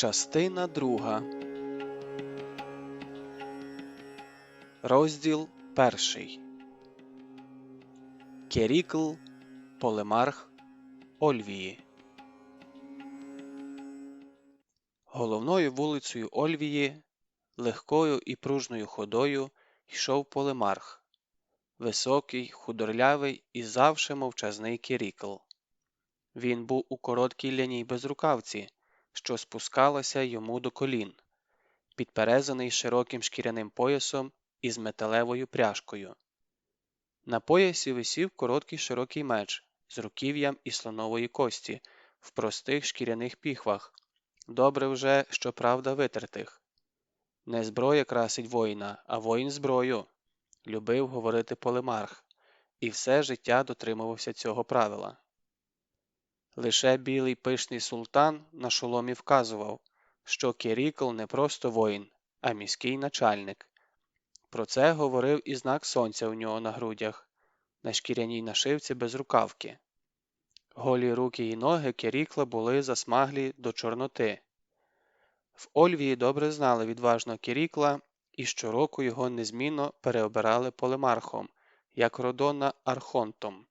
Частина 2. Розділ 1. Керікл, Полемарх, Ольвії. Головною вулицею Ольвії, легкою і пружною ходою, йшов Полемарх. Високий, худорлявий і завше мовчазний Керікл. Він був у короткій ляній безрукавці, що спускалася йому до колін, підперезаний широким шкіряним поясом із металевою пряжкою. На поясі висів короткий широкий меч з руків'ям із слонової кості в простих шкіряних піхвах, добре вже, щоправда, витертих. Не зброя красить воїна, а воїн зброю, любив говорити Полемарх, і все життя дотримувався цього правила. Лише білий пишний султан на шоломі вказував, що Керікл не просто воїн, а міський начальник. Про це говорив і знак сонця у нього на грудях, на шкіряній нашивці без рукавки. Голі руки і ноги Керікла були засмаглі до чорноти. В Ольвії добре знали відважного Керікла і щороку його незмінно переобирали Полемархом, як Родона архонтом.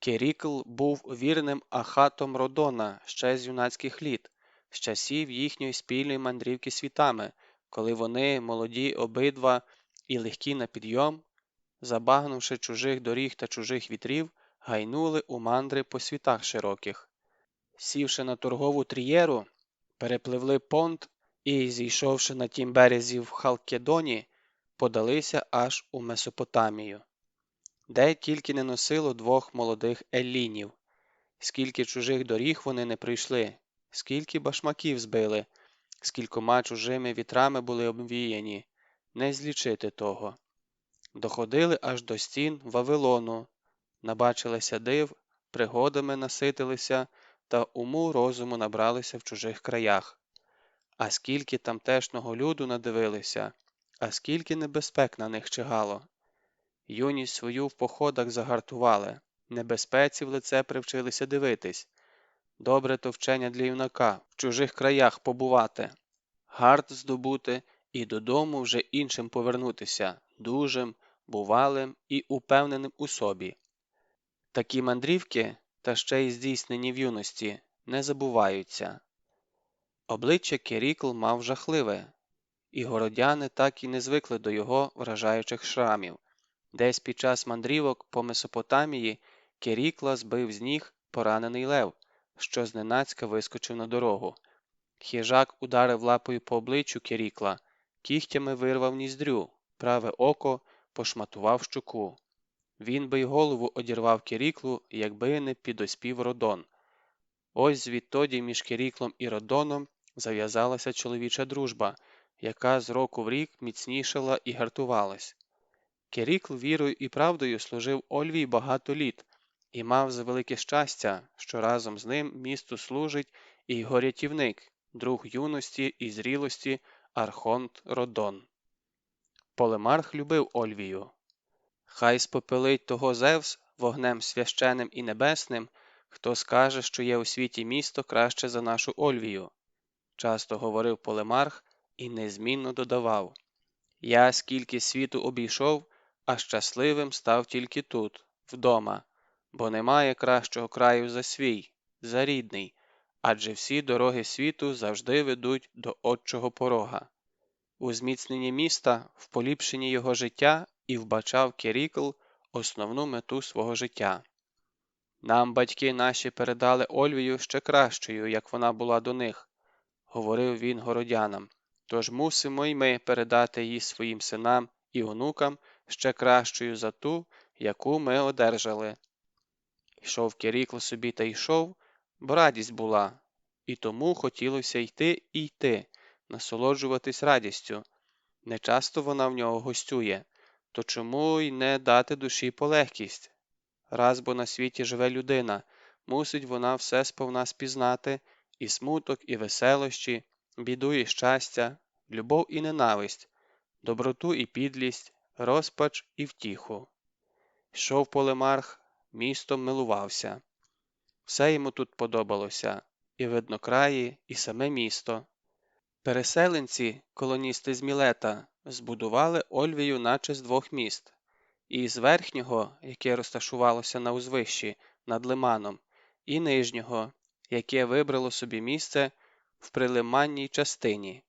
Керікл був вірним ахатом Родона ще з юнацьких літ, з часів їхньої спільної мандрівки світами, коли вони, молоді обидва і легкі на підйом, забагнувши чужих доріг та чужих вітрів, гайнули у мандри по світах широких. Сівши на торгову трієру, перепливли понт і, зійшовши на тім березі в Халкедоні, подалися аж у Месопотамію, де тільки не носило двох молодих еллінів. Скільки чужих доріг вони не прийшли, скільки башмаків збили, скількома чужими вітрами були обвіяні, не злічити того. Доходили аж до стін Вавилону, набачилися див, пригодами наситилися та уму розуму набралися в чужих краях. А скільки тамтешнього люду надивилися, а скільки небезпек на них чигало. Юність свою в походах загартували, небезпеці в лице привчилися дивитись. Добре то вчення для юнака в чужих краях побувати, гард здобути і додому вже іншим повернутися, дужим, бувалим і упевненим у собі. Такі мандрівки, та ще й здійснені в юності, не забуваються. Обличчя Керікл мав жахливе, і городяни так і не звикли до його вражаючих шрамів. Десь під час мандрівок по Месопотамії Керікла збив з ніг поранений лев, що зненацька вискочив на дорогу. Хижак ударив лапою по обличчю Керікла, кігтями вирвав ніздрю, праве око пошматував щоку. Він би й голову одірвав Керіклу, якби не підоспів Родон. Ось звідтоді між Керіклом і Родоном зав'язалася чоловіча дружба, яка з року в рік міцнішала і гартувалась. Керікл вірою і правдою служив Ольвії багато літ і мав за велике щастя, що разом з ним місту служить і його рятівник, друг юності і зрілості архонт Родон. Полемарх любив Ольвію. Хай спопелить того Зевс вогнем священним і небесним, хто скаже, що є у світі місто краще за нашу Ольвію. Часто говорив Полемарх і незмінно додавав: я скільки світу обійшов, а щасливим став тільки тут, вдома, бо немає кращого краю за свій, за рідний, адже всі дороги світу завжди ведуть до отчого порога. У зміцненні міста, в поліпшенні його життя і вбачав Керікл основну мету свого життя. Нам батьки наші передали Ольвію ще кращою, як вона була до них, говорив він городянам, тож мусимо й ми передати її своїм синам і онукам ще кращою за ту, яку ми одержали. Йшов Керікл собі та йшов, бо радість була, і тому хотілося йти і йти, насолоджуватись радістю. Нечасто вона в нього гостює, то чому й не дати душі полегкість? Раз бо на світі живе людина, мусить вона все сповна спізнати, і смуток, і веселощі, біду і щастя, любов і ненависть, доброту і підлість, розпач і втіху. Йшов Полемарх, містом милувався. Все йому тут подобалося, і виднокраї, і саме місто. Переселенці, колоністи з Мілета, збудували Ольвію наче з двох міст. І з верхнього, яке розташувалося на узвищі над лиманом, і нижнього, яке вибрало собі місце в прилиманній частині.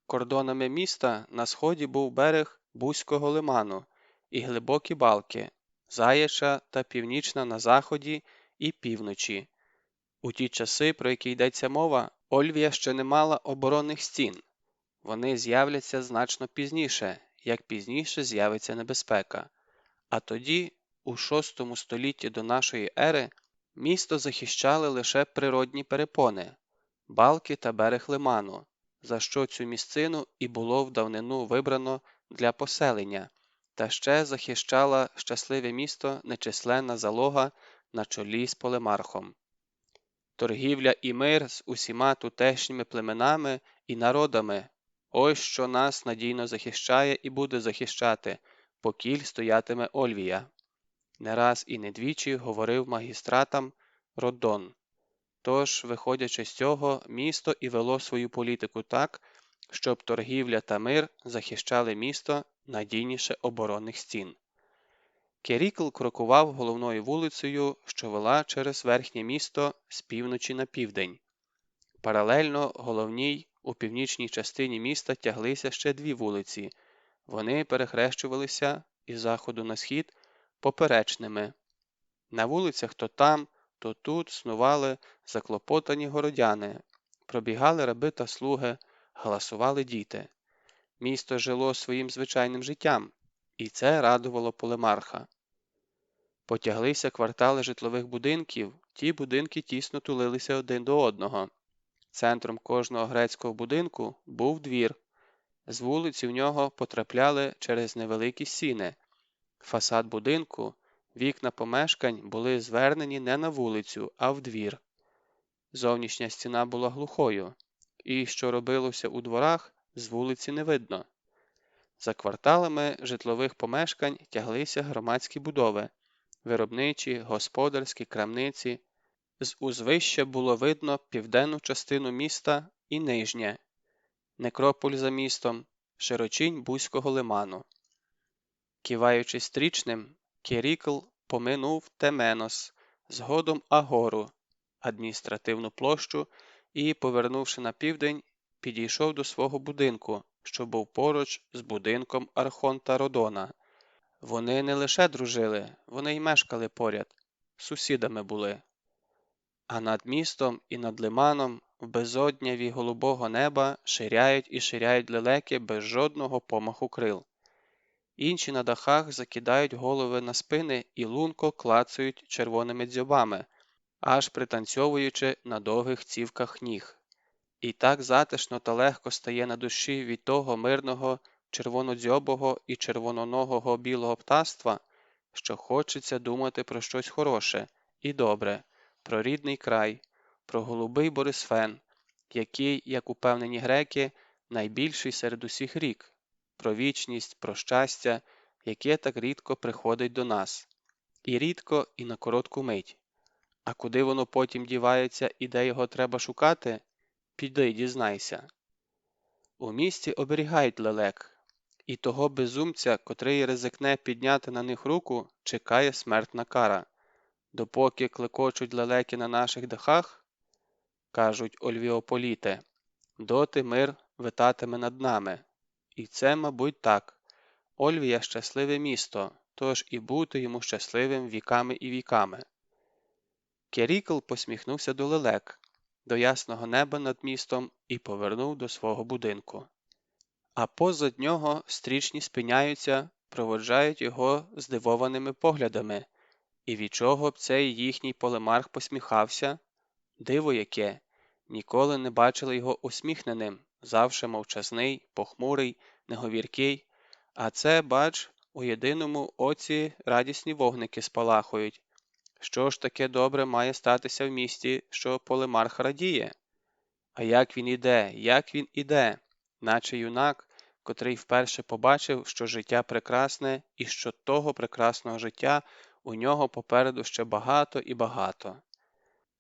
Кордонами міста на сході був берег Бузького лиману і глибокі балки, Заяча та Північна на заході і півночі. У ті часи, про які йдеться мова, Ольвія ще не мала оборонних стін. Вони з'являться значно пізніше, як пізніше з'явиться небезпека. А тоді, у VI столітті до нашої ери, місто захищали лише природні перепони – балки та берег лиману, за що цю місцину і було в давнину вибрано для поселення, та ще захищала щасливе місто нечисленна залога на чолі з Полемархом. Торгівля і мир з усіма тутешніми племенами і народами – ось що нас надійно захищає і буде захищати, покіль стоятиме Ольвія. Не раз і не двічі говорив магістратам Родон. Тож, виходячи з цього, місто і вело свою політику так, щоб торгівля та мир захищали місто надійніше оборонних стін. Керікл крокував головною вулицею, що вела через верхнє місто з півночі на південь. Паралельно головній у північній частині міста тяглися ще дві вулиці. Вони перехрещувалися із заходу на схід поперечними. На вулицях то там, то тут снували заклопотані городяни, пробігали раби та слуги, галасували діти. Місто жило своїм звичайним життям, і це радувало Полемарха. Потяглися квартали житлових будинків, ті будинки тісно тулилися один до одного. Центром кожного грецького будинку був двір. З вулиці в нього потрапляли через невеликі сіни. Фасад будинку, вікна помешкань були звернені не на вулицю, а в двір. Зовнішня стіна була глухою, і що робилося у дворах, з вулиці не видно. За кварталами житлових помешкань тяглися громадські будови, виробничі, господарські, крамниці. З узвища було видно південну частину міста і нижнє, некрополь за містом, широчінь Бузького лиману. Киваючи стрічним, Керікл поминув Теменос, згодом Агору, адміністративну площу і, повернувши на південь, підійшов до свого будинку, що був поруч з будинком архонта Родона. Вони не лише дружили, вони й мешкали поряд, сусідами були. А над містом і над лиманом в безодняві голубого неба ширяють і ширяють лелеки без жодного помаху крил. Інші на дахах закидають голови на спини і лунко клацають червоними дзьобами, аж пританцьовуючи на довгих цівках ніг. І так затишно та легко стає на душі від того мирного, червонодзьобого і червононогого білого птаства, що хочеться думати про щось хороше і добре, про рідний край, про голубий Борисфен, який, як упевнені греки, найбільший серед усіх рік, про вічність, про щастя, яке так рідко приходить до нас. І рідко, і на коротку мить. А куди воно потім дівається і де його треба шукати? Піди, дізнайся. У місті оберігають лелек, і того безумця, котрий ризикне підняти на них руку, чекає смертна кара. Допоки клекочуть лелеки на наших дахах, кажуть ольвіополіти, доти мир витатиме над нами. І це, мабуть, так. Ольвія – щасливе місто, тож і бути йому щасливим віками і віками. Керікл посміхнувся до лелек, до ясного неба над містом і повернув до свого будинку. А позад нього стрічні спиняються, проводжають його здивованими поглядами. І від чого б цей їхній Полемарх посміхався? Диво яке! Ніколи не бачили його усміхненим, завше мовчазний, похмурий, неговіркий. А це, бач, у єдиному оці радісні вогники спалахують. Що ж таке добре має статися в місті, що Полемарх радіє? А як він іде, наче юнак, котрий вперше побачив, що життя прекрасне і що того прекрасного життя у нього попереду ще багато і багато.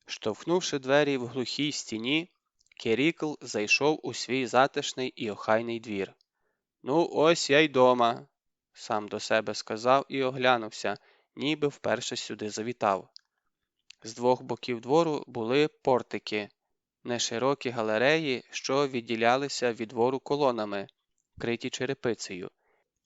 Штовхнувши двері в глухій стіні, Кірікл зайшов у свій затишний і охайний двір. «Ну, ось я й дома», – сам до себе сказав і оглянувся, ніби вперше сюди завітав. З двох боків двору були портики, неширокі галереї, що відділялися від двору колонами, вкриті черепицею.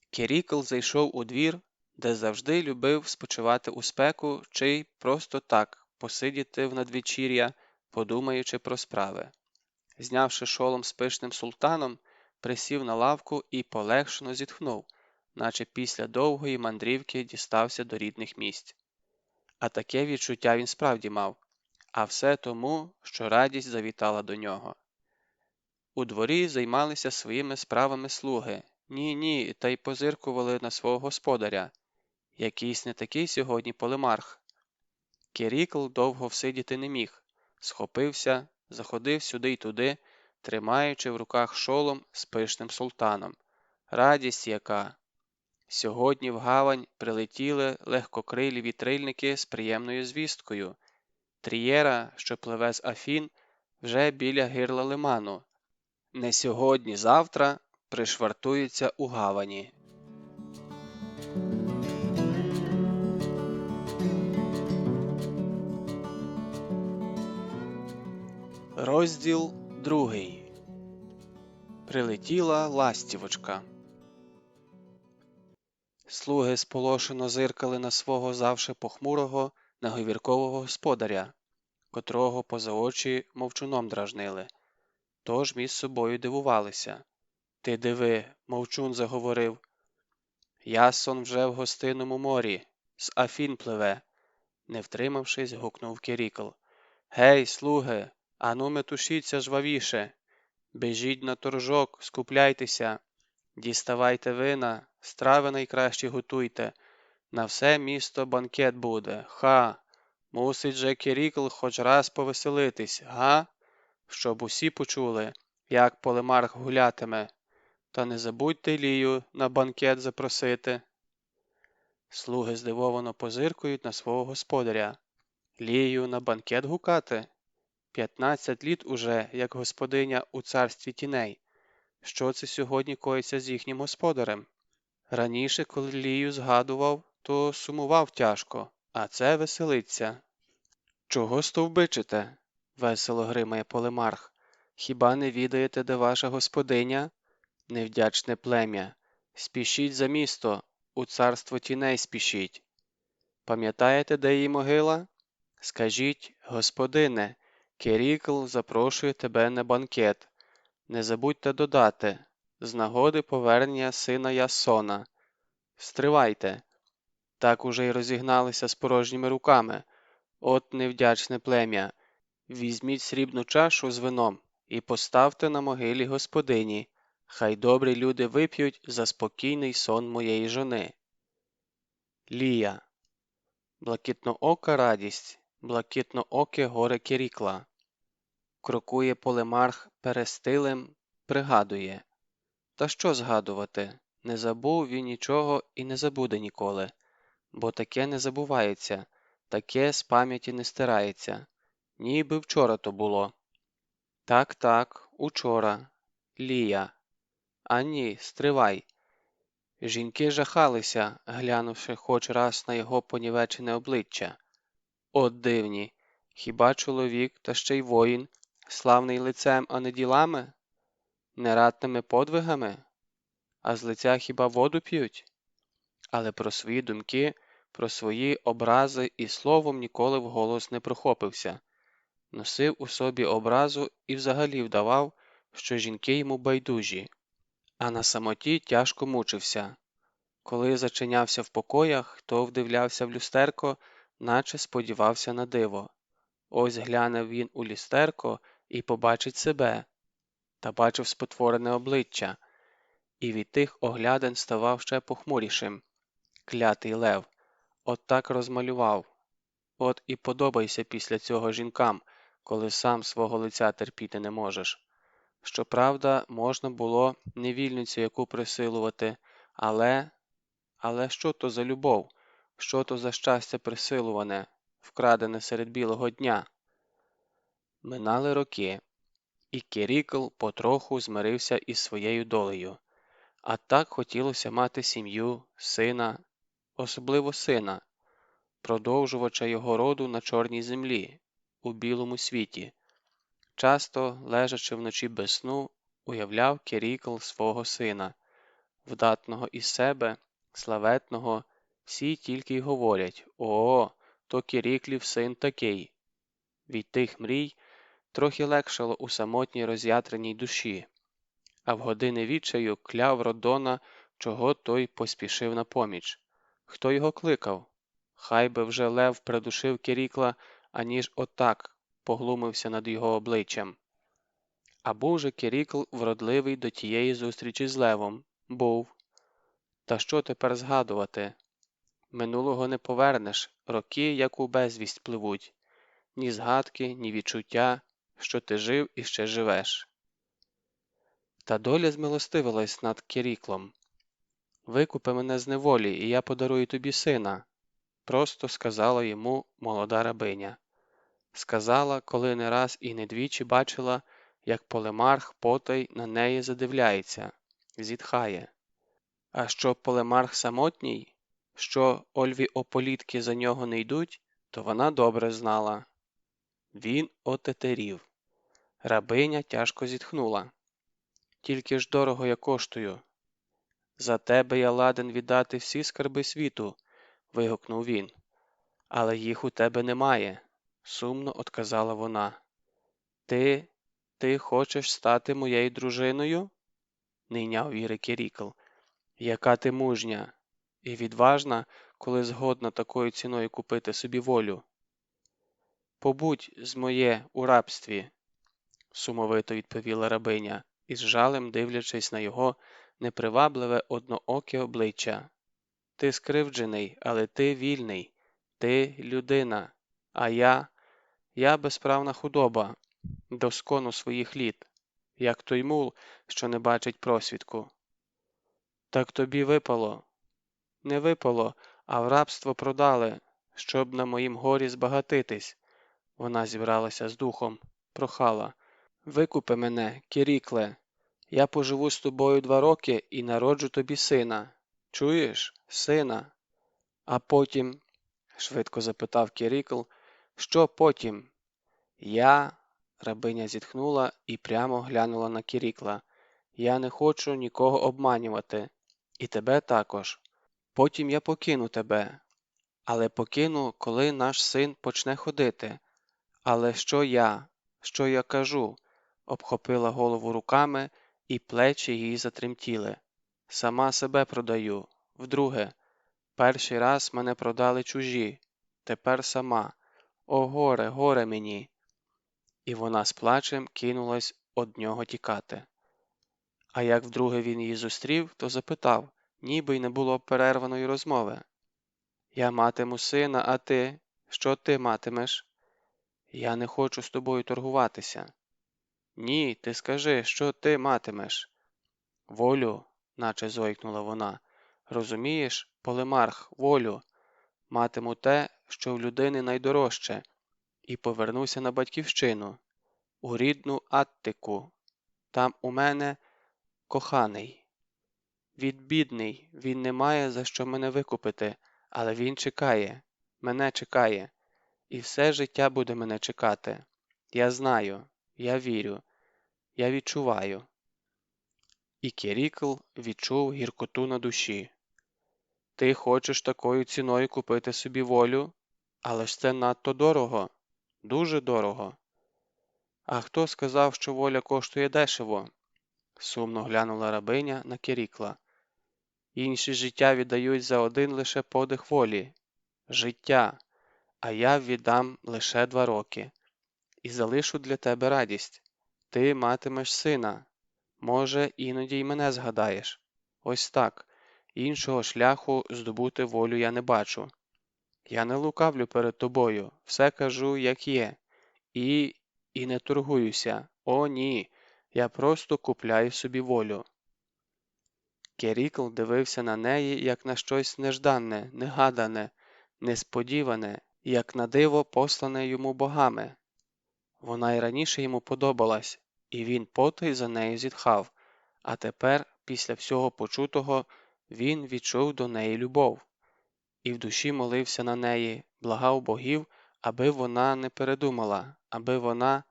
Кірікл зайшов у двір, де завжди любив спочивати у спеку чи й просто так посидіти в надвечір'я, подумаючи про справи. Знявши шолом з пишним султаном, присів на лавку і полегшено зітхнув, наче після довгої мандрівки дістався до рідних місць. А таке відчуття він справді мав, а все тому, що радість завітала до нього. У дворі займалися своїми справами слуги, ні, та й позиркували на свого господаря. Якийсь не такий сьогодні полемарх. Кірікл довго всидіти не міг, схопився, заходив сюди й туди, тримаючи в руках шолом з пишним султаном. Радість яка! Сьогодні в гавань прилетіли легкокрилі вітрильники з приємною звісткою. Трієра, що пливе з Афін, вже біля гирла лиману. Не сьогодні-завтра пришвартується у гавані. Розділ 2. Прилетіла ластівочка. Слуги сполошено зиркали на свого завше похмурого, наговіркового господаря, котрого поза очі мовчуном дражнили. Тож між собою дивувалися. «Ти диви, мовчун заговорив. Ясон вже в гостинному морі, з Афін пливе», – не втримавшись, гукнув Кірікл. «Гей, слуги, ану метушіться жвавіше! Біжіть на торжок, скупляйтеся, діставайте вина, страви найкращі готуйте. На все місто банкет буде. Ха! Мусить же Кірікл хоч раз повеселитись, га? Щоб усі почули, як полемарх гулятиме. Та не забудьте Лію на банкет запросити». Слуги здивовано позиркують на свого господаря. Лію на банкет гукати? 15 літ уже, як господиня у царстві тіней. Що це сьогодні коїться з їхнім господарем? Раніше, коли Лію згадував, то сумував тяжко, а це веселиться. «Чого стовбичите?» – весело гримає полемарх. «Хіба не відаєте, де ваша господиня? Невдячне плем'я, спішіть за місто, у царство тіней спішіть. Пам'ятаєте, де її могила? Скажіть, господине, Кірікл запрошує тебе на банкет. Не забудьте додати, з нагоди повернення сина Яссона. Стривайте. Так уже й розігналися з порожніми руками. От невдячне плем'я. Візьміть срібну чашу з вином і поставте на могилі господині. Хай добрі люди вип'ють за спокійний сон моєї жони». Лія. Блакитноока радість, блакитнооке горе Кірікла. Крокує полемарх перестилем, пригадує. Та що згадувати? Не забув він нічого і не забуде ніколи. Бо таке не забувається, таке з пам'яті не стирається. Ніби вчора то було. Так, учора. Лія. А ні, стривай. Жінки жахалися, глянувши хоч раз на його понівечене обличчя. От дивні, хіба чоловік, та ще й воїн, славний лицем, а не ділами? Нератними подвигами? А з лиця хіба воду п'ють? Але про свої думки, про свої образи і словом ніколи вголос не прохопився. Носив у собі образу і взагалі вдавав, що жінки йому байдужі. А на самоті тяжко мучився. Коли зачинявся в покоях, то вдивлявся в люстерко, наче сподівався на диво. Ось гляне він у люстерко і побачить себе. Та бачив спотворене обличчя. І від тих оглядин ставав ще похмурішим. Клятий лев. От так розмалював. От і подобайся після цього жінкам, коли сам свого лиця терпіти не можеш. Щоправда, можна було невільницю яку присилувати, але що то за любов? Що то за щастя присилуване, вкрадене серед білого дня? Минали роки. І Кірікл потроху змирився із своєю долею. А так хотілося мати сім'ю, сина, особливо сина, продовжувача його роду на чорній землі, у білому світі. Часто, лежачи вночі без сну, уявляв Кірікл свого сина, вдатного із себе, славетного, всі тільки й говорять: «О, то Кіріклів син такий». Від тих мрій трохи легшало у самотній роз'ятреній душі, а в години відчаю кляв Родона, чого той поспішив на поміч. Хто його кликав? Хай би вже лев придушив Кірікла, аніж отак поглумився над його обличчям. А був же Кірікл вродливий до тієї зустрічі з левом? Був. Та що тепер згадувати? Минулого не повернеш, роки, як у безвість, пливуть. Ні згадки, ні відчуття, що ти жив і ще живеш. Та доля змилостивилась над Кіріклом. «Викупи мене з неволі, і я подарую тобі сина», – просто сказала йому молода рабиня. Сказала, коли не раз і не двічі бачила, як Полемарх потай на неї задивляється, зітхає. А що Полемарх самотній, що Ольві ополітки за нього не йдуть, то вона добре знала. Він отетерів. Рабиня тяжко зітхнула. «Тільки ж дорого я коштую». «За тебе я ладен віддати всі скарби світу», – вигукнув він. «Але їх у тебе немає», – сумно одказала вона. Ти хочеш стати моєю дружиною?» – не йняв віри Кірікл. «Яка ти мужня і відважна, коли згодна такою ціною купити собі волю». «Побудь з моє у рабстві», – сумовито відповіла рабиня, із жалем дивлячись на його непривабливе однооке обличчя. «Ти скривджений, але ти вільний, ти людина, а я безправна худоба, доскону своїх літ, як той мул, що не бачить просвідку». «Так тобі випало?» «Не випало, а в рабство продали, щоб на моїм горі збагатитись». Вона зібралася з духом, прохала: «Викупи мене, Кірікле, я поживу з тобою 2 роки і народжу тобі сина. Чуєш? Сина». «А потім?» – швидко запитав Кірікл. «Що потім?» Рабиня зітхнула і прямо глянула на Кірікла. «Я не хочу нікого обманювати. І тебе також. Потім я покину тебе. Але покину, коли наш син почне ходити. Але що я кажу?» Обхопила голову руками, і плечі її затремтіли. «Сама себе продаю. Вдруге. Перший раз мене продали чужі. Тепер сама. О, горе, горе мені!» І вона з плачем кинулась од нього тікати. А як вдруге він її зустрів, то запитав, ніби й не було перерваної розмови: «Я матиму сина, а ти? Що ти матимеш?» «Я не хочу з тобою торгуватися». «Ні, ти скажи, що ти матимеш?» «Волю», наче зойкнула вона. «Розумієш, Полемарх, волю. Матиму те, що в людини найдорожче, і повернуся на батьківщину, у рідну Аттику. Там у мене коханий. Він бідний, він не має за що мене викупити, але він чекає, мене чекає, і все життя буде мене чекати. Я знаю, я вірю, я відчуваю». І Кірікл відчув гіркоту на душі. «Ти хочеш такою ціною купити собі волю? Але ж це надто дорого, дуже дорого». «А хто сказав, що воля коштує дешево?» Сумно глянула рабиня на Кірікла. «Інші життя віддають за один лише подих волі. Життя. А я віддам лише 2 роки. І залишу для тебе радість. Ти матимеш сина. Може, іноді й мене згадаєш. Ось так. Іншого шляху здобути волю я не бачу. Я не лукавлю перед тобою, все кажу, як є. І не торгуюся. О, ні. Я просто купляю собі волю». Кірікл дивився на неї, як на щось неждане, негадане, несподіване, як на диво, послане йому богами. Вона й раніше йому подобалась, і він потай за нею зітхав, а тепер, після всього почутого, він відчув до неї любов. І в душі молився на неї, благав богів, аби вона не передумала, аби вона,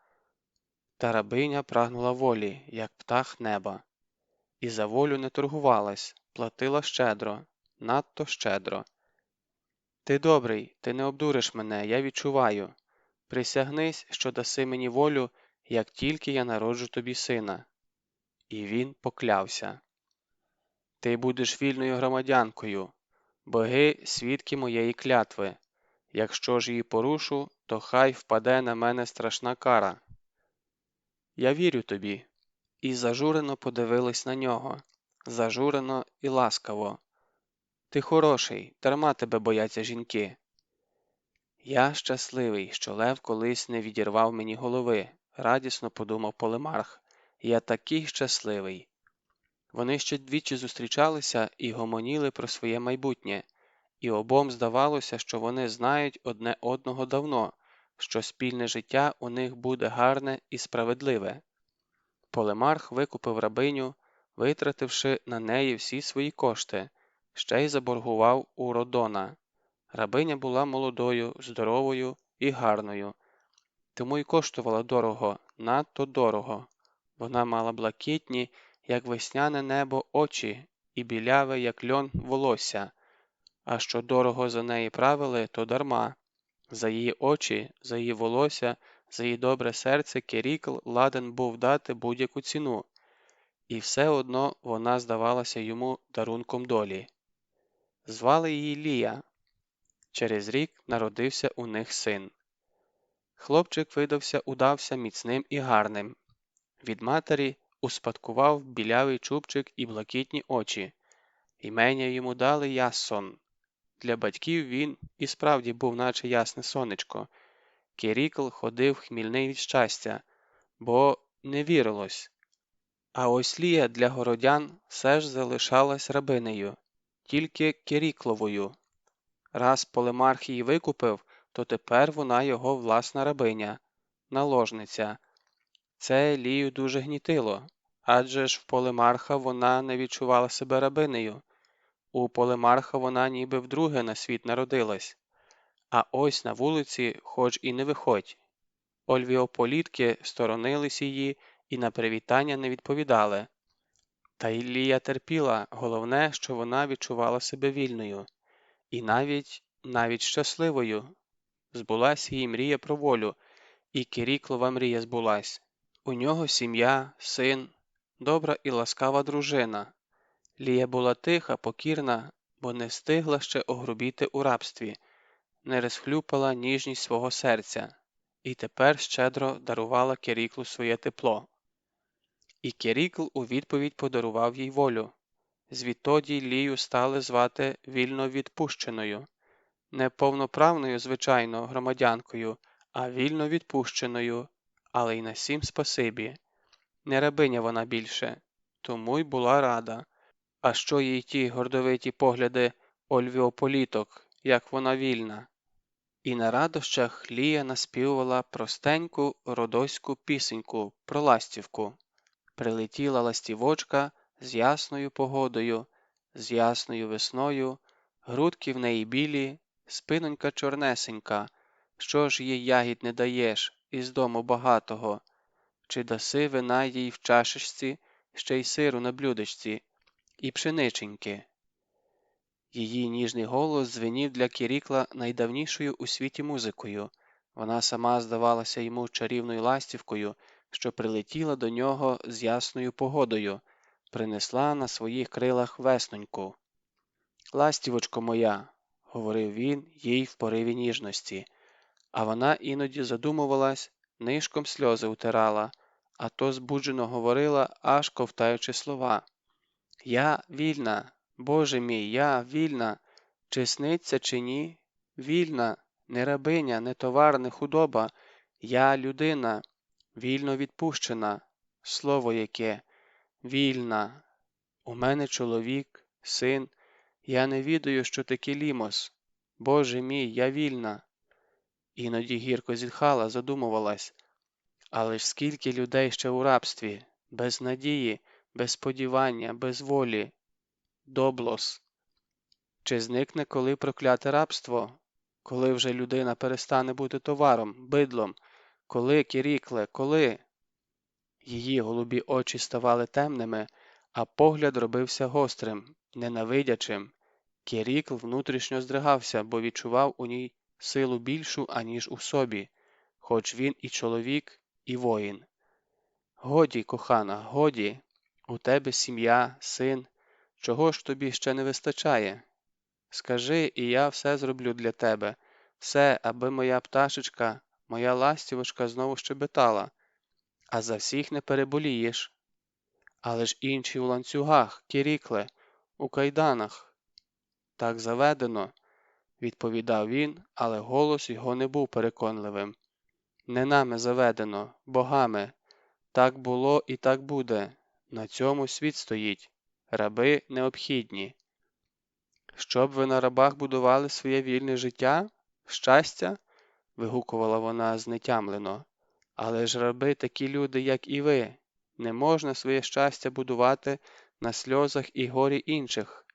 та рабиня, прагнула волі, як птах неба. І за волю не торгувалась, платила щедро, надто щедро. Ти добрий, ти не обдуриш мене, я відчуваю. Присягнись, що даси мені волю, як тільки я народжу тобі сина. І він поклявся. Ти будеш вільною громадянкою, боги – свідки моєї клятви. Якщо ж її порушу, то хай впаде на мене страшна кара. Я вірю тобі. І зажурено подивились на нього, зажурено і ласкаво. Ти хороший, дарма тебе бояться жінки. Я щасливий, що лев колись не відірвав мені голови, радісно подумав Полемарх. Я такий щасливий. Вони ще двічі зустрічалися і гомоніли про своє майбутнє, і обом здавалося, що вони знають одне одного давно, що спільне життя у них буде гарне і справедливе. Полемарх викупив рабиню, витративши на неї всі свої кошти, ще й заборгував у Родона. Рабиня була молодою, здоровою і гарною, тому й коштувала дорого, надто дорого. Вона мала блакитні, як весняне небо, очі і біляве, як льон, волосся. А що дорого за неї правили, то дарма. За її очі, за її волосся, за її добре серце Керікл ладен був дати будь-яку ціну. І все одно вона здавалася йому дарунком долі. Звали її Лія. Через рік народився у них син. Хлопчик удався міцним і гарним. Від матері успадкував білявий чубчик і блакитні очі. Імення йому дали Яссон. Для батьків він і справді був наче ясне сонечко. Керікл ходив хмільний від щастя, бо не вірилось. А ось Лія для городян все ж залишалась рабинею, тільки Керікловою. Раз Полемарх її викупив, то тепер вона його власна рабиня, наложниця. Це Лію дуже гнітило, адже ж в Полемарха вона не відчувала себе рабинею. У Полемарха вона ніби вдруге на світ народилась. А ось на вулиці хоч і не виходь. Ольвіополітки сторонились її і на привітання не відповідали. Та й Лія терпіла, головне, що вона відчувала себе вільною. І навіть щасливою. Збулась її мрія про волю, і Керіклова мрія збулась. У нього сім'я, син, добра і ласкава дружина. Лія була тиха, покірна, бо не встигла ще огрубіти у рабстві, не розхлюпала ніжність свого серця, і тепер щедро дарувала Керіклу своє тепло. І Керікл у відповідь подарував їй волю. Звідтоді Лію стали звати вільновідпущеною. Не повноправною, звичайно, громадянкою, а вільно відпущеною, але й на сім спасибі. Не рабиня вона більше, тому й була рада. А що їй ті гордовиті погляди ольвіополіток, як вона вільна? І на радощах Лія наспівувала простеньку родоську пісеньку про ластівку. Прилетіла ластівочка з ясною погодою, з ясною весною, грудки в неї білі, спинонька чорнесенька. Що ж їй ягід не даєш із дому багатого? Чи даси вина їй в чашечці, ще й сиру на блюдечці, і пшениченьки? Її ніжний голос дзвенів для Керікла найдавнішою у світі музикою. Вона сама здавалася йому чарівною ластівкою, що прилетіла до нього з ясною погодою, принесла на своїх крилах весноньку. «Ластівочко моя», – говорив він їй в пориві ніжності, а вона іноді задумувалась, нишком сльози утирала, а то збуджено говорила, аж ковтаючи слова. «Я вільна, Боже мій, я вільна, чи сниться, чи ні? Вільна, не рабиня, не товар, не худоба, я людина, вільно відпущена, слово яке, вільна. У мене чоловік, син, я не відаю, що таке лімос. Боже мій, я вільна». Іноді гірко зітхала, задумувалась. Але ж скільки людей ще у рабстві, без надії, без сподівання, без волі. Доблос. Чи зникне коли прокляте рабство? Коли вже людина перестане бути товаром, бидлом? Коли, Кірікле, коли? Її голубі очі ставали темними, а погляд робився гострим, ненавидячим. Кірікл внутрішньо здригався, бо відчував у ній силу більшу, аніж у собі, хоч він і чоловік, і воїн. Годі, кохана, годі, у тебе сім'я, син, чого ж тобі ще не вистачає? Скажи, і я все зроблю для тебе, все, аби моя пташечка, моя ластівочка знову щебетала, а за всіх не переболієш. Але ж інші у ланцюгах, Кірікле, у кайданах. Так заведено, відповідав він, але голос його не був переконливим. Не нами заведено, богами. Так було і так буде. На цьому світ стоїть. Раби необхідні. Щоб ви на рабах будували своє вільне життя? Щастя? Вигукувала вона знетямлено. Але ж раби такі люди, як і ви. Не можна своє щастя будувати на сльозах і горі інших.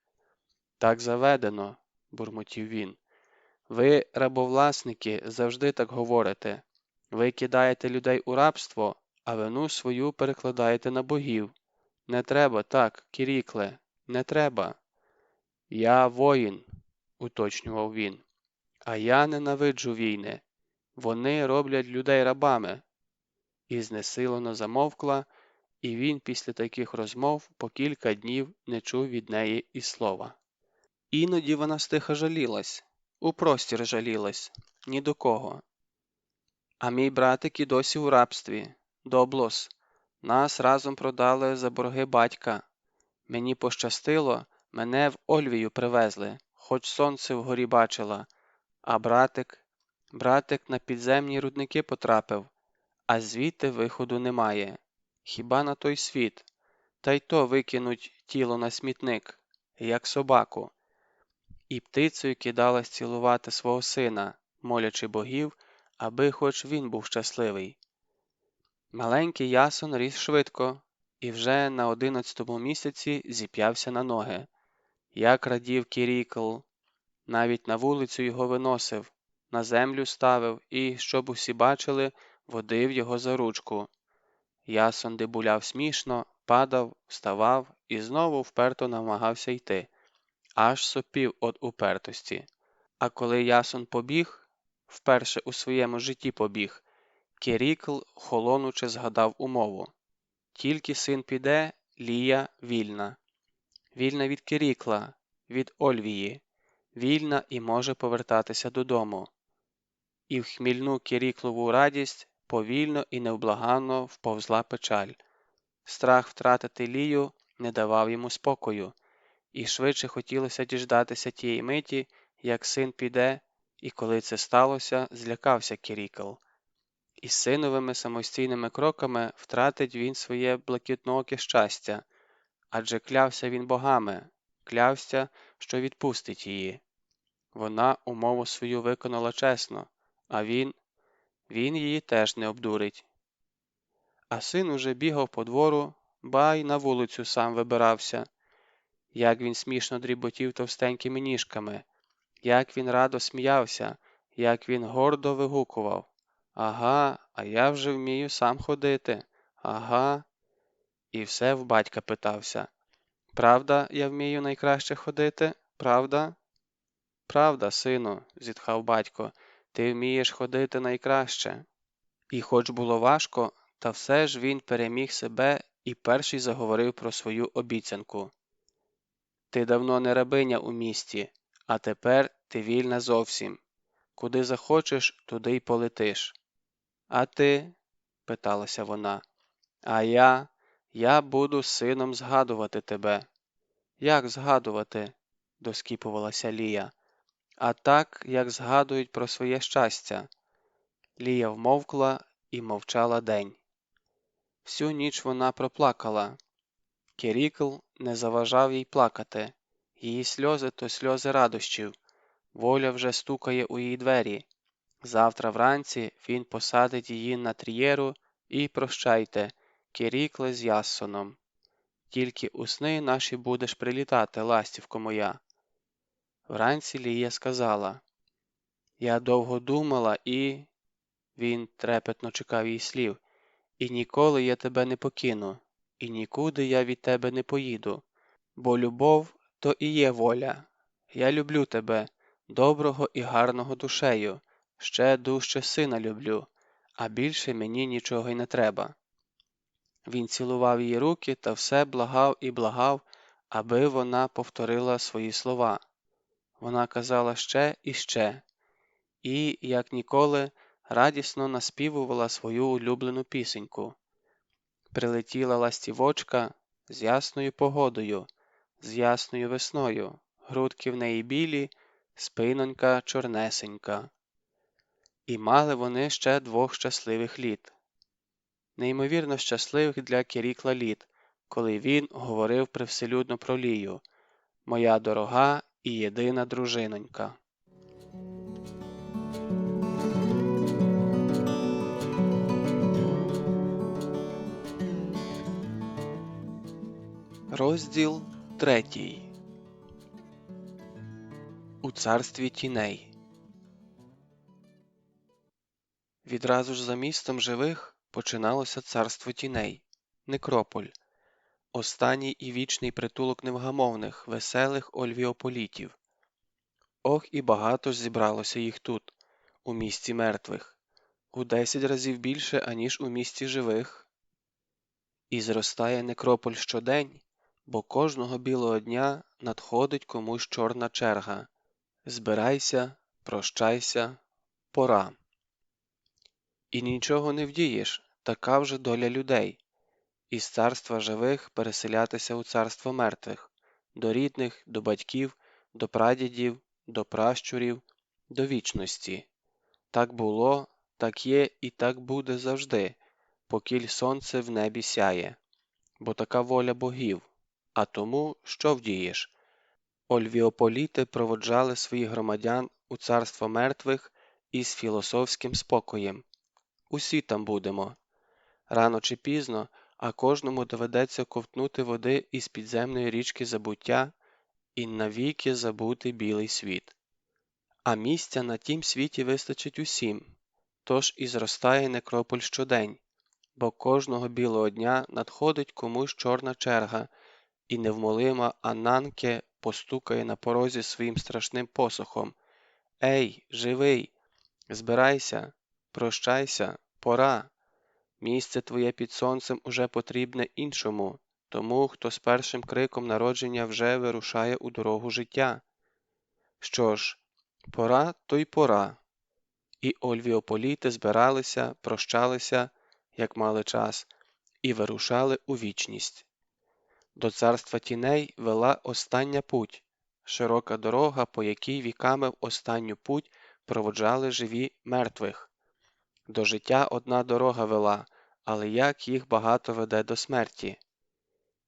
Так заведено, бурмотів він. Ви, рабовласники, завжди так говорите. Ви кидаєте людей у рабство, а вину свою перекладаєте на богів. Не треба так, Кірікле, не треба. Я воїн, уточнював він. А я ненавиджу війни. Вони роблять людей рабами. І знесилено замовкла, і він після таких розмов по кілька днів не чув від неї і слова. Іноді вона стиха жалілась, упростір жалілась, ні до кого. А мій братик і досі у рабстві. Доблос. Нас разом продали за борги батька. Мені пощастило, мене в Ольвію привезли, хоч сонце вгорі бачила. А братик на підземні рудники потрапив, а звідти виходу немає. Хіба на той світ? Та й то викинуть тіло на смітник, як собаку. І птицею кидалась цілувати свого сина, молячи богів, аби хоч він був щасливий. Маленький Ясон ріс швидко, і вже на 11-му місяці зіп'явся на ноги. Як радів Кірікл, навіть на вулицю його виносив, на землю ставив і, щоб усі бачили, водив його за ручку. Ясон дебуляв смішно, падав, вставав і знову вперто намагався йти, аж сопів од упертості. А коли Ясон побіг, вперше у своєму житті побіг, Кірікл, холонуче, згадав умову. Тільки син піде, Лія вільна. Вільна від Кірікла, від Ольвії, вільна і може повертатися додому. І в хмільну Кіріклову радість повільно і невблаганно вповзла печаль. Страх втратити Лію не давав йому спокою, і швидше хотілося діждатися тієї миті, як син піде, і коли це сталося, злякався Кірікл. І синовими самостійними кроками втратить він своє блакитнооке щастя, адже клявся він богами, клявся, що відпустить її. Вона умову свою виконала чесно, а він її теж не обдурить. А син уже бігав по двору, ба й на вулицю сам вибирався. Як він смішно дріботів товстенькими ніжками, як він радо сміявся, як він гордо вигукував. Ага, а я вже вмію сам ходити. Ага. І все в батька питався. Правда, я вмію найкраще ходити? Правда? Правда, сину, зітхав батько, ти вмієш ходити найкраще. І хоч було важко, та все ж він переміг себе і перший заговорив про свою обіцянку. Ти давно не рабиня у місті, а тепер ти вільна зовсім. Куди захочеш, туди й полетиш. А ти? Питалася вона. А я буду сином згадувати тебе. Як згадувати? Доскіпувалася Лія. А так, як згадують про своє щастя. Лія вмовкла і мовчала день. Всю ніч вона проплакала. Кірікл не заважав їй плакати. Її сльози то сльози радощів. Воля вже стукає у її двері. Завтра вранці він посадить її на трієру і прощайте, Кірікле з Яссоном. Тільки у сни наші будеш прилітати, ластівко моя. Вранці Лія сказала: я довго думала і... Він трепетно чекав її слів. І ніколи я тебе не покину, і нікуди я від тебе не поїду, бо любов – то і є воля. Я люблю тебе, доброго і гарного душею, ще дужче сина люблю, а більше мені нічого й не треба. Він цілував її руки та все благав і благав, аби вона повторила свої слова. Вона казала ще і ще, і, як ніколи, радісно наспівувала свою улюблену пісеньку. Прилетіла ластівочка з ясною погодою, з ясною весною, грудки в неї білі, спинонька чорнесенька. І мали вони ще 2 щасливих літ. Неймовірно щасливих для Кірікла літ, коли він говорив привселюдно про Лію: «Моя дорога і єдина дружинонька». Розділ 3. У царстві тіней. Відразу ж за містом живих починалося царство тіней – Некрополь, останній і вічний притулок невгамовних, веселих ольвіополітів. Ох, і багато ж зібралося їх тут, у місті мертвих, у 10 разів більше, аніж у місті живих. І зростає Некрополь щодень, бо кожного білого дня надходить комусь чорна черга. Збирайся, прощайся, пора. І нічого не вдієш, така вже доля людей. Із царства живих переселятися у царство мертвих, до рідних, до батьків, до прадідів, до пращурів, до вічності. Так було, так є і так буде завжди, покіль сонце в небі сяє. Бо така воля богів. А тому що вдієш? Ольвіополіти проводжали своїх громадян у царство мертвих із філософським спокоєм. Усі там будемо. Рано чи пізно, а кожному доведеться ковтнути води із підземної річки забуття і навіки забути білий світ. А місця на тім світі вистачить усім, тож і зростає Некрополь щодень, бо кожного білого дня надходить комусь чорна черга, і невмолима Ананке постукає на порозі своїм страшним посохом: «Ей, живий! Збирайся, прощайся, пора! Місце твоє під сонцем уже потрібне іншому, тому, хто з першим криком народження вже вирушає у дорогу життя». Що ж, пора то й пора. І ольвіополіти збиралися, прощалися, як мали час, і вирушали у вічність. До царства тіней вела остання путь, широка дорога, по якій віками в останню путь проводжали живі мертвих. До життя одна дорога вела, але як їх багато веде до смерті.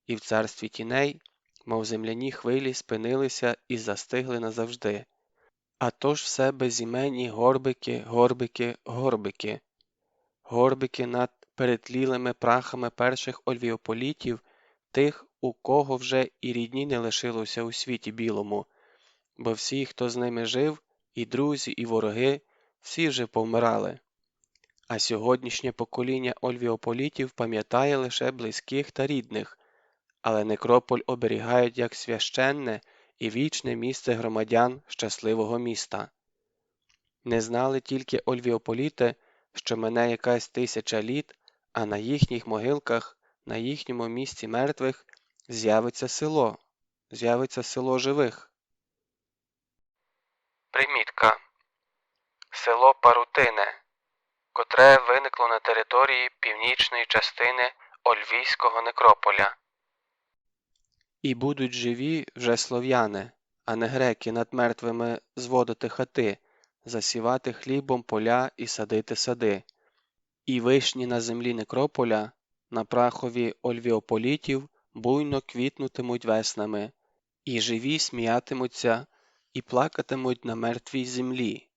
І в царстві тіней, мов земляні хвилі, спинилися і застигли назавжди. А то ж все безіменні горбики, горбики, горбики. Горбики над перетлілими прахами перших ольвіополітів, тих, у кого вже і рідні не лишилося у світі білому, бо всі, хто з ними жив, і друзі, і вороги, всі вже повмирали. А сьогоднішнє покоління ольвіополітів пам'ятає лише близьких та рідних, але Некрополь оберігають як священне і вічне місце громадян щасливого міста. Не знали тільки ольвіополіти, що мине якась 1000 літ, а на їхніх могилках, на їхньому місці мертвих з'явиться село живих. Примітка. Село Парутине, котре виникло на території північної частини Ольвійського Некрополя. І будуть живі вже слов'яни, а не греки над мертвими зводити хати, засівати хлібом поля і садити сади. І вишні на землі Некрополя, на прахові ольвіополітів, буйно квітнутимуть веснами, і живі сміятимуться, і плакатимуть на мертвій землі,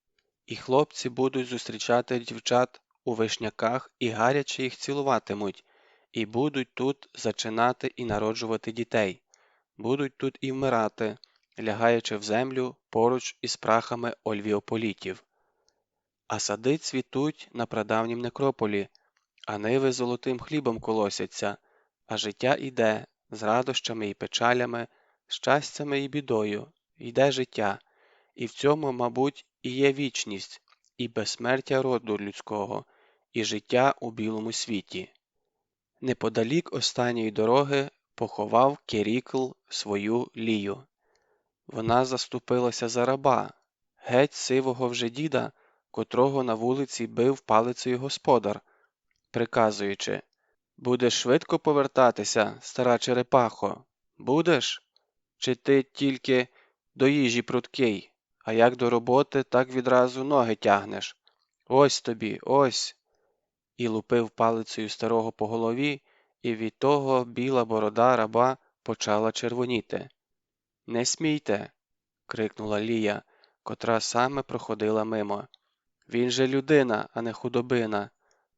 і хлопці будуть зустрічати дівчат у вишняках і гаряче їх цілуватимуть, і будуть тут зачинати і народжувати дітей, будуть тут і вмирати, лягаючи в землю поруч із прахами ольвіополітів. А сади цвітуть на прадавнім некрополі, а ниви золотим хлібом колосяться, а життя іде з радощами і печалями, щастями і бідою, йде життя, і в цьому, мабуть, і є вічність, і безсмертя роду людського, і життя у білому світі. Неподалік останньої дороги поховав Керікл свою Лію. Вона заступилася за раба, геть сивого вже діда, котрого на вулиці бив палицею господар, приказуючи: «Будеш швидко повертатися, стара черепахо? Будеш? Чи ти тільки до їжі пруткий, а як до роботи, так відразу ноги тягнеш? Ось тобі, ось!» І лупив палицею старого по голові, і від того біла борода раба почала червоніти. «Не смійте!» – крикнула Лія, котра саме проходила мимо. «Він же людина, а не худобина,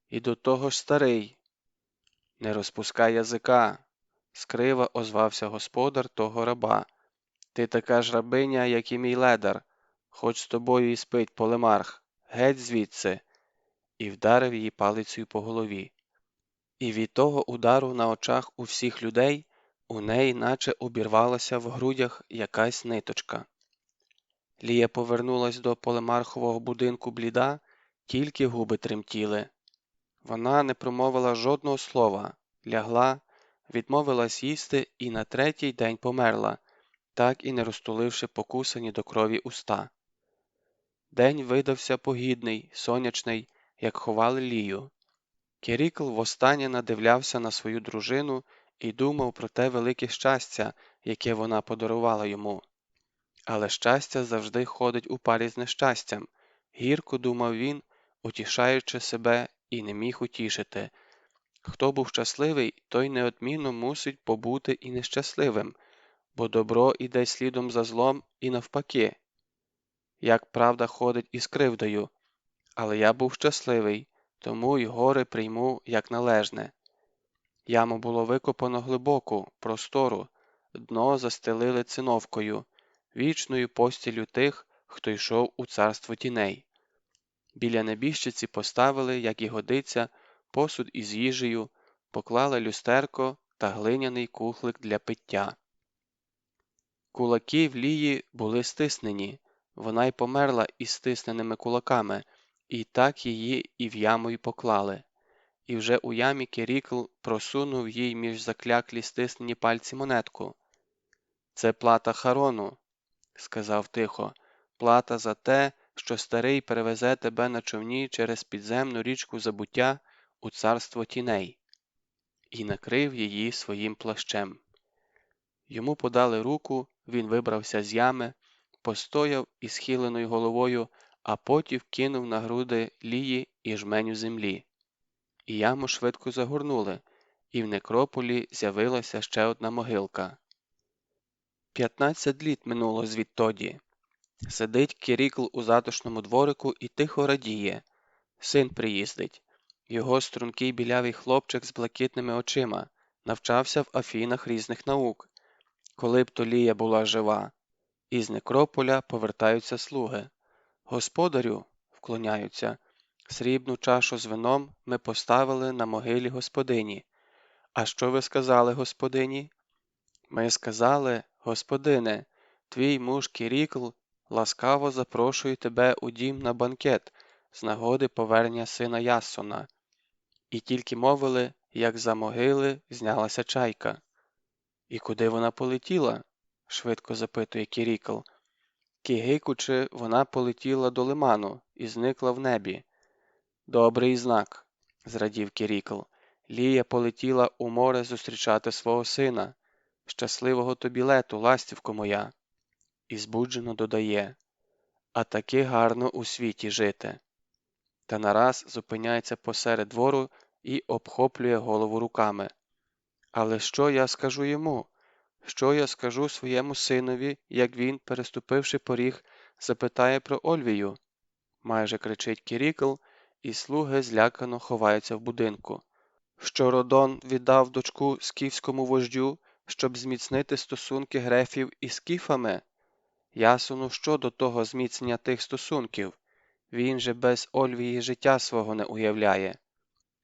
і до того ж старий!» «Не розпускай язика!» – скрива озвався господар того раба. «Ти така ж рабиня, як і мій ледар, хоч з тобою і спить полемарх, геть звідси!» І вдарив її палицею по голові. І від того удару на очах у всіх людей у неї наче обірвалася в грудях якась ниточка. Лія повернулась до полемархового будинку бліда, тільки губи тремтіли. Вона не промовила жодного слова, лягла, відмовилась їсти і на третій день померла, так і не розтуливши покусані до крові уста. День видався погідний, сонячний, як ховали Лію. Керікл востаннє надивлявся на свою дружину і думав про те велике щастя, яке вона подарувала йому. Але щастя завжди ходить у парі з нещастям. Гірко думав він, утішаючи себе, і не міг утішити. Хто був щасливий, той неодмінно мусить побути і нещасливим, бо добро іде слідом за злом і навпаки. Як правда ходить із кривдою, але я був щасливий, тому й горе прийму як належне. Яму було викопано глибоку, простору, дно застелили циновкою, вічною постіллю тих, хто йшов у царство тіней. Біля небіжчиці поставили, як і годиться, посуд із їжею, поклали люстерко та глиняний кухлик для пиття. Кулаки в Лії були стиснені, вона й померла із стисненими кулаками, і так її і в яму й поклали. І вже у ямі Керікл просунув їй між закляклі стиснені пальці монетку. «Це плата Харону», – сказав тихо, – «плата за те, що старий перевезе тебе на човні через підземну річку забуття у царство тіней». І накрив її своїм плащем. Йому подали руку, він вибрався з ями, постояв із схиленою головою, а потім кинув на груди Лії і жменю землі. І яму швидко загорнули, і в некрополі з'явилася ще одна могилка. 15 літ минуло звідтоді. Сидить Керікл у затишному дворику і тихо радіє. Син приїздить. Його стрункий білявий хлопчик з блакитними очима, навчався в Афінах різних наук. Коли б то Лія була жива. Із некрополя повертаються слуги. «Господарю», – вклоняються, – «срібну чашу з вином ми поставили на могилі господині». «А що ви сказали, господині?» «Ми сказали, господине, твій муж Керікл ласкаво запрошує тебе у дім на банкет з нагоди повернення сина Яссона». І тільки мовили, як за могили знялася чайка. «І куди вона полетіла?» – швидко запитує Керікл. Кигикучи, вона полетіла до лиману і зникла в небі. «Добрий знак», – зрадів Керікл. «Лія полетіла у море зустрічати свого сина. Щасливого тобі лету, ластівко моя!» І збуджено додає: «А таки гарно у світі жити!» Та нараз зупиняється посеред двору і обхоплює голову руками. «Але що я скажу йому? Що я скажу своєму синові, як він, переступивши поріг, запитає про Ольвію?» Майже кричить Керікл, і слуги злякано ховаються в будинку. Що Родон віддав дочку скіфському вождю, щоб зміцнити стосунки грефів із скіфами? Ясону що до того зміцнення тих стосунків? Він же без Ольвії життя свого не уявляє.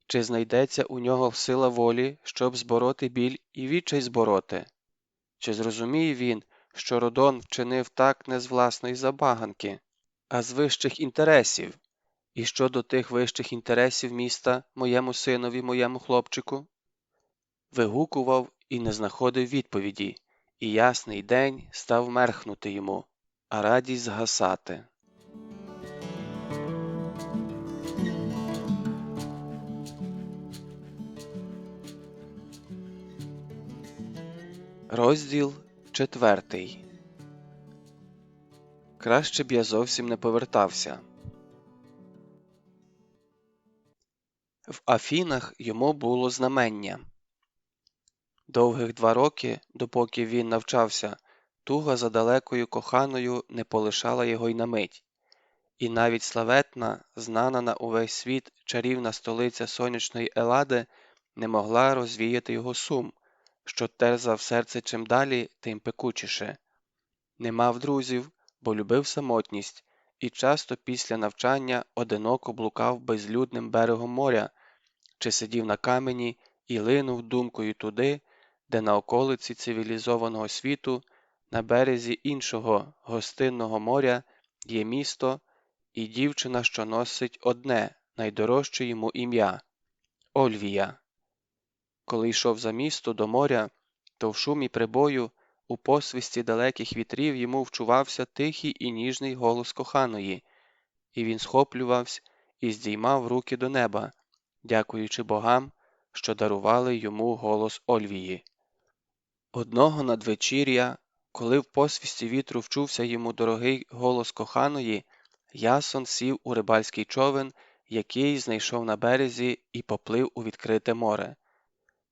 Чи знайдеться у нього сила волі, щоб збороти біль і відчай збороти? Чи зрозуміє він, що Родон вчинив так не з власної забаганки, а з вищих інтересів? І що до тих вищих інтересів міста моєму синові, моєму хлопчику? Вигукував і не знаходив відповіді, і ясний день став мерхнути йому, а радість згасати. Розділ 4. Краще б я зовсім не повертався. В Афінах йому було знамення. Довгих 2 роки, допоки він навчався, туга за далекою коханою не полишала його й на мить. І навіть славетна, знана на увесь світ чарівна столиця сонячної Елади не могла розвіяти його сум, що терзав серце чим далі, тим пекучіше. Не мав друзів, бо любив самотність, і часто після навчання одиноко блукав безлюдним берегом моря, чи сидів на камені і линув думкою туди, де на околиці цивілізованого світу, на березі іншого гостинного моря, є місто і дівчина, що носить одне, найдорожче йому ім'я – Ольвія. Коли йшов за місто до моря, то в шумі прибою, у посвисті далеких вітрів йому вчувався тихий і ніжний голос коханої, і він схоплювався і здіймав руки до неба, дякуючи богам, що дарували йому голос Ольвії. Одного надвечір'я, коли в посвісті вітру вчувся йому дорогий голос коханої, Ясон сів у рибальський човен, який знайшов на березі, і поплив у відкрите море.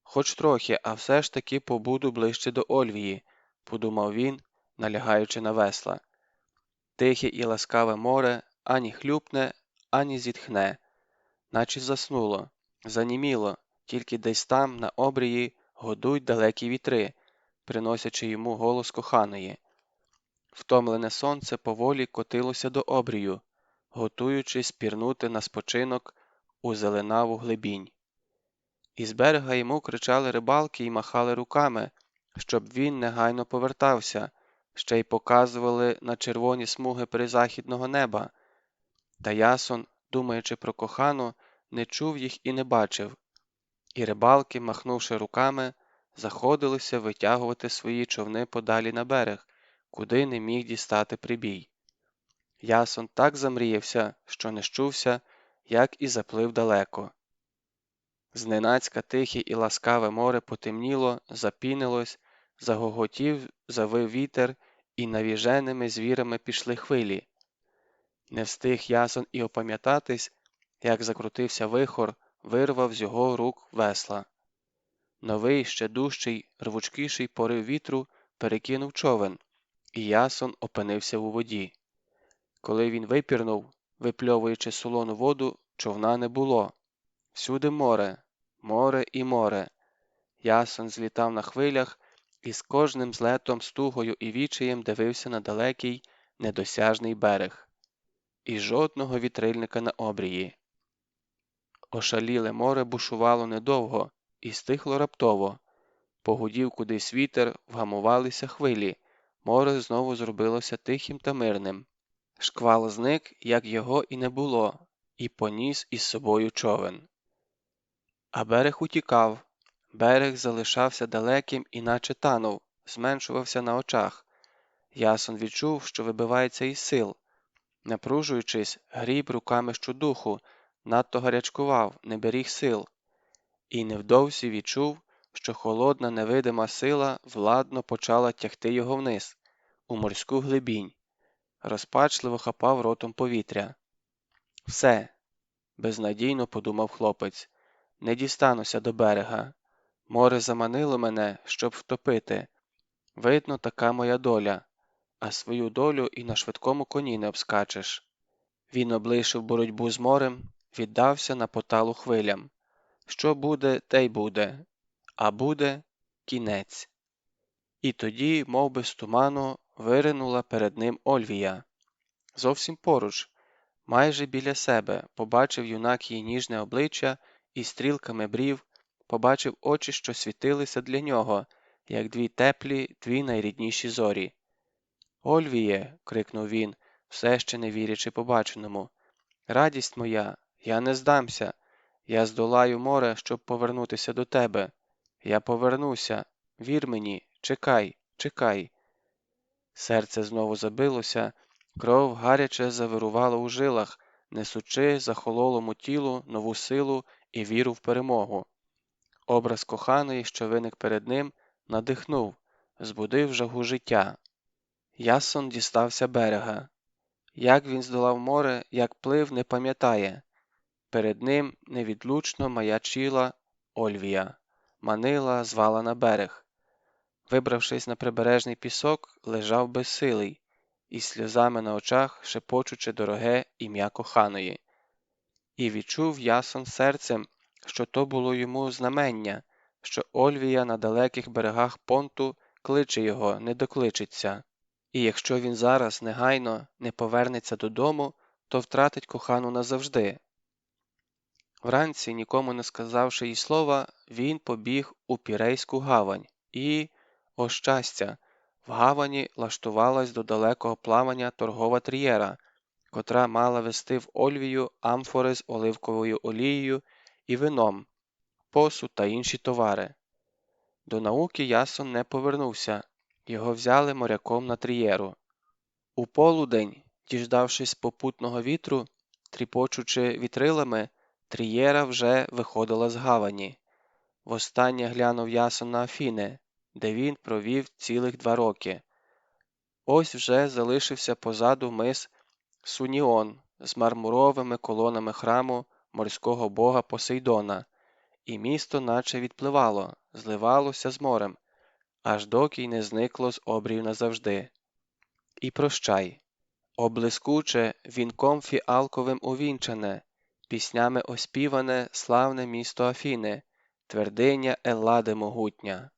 «Хоч трохи, а все ж таки побуду ближче до Ольвії», – подумав він, налягаючи на весла. Тихе і ласкаве море ані хлюпне, ані зітхне, наче заснуло, заніміло, тільки десь там, на обрії, годують далекі вітри, приносячи йому голос коханої. Втомлене сонце поволі котилося до обрію, готуючись пірнути на спочинок у зеленаву глибінь. Із берега йому кричали рибалки і махали руками, щоб він негайно повертався, ще й показували на червоні смуги призахідного неба. Та Ясон, думаючи про кохану, не чув їх і не бачив. І рибалки, махнувши руками, заходилися витягувати свої човни подалі на берег, куди не міг дістати прибій. Ясон так замріявся, що не щувся, як і заплив далеко. Зненацька тихе і ласкаве море потемніло, запінилось, загоготів, завив вітер, і навіженими звірами пішли хвилі. Не встиг Ясон і опам'ятатись, як закрутився вихор, вирвав з його рук весла. Новий, ще дужчий, рвучкіший порив вітру перекинув човен, і Ясон опинився у воді. Коли він випірнув, випльовуючи солону воду, човна не було. Всюди море, море і море. Ясон злітав на хвилях і з кожним злетом, стугою і відчаєм дивився на далекий, недосяжний берег. І жодного вітрильника на обрії. Ошаліле море бушувало недовго і стихло раптово. Погудів кудись вітер, вгамувалися хвилі, море знову зробилося тихим та мирним. Шквал зник, як його і не було, і поніс із собою човен. А берег утікав, берег залишався далеким і наче танув, зменшувався на очах. Ясон відчув, що вибивається із сил. Напружуючись, гріб руками щодуху, надто гарячкував, не беріг сил. І невдовзі відчув, що холодна невидима сила владно почала тягти його вниз, у морську глибінь. Розпачливо хапав ротом повітря. «Все», – безнадійно подумав хлопець, – «не дістануся до берега. Море заманило мене, щоб втопити. Видно, така моя доля, а свою долю і на швидкому коні не обскачеш». Він облишив боротьбу з морем, віддався на поталу хвилям. Що буде, те й буде, а буде кінець. І тоді, мов би з туману, виринула перед ним Ольвія. Зовсім поруч, майже біля себе, побачив юнак її ніжне обличчя і стрілками брів, побачив очі, що світилися для нього, як дві теплі, дві найрідніші зорі. «Ольвіє!» – крикнув він, все ще не вірячи побаченому. «Радість моя! Я не здамся! Я здолаю море, щоб повернутися до тебе! Я повернуся! Вір мені! Чекай! Чекай!» Серце знову забилося, кров гаряче завирувала у жилах, несучи захололому тілу нову силу і віру в перемогу. Образ коханої, що виник перед ним, надихнув, збудив жагу життя. Ясон дістався берега. Як він здолав море, як плив, не пам'ятає. Перед ним невідлучно маячила Ольвія, манила, звала на берег. Вибравшись на прибережний пісок, лежав безсилий, із сльозами на очах шепочучи дороге ім'я коханої. І відчув Ясон серцем, що то було йому знамення, що Ольвія на далеких берегах понту кличе його, не докличеться. І якщо він зараз негайно не повернеться додому, то втратить кохану назавжди. Вранці, нікому не сказавши їй слова, він побіг у Пірейську гавань і, о щастя, в гавані лаштувалась до далекого плавання торгова трієра, котра мала везти в Ольвію амфори з оливковою олією і вином, посуд та інші товари. До науки Ясон не повернувся, його взяли моряком на трієру. У полудень, діждавшись попутного вітру, тріпочучи вітрилами, трієра вже виходила з гавані. Востаннє глянув Ясон на Афіни, де він провів цілих 2 роки. Ось вже залишився позаду мис Суніон з мармуровими колонами храму морського бога Посейдона, і місто наче відпливало, зливалося з морем, аж доки й не зникло з обрію назавжди. І прощай, о блискуче, вінком фіалковим увінчане, піснями оспіване славне місто Афіни, твердиня Еллади могутня.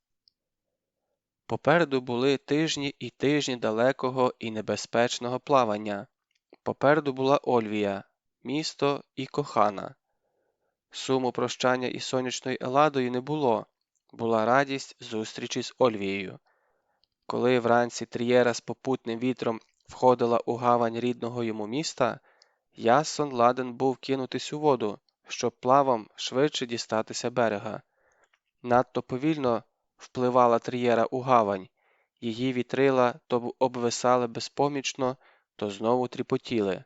Попереду були тижні і тижні далекого і небезпечного плавання. Попереду була Ольвія, місто і кохана. Суму прощання із сонячною Елладою не було, була радість зустрічі з Ольвією. Коли вранці трієра з попутним вітром входила у гавань рідного йому міста, Ясон ладен був кинутись у воду, щоб плавом швидше дістатися берега. Надто повільно впливала трієра у гавань, її вітрила то обвисали безпомічно, то знову тріпотіли.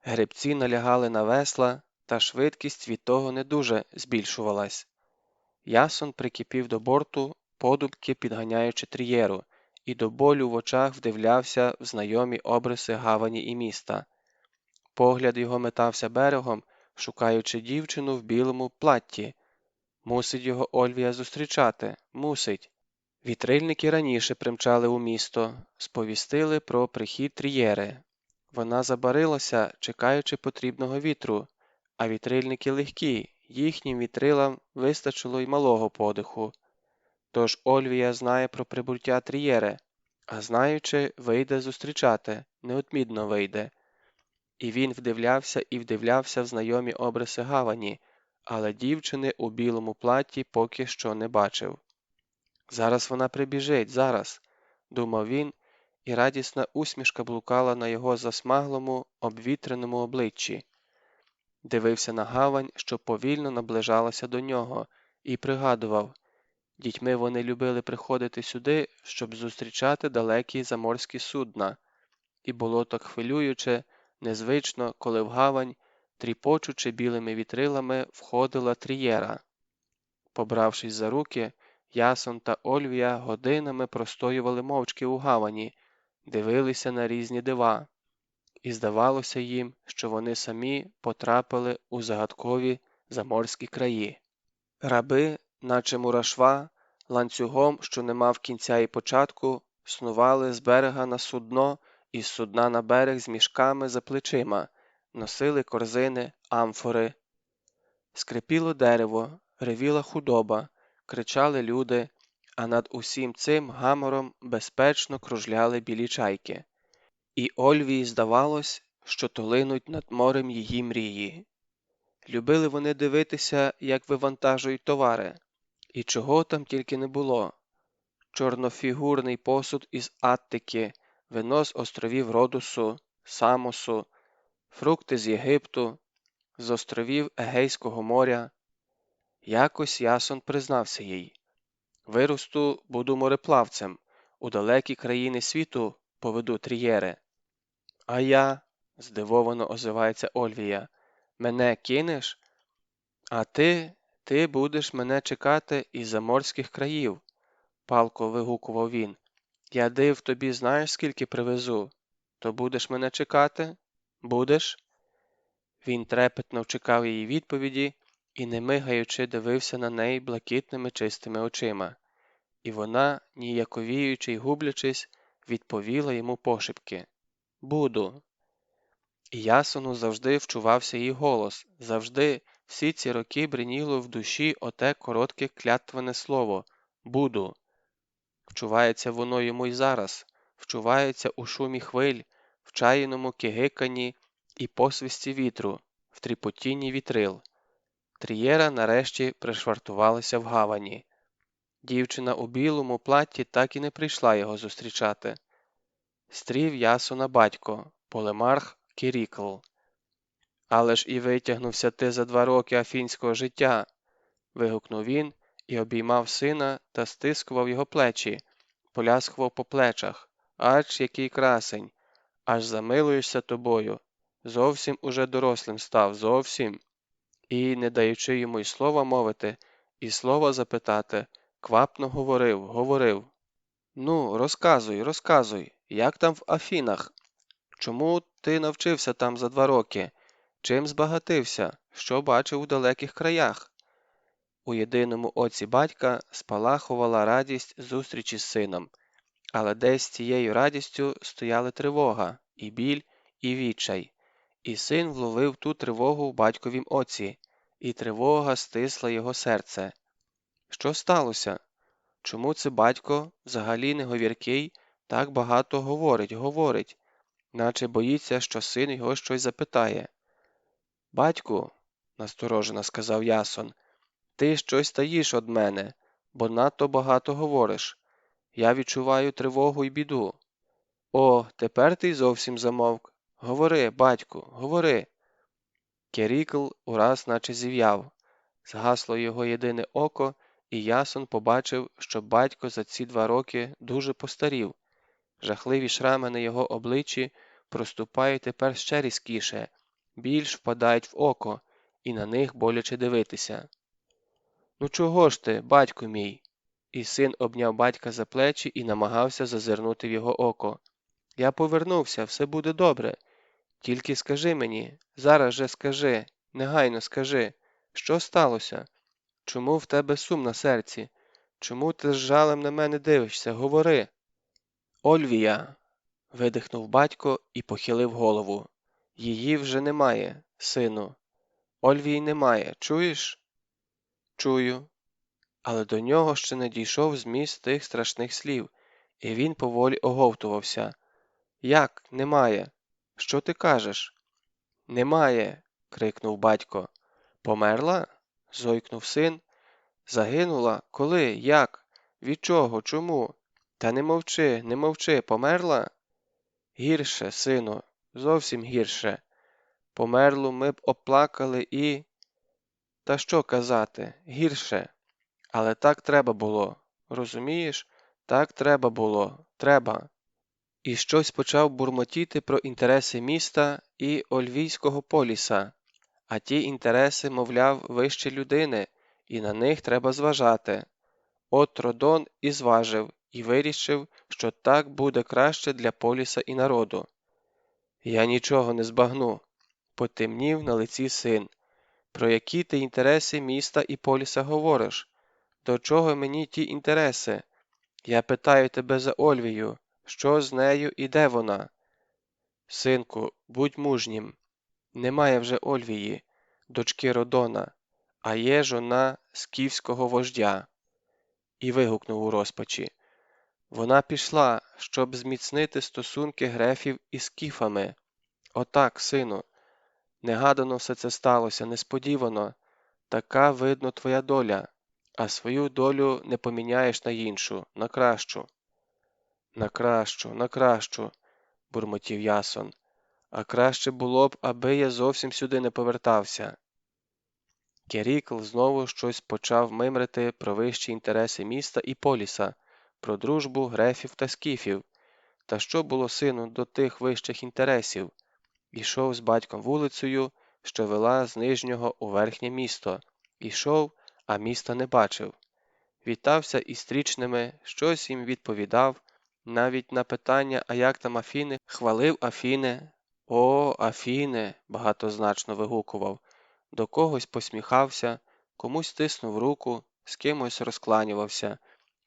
Гребці налягали на весла, та швидкість від того не дуже збільшувалась. Ясон прикипів до борту, подумки підганяючи трієру, і до болю в очах вдивлявся в знайомі обриси гавані і міста. Погляд його метався берегом, шукаючи дівчину в білому платті. Мусить його Ольвія зустрічати, мусить. Вітрильники раніше примчали у місто, сповістили про прихід трієри. Вона забарилася, чекаючи потрібного вітру, а вітрильники легкі, їхнім вітрилам вистачило й малого подиху. Тож Ольвія знає про прибуття трієри, а знаючи, вийде зустрічати, неодмінно вийде. І він вдивлявся і вдивлявся в знайомі обриси гавані, але дівчини у білому платті поки що не бачив. «Зараз вона прибіжить, зараз», – думав він, і радісна усмішка блукала на його засмаглому, обвітреному обличчі. Дивився на гавань, що повільно наближалася до нього, і пригадував, дітьми вони любили приходити сюди, щоб зустрічати далекі заморські судна, і було так хвилююче, незвично, коли в гавань, тріпочучи білими вітрилами, входила трієра. Побравшись за руки, Ясон та Ольвія годинами простоювали мовчки у гавані, дивилися на різні дива, і здавалося їм, що вони самі потрапили у загадкові заморські краї. Раби, наче мурашва, ланцюгом, що не мав кінця і початку, снували з берега на судно і з судна на берег з мішками за плечима, носили корзини, амфори. Скрипіло дерево, ревіла худоба, кричали люди, а над усім цим гамором безпечно кружляли білі чайки. І Ольвії здавалось, що то линуть над морем її мрії. Любили вони дивитися, як вивантажують товари, і чого там тільки не було. Чорнофігурний посуд із Аттики, вино з островів Родосу, Самосу, фрукти з Єгипту, з островів Егейського моря. Якось Ясон признався їй: «Виросту, буду мореплавцем, у далекі країни світу поведу трієри». «А я?» – здивовано озивається Ольвія. «Мене кинеш? А ти будеш мене чекати із заморських країв», – палко вигукував він. «Я див тобі знаєш, скільки привезу? То будеш мене чекати? Будеш?» Він трепетно чекав її відповіді і, не мигаючи, дивився на неї блакитними чистими очима. І вона, ніяковіючи й гублячись, відповіла йому пошепки: «Буду». І Ясону завжди вчувався її голос, завжди, всі ці роки бриніло в душі оте коротке клятвене слово «буду». Вчувається воно йому й зараз, вчувається у шумі хвиль, в чаяному кигиканні і посвисті вітру, в тріпотінні вітрил. Трієра нарешті пришвартувалася в гавані. Дівчина у білому платті так і не прийшла його зустрічати. Стрів Ясона батько, полемарх Кірікл. «Але ж і витягнувся ти за 2 роки афінського життя!» – вигукнув він і обіймав сина та стискував його плечі, поляскував по плечах. «Ач, який красень! Аж замилуєшся тобою! Зовсім уже дорослим став, зовсім!» І, не даючи йому й слова мовити, і слова запитати, квапно говорив. «Ну, розказуй, як там в Афінах? Чому ти навчився там за 2 роки? Чим збагатився? Що бачив у далеких краях?» У єдиному оці батька спалахувала радість зустрічі з сином, але десь цією радістю стояли тривога, і біль, і відчай. І син вловив ту тривогу в батьковім оці, і тривога стисла його серце. Що сталося? Чому це батько, взагалі не говіркий, так багато говорить, наче боїться, що син його щось запитає? «Батьку», – насторожено сказав Ясон, – «ти щось таїш од мене, бо надто багато говориш. Я відчуваю тривогу й біду». «О, тепер ти й зовсім замовк. Говори, батьку, говори». Керікл ураз наче зів'яв. Згасло його єдине око, і Ясон побачив, що батько за ці 2 роки дуже постарів. Жахливі шрами на його обличчі проступають тепер ще різкіше, більш впадають в око, і на них боляче дивитися. «Ну чого ж ти, батьку мій?» І син обняв батька за плечі і намагався зазирнути в його око. «Я повернувся, все буде добре. Тільки скажи мені, зараз же скажи, негайно скажи, що сталося? Чому в тебе сум на серці? Чому ти з жалем на мене дивишся? Говори!» «Ольвія!» – видихнув батько і похилив голову. «Її вже немає, сину. Ольвії немає, чуєш?» «Чую». Але до нього ще не дійшов зміст тих страшних слів, і він поволі оговтувався. «Як немає? Що ти кажеш?» «Немає!» – крикнув батько. «Померла?» – зойкнув син. «Загинула? Коли? Як? Від чого? Чому? Та не мовчи, померла?» «Гірше, сину, зовсім гірше. Померлу ми б оплакали і…» «Та що казати? Гірше. Але так треба було. Розумієш? Так треба було. Треба». І щось почав бурмотіти про інтереси міста і Ольвійського поліса. А ті інтереси, мовляв, вище людини, і на них треба зважати. От Родон і зважив, і вирішив, що так буде краще для поліса і народу. «Я нічого не збагну», – потемнів на лиці син. «Про які ти інтереси міста і поліса говориш? До чого мені ті інтереси? Я питаю тебе за Ольвію, що з нею і де вона?» «Синку, будь мужнім. Немає вже Ольвії, дочки Родона. а є жона скіфського вождя. І вигукнув у розпачі: вона пішла, щоб зміцнити стосунки грефів із скіфами. Отак, сину, негадано все це сталося, несподівано. Така, видно, твоя доля, а свою долю не поміняєш на іншу, на кращу. На кращу, бурмотів Ясон. А краще було б, аби я зовсім сюди не повертався. Керікл знову щось почав мимрити про вищі інтереси міста і поліса, про дружбу грефів та скіфів. Та що було, сину, до тих вищих інтересів? Ішов з батьком вулицею, що вела з нижнього у верхнє місто. Ішов, а міста не бачив. Вітався із стрічними, щось їм відповідав, навіть на питання, а як там Афіни, хвалив Афіни. О, Афіни, багатозначно вигукував. До когось посміхався, комусь тиснув руку, з кимось розкланювався,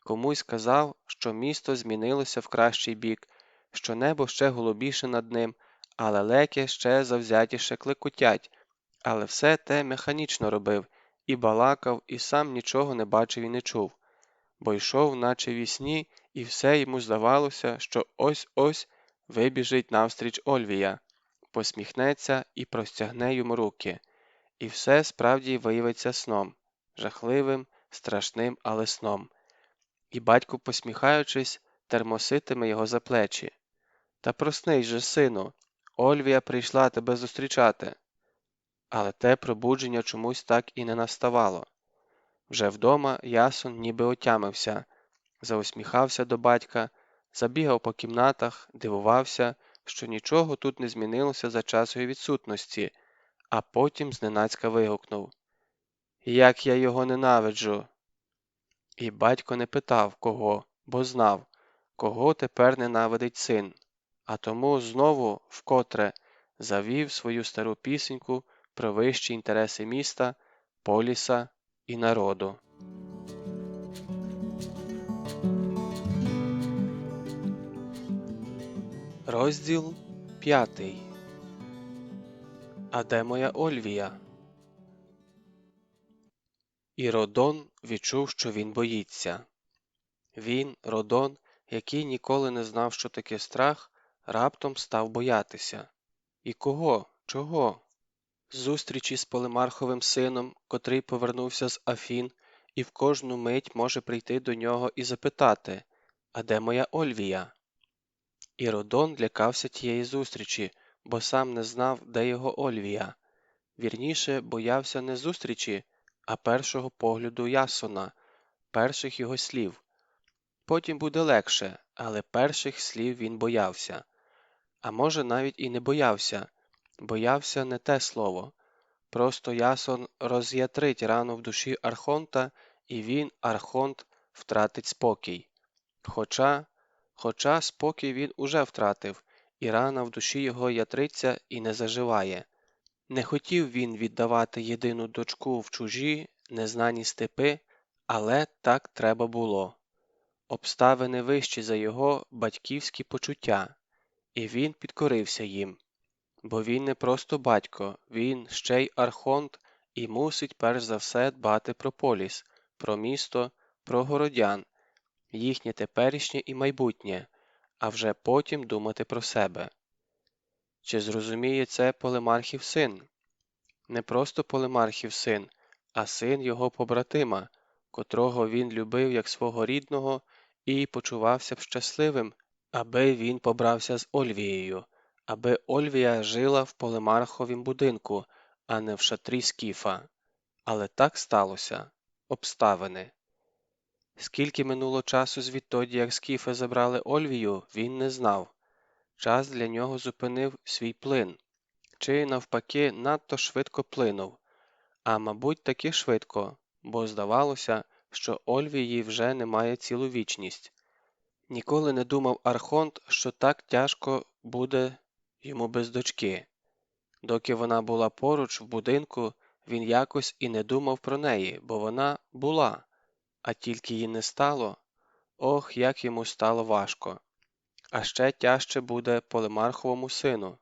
комусь казав, що місто змінилося в кращий бік, що небо ще голубіше над ним, а лелеки ще завзятіше клекотять, але все те механічно робив, і балакав, і сам нічого не бачив і не чув, бо йшов, наче вісні, і все йому здавалося, що ось-ось вибіжить навстріч Ольвія, посміхнеться і простягне йому руки. І все справді виявиться сном, жахливим, страшним, але сном. І батько, посміхаючись, термоситиме його за плечі. Та проснись же, сину, Ольвія прийшла тебе зустрічати. Але те пробудження чомусь так і не наставало. Вже вдома Ясон ніби отямився, заусміхався до батька, забігав по кімнатах, дивувався, що нічого тут не змінилося за час його відсутності, а потім зненацька вигукнув: «Як я його ненавиджу!» І батько не питав, кого, бо знав, кого тепер ненавидить син, а тому знову, вкотре, завів свою стару пісеньку про вищі інтереси міста, поліса і народу. Розділ 5. А де моя Ольвія? І Родон відчув, що він боїться. Він, Родон, який ніколи не знав, що таке страх, раптом став боятися. І кого? Чого? Зустрічі з Полемарховим сином, котрий повернувся з Афін, і в кожну мить може прийти до нього і запитати: «А де моя Ольвія?» І Родон лякався тієї зустрічі, бо сам не знав, де його Ольвія. Вірніше, боявся не зустрічі, а першого погляду Ясона, перших його слів. Потім буде легше, але перших слів він боявся. А може, навіть і не боявся. Боявся не те слово. Просто Ясон роз'ятрить рану в душі Архонта, і він, Архонт, втратить спокій. Хоча спокій він уже втратив, і рана в душі його ятриться і не заживає. Не хотів він віддавати єдину дочку в чужі, незнані степи, але так треба було. Обставини вищі за його батьківські почуття, і він підкорився їм. Бо він не просто батько, він ще й архонт і мусить перш за все дбати про поліс, про місто, про городян, їхнє теперішнє і майбутнє, а вже потім думати про себе. Чи зрозуміє це Полемархів син? Не просто Полемархів син, а син його побратима, котрого він любив як свого рідного і почувався б щасливим, аби він побрався з Ольвією, аби Ольвія жила в Полемарховім будинку, а не в шатрі скіфа. Але так сталося. Обставини. Скільки минуло часу звідтоді, як скіфи забрали Ольвію, він не знав. Час для нього зупинив свій плин. Чи, навпаки, надто швидко плинув. А мабуть, таки швидко, бо здавалося, що Ольвії вже немає цілу вічність. Ніколи не думав Архонт, що так тяжко буде йому без дочки. Доки вона була поруч в будинку, він якось і не думав про неї, бо вона була, а тільки її не стало, ох, як йому стало важко. А ще тяжче буде Полемарховому сину.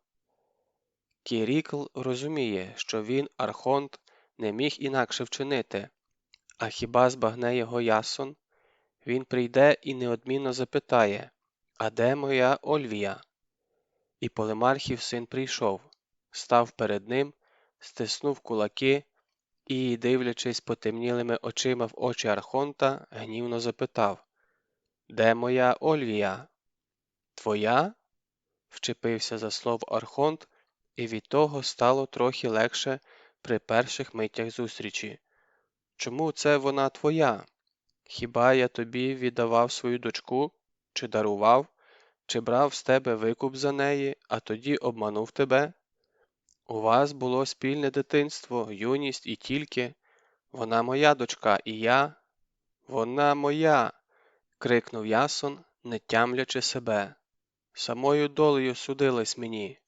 Кірікл розуміє, що він, Архонт, не міг інакше вчинити. А хіба збагне його Ясон? Він прийде і неодмінно запитає: «А де моя Ольвія?» І Полемархів син прийшов, став перед ним, стиснув кулаки і, дивлячись потемнілими очима в очі Архонта, гнівно запитав: «Де моя Ольвія?» «Твоя?» – вчепився за слово Архонт, і від того стало трохи легше при перших миттях зустрічі. «Чому це вона твоя? Хіба я тобі віддавав свою дочку? Чи дарував? Чи брав з тебе викуп за неї, а тоді обманув тебе? У вас було спільне дитинство, юність і тільки. Вона моя дочка, і я. Вона моя!» – крикнув Ясон, не тямлячи себе. «Самою долею судилась мені!»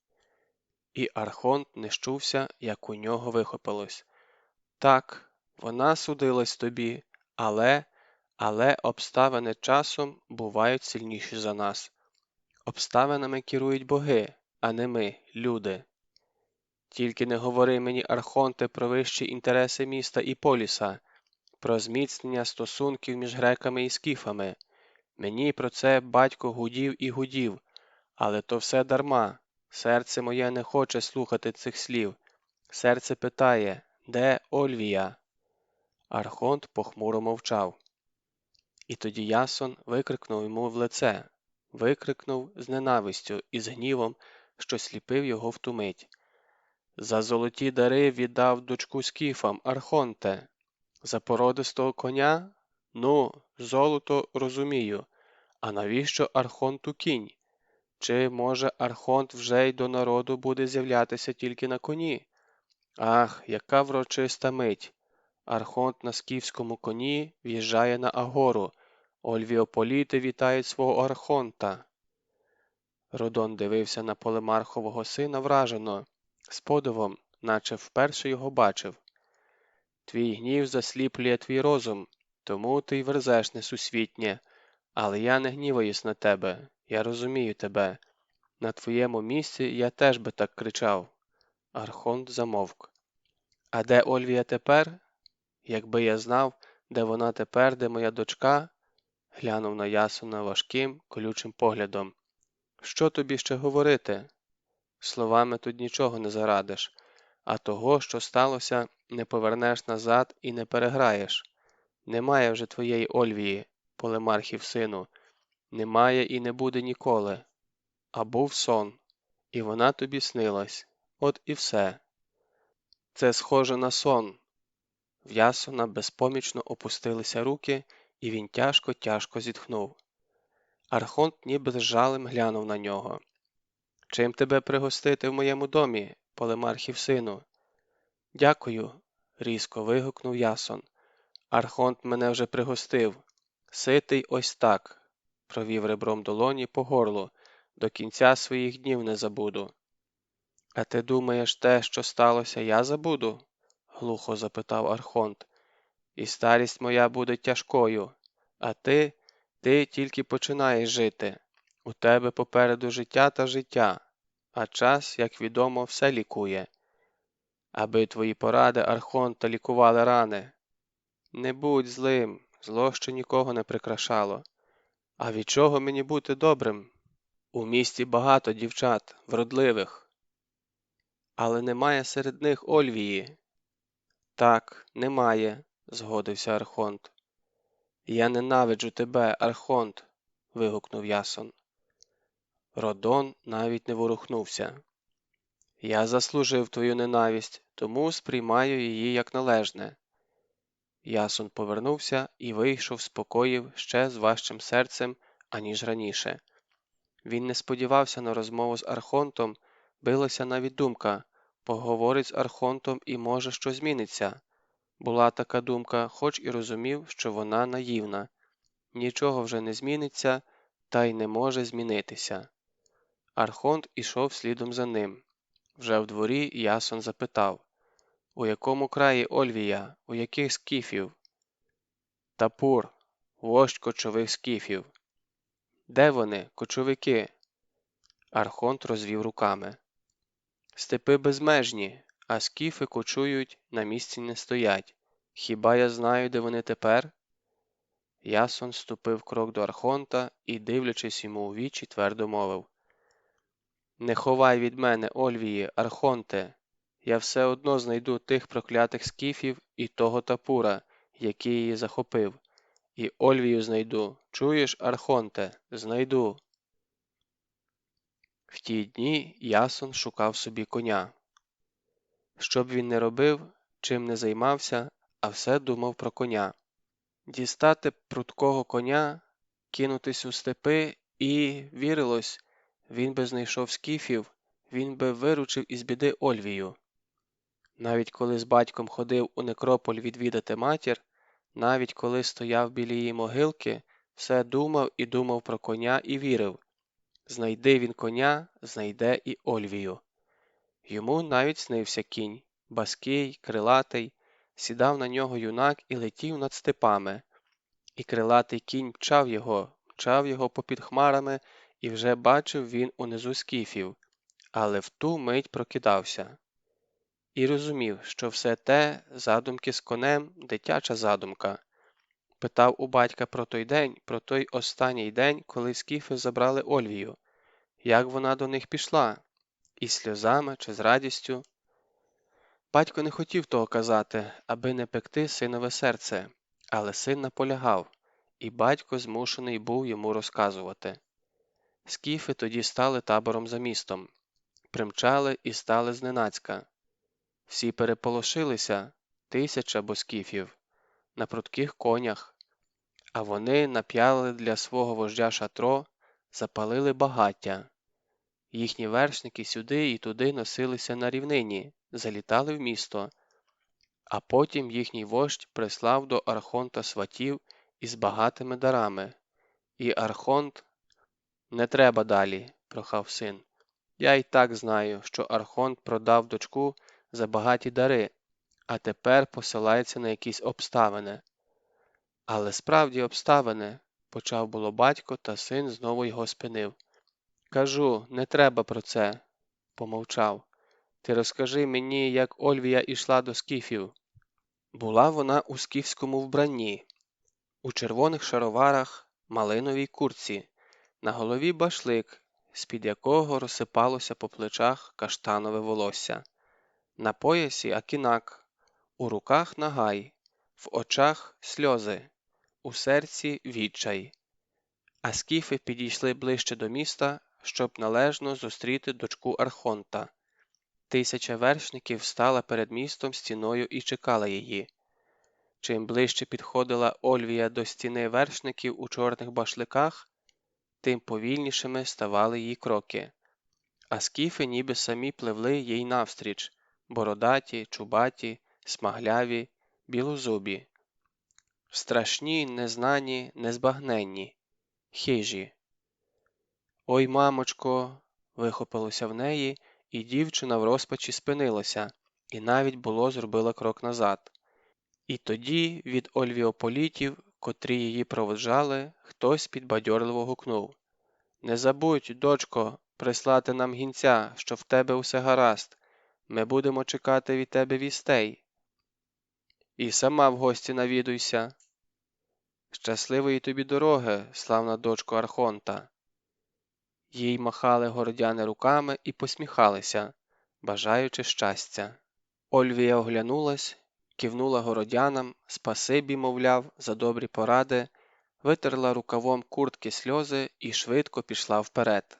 І Архонт не щувся, як у нього вихопилось. «Так, вона судилась тобі, але обставини часом бувають сильніші за нас. Обставинами керують боги, а не ми, люди. Тільки не говори мені, Архонте, про вищі інтереси міста і поліса, про зміцнення стосунків між греками і скіфами. Мені про це батько гудів і гудів, але то все дарма. Серце моє не хоче слухати цих слів. Серце питає: де Ольвія?» Архонт похмуро мовчав. І тоді Ясон викрикнув йому в лице. Викрикнув з ненавистю і з гнівом, що сліпив його в ту мить. «За золоті дари віддав дочку скіфам, Архонте! За породистого коня? Ну, золото розумію. А навіщо Архонту кінь? Чи, може, Архонт вже й до народу буде з'являтися тільки на коні? Ах, яка врочиста мить! Архонт на скіфському коні в'їжджає на агору. Ольвіополіти вітають свого Архонта!» Родон дивився на Полемархового сина вражено, з подивом, наче вперше його бачив. «Твій гнів засліплює твій розум, тому ти й верзеш несусвітнє. Але я не гніваюсь на тебе, я розумію тебе. На твоєму місці я теж би так кричав». Архонт замовк. «А де Ольвія тепер? Якби я знав, де вона тепер, де моя дочка?» Глянув на Ясона важким, колючим поглядом. «Що тобі ще говорити? Словами тут нічого не зарадиш, а того, що сталося, не повернеш назад і не переграєш. Немає вже твоєї Ольвії, Полемархів сину, немає і не буде ніколи. А був сон, і вона тобі снилась, от і все. Це схоже на сон». В Ясона безпомічно опустилися руки, і він тяжко зітхнув. Архонт ніби з жалем глянув на нього. «Чим тебе пригостити в моєму домі, Полемархів сину?» «Дякую», – різко вигукнув Ясон. «Архонт мене вже пригостив. Ситий ось так», – провів ребром долоні по горлу, «до кінця своїх днів не забуду». «А ти думаєш, те, що сталося, я забуду?» – глухо запитав Архонт. «І старість моя буде тяжкою, а ти тільки починаєш жити. У тебе попереду життя та життя, а час, як відомо, все лікує. Аби твої поради, Архонта, лікували рани. Не будь злим, зло ще нікого не прикрашало. А від чого мені бути добрим? У місті багато дівчат, вродливих. Але немає серед них Ольвії». «Так, немає», – згодився Архонт. «Я ненавиджу тебе, Архонт», – вигукнув Ясон. Родон навіть не ворухнувся. «Я заслужив твою ненависть, тому сприймаю її як належне». Ясон повернувся і вийшов з покоїв ще з важчим серцем, аніж раніше. Він не сподівався на розмову з Архонтом, билася навіть думка: поговорить з Архонтом і, може, що зміниться. Була така думка, хоч і розумів, що вона наївна. Нічого вже не зміниться, та й не може змінитися. Архонт ішов слідом за ним. Вже в дворі Ясон запитав: «У якому краї Ольвія? У яких скіфів?» «Тапур, вождь кочових скіфів». «Де вони, кочовики?» Архонт розвів руками. «Степи безмежні, а скіфи кочують, на місці не стоять. Хіба я знаю, де вони тепер? Ясон ступив крок до Архонта і, дивлячись йому у вічі, твердо мовив: «Не ховай від мене, Ольвії, Архонте! Я все одно знайду тих проклятих скіфів і того тапура, який її захопив. І Ольвію знайду. Чуєш, Архонте? Знайду!» В ті дні Ясон шукав собі коня. Що б він не робив, чим не займався, а все думав про коня. Дістати прудкого коня, кинутись у степи і, вірилось, він би знайшов скіфів, він би виручив із біди Ольвію. Навіть коли з батьком ходив у некрополь відвідати матір, навіть коли стояв біля її могилки, все думав і думав про коня і вірив: знайде він коня, знайде і Ольвію. Йому навіть снився кінь, баский, крилатий, сідав на нього юнак і летів над степами. І крилатий кінь мчав його попід хмарами, і вже бачив він унизу скіфів, але в ту мить прокидався. І розумів, що все те задумки з конем, дитяча задумка. Питав у батька про той день, про той останній день, коли скіфи забрали Ольвію. Як вона до них пішла? Із сльозами чи з радістю? Батько не хотів того казати, аби не пекти синове серце, але син наполягав, і батько змушений був йому розказувати. Скіфи тоді стали табором за містом. Примчали і стали зненацька. Всі переполошилися, 1000 боскіфів, на прудких конях, а вони нап'ялили для свого вождя шатро, запалили багаття. Їхні вершники сюди і туди носилися на рівнині, залітали в місто, а потім їхній вождь прислав до Архонта сватів із багатими дарами. І Архонт: «Не треба далі», – прохав син. «Я й так знаю, що Архонт продав дочку за багаті дари, а тепер посилається на якісь обставини». «Але справді обставини», – почав було батько, та син знову його спинив. «Кажу, не треба про це», – помовчав. «Ти розкажи мені, як Ольвія ішла до скіфів». Була вона у скіфському вбранні, у червоних шароварах, малиновій куртці, на голові башлик, з-під якого розсипалося по плечах каштанове волосся, на поясі акінак, у руках нагай, в очах сльози, у серці відчай. А скіфи підійшли ближче до міста, щоб належно зустріти дочку Архонта. 1000 вершників стала перед містом стіною і чекала її. Чим ближче підходила Ольвія до стіни вершників у чорних башликах, тим повільнішими ставали її кроки, а скіфи ніби самі пливли їй навстріч, бородаті, чубаті, смагляві, білозубі. Страшні, незнані, незбагненні, хижі. «Ой, мамочко!» – вихопилося в неї, і дівчина в розпачі спинилася, і навіть було зробила крок назад. І тоді від ольвіополітів, котрі її проводжали, хтось підбадьорливо гукнув: «Не забудь, дочко, прислати нам гінця, що в тебе усе гаразд. Ми будемо чекати від тебе вістей. І сама в гості навідуйся. Щасливої тобі дороги, славна дочко Архонта». Їй махали городяни руками і посміхалися, бажаючи щастя. Ольвія оглянулась, кивнула городянам, спасибі, мовляв, за добрі поради, витерла рукавом куртки сльози і швидко пішла вперед.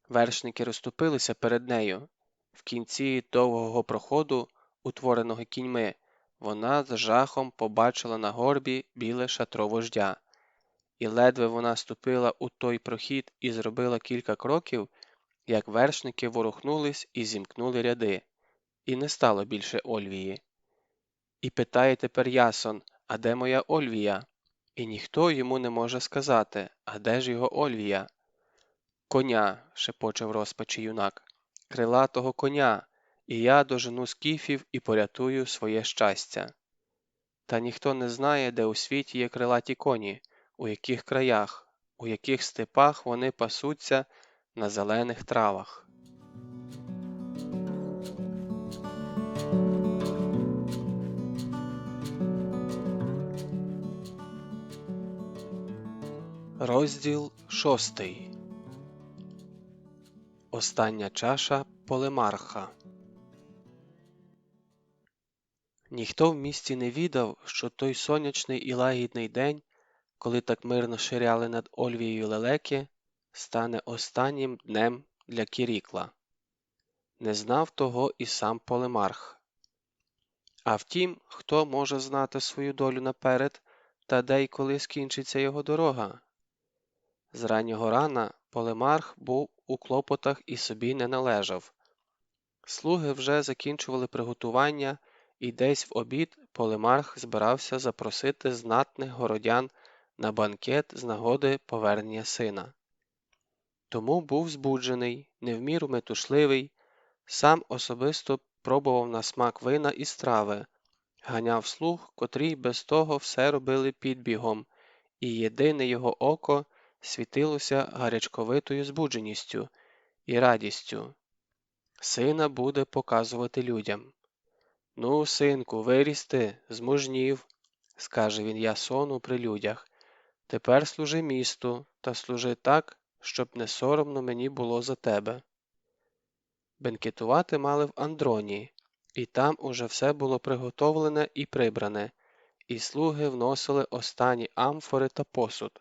Вершники розступилися перед нею. В кінці довгого проходу, утвореного кіньми, вона з жахом побачила на горбі біле шатро вождя. І ледве вона ступила у той прохід і зробила кілька кроків, як вершники ворухнулись і зімкнули ряди. І не стало більше Ольвії. І питає тепер Ясон: «А де моя Ольвія?» І ніхто йому не може сказати: «А де ж його Ольвія?» «Коня!» – шепоче в розпачі юнак. «Крилатого коня! І я дожену скіфів і порятую своє щастя!» Та ніхто не знає, де у світі є крилаті коні, у яких краях, у яких степах вони пасуться на зелених травах. Розділ 6. Остання чаша Полемарха. Ніхто в місті не відав, що той сонячний і лагідний день, коли так мирно ширяли над Ольвією лелеки, стане останнім днем для Кірікла. Не знав того і сам Полемарх. А втім, хто може знати свою долю наперед, та де й коли скінчиться його дорога? З раннього рана Полемарх був у клопотах і собі не належав. Слуги вже закінчували приготування, і десь в обід Полемарх збирався запросити знатних городян на банкет з нагоди повернення сина. Тому був збуджений, не в міру метушливий, сам особисто пробував на смак вина і страви, ганяв слуг, котрі без того все робили підбігом, і єдине його око світилося гарячковитою збудженістю і радістю. Сина буде показувати людям. «Ну, синку, виріс ти, змужнів», – скаже він Ясону при людях. «Тепер служи місту, та служи так, щоб не соромно мені було за тебе». Бенкетувати мали в Андроні, і там уже все було приготовлене і прибране, і слуги вносили останні амфори та посуд.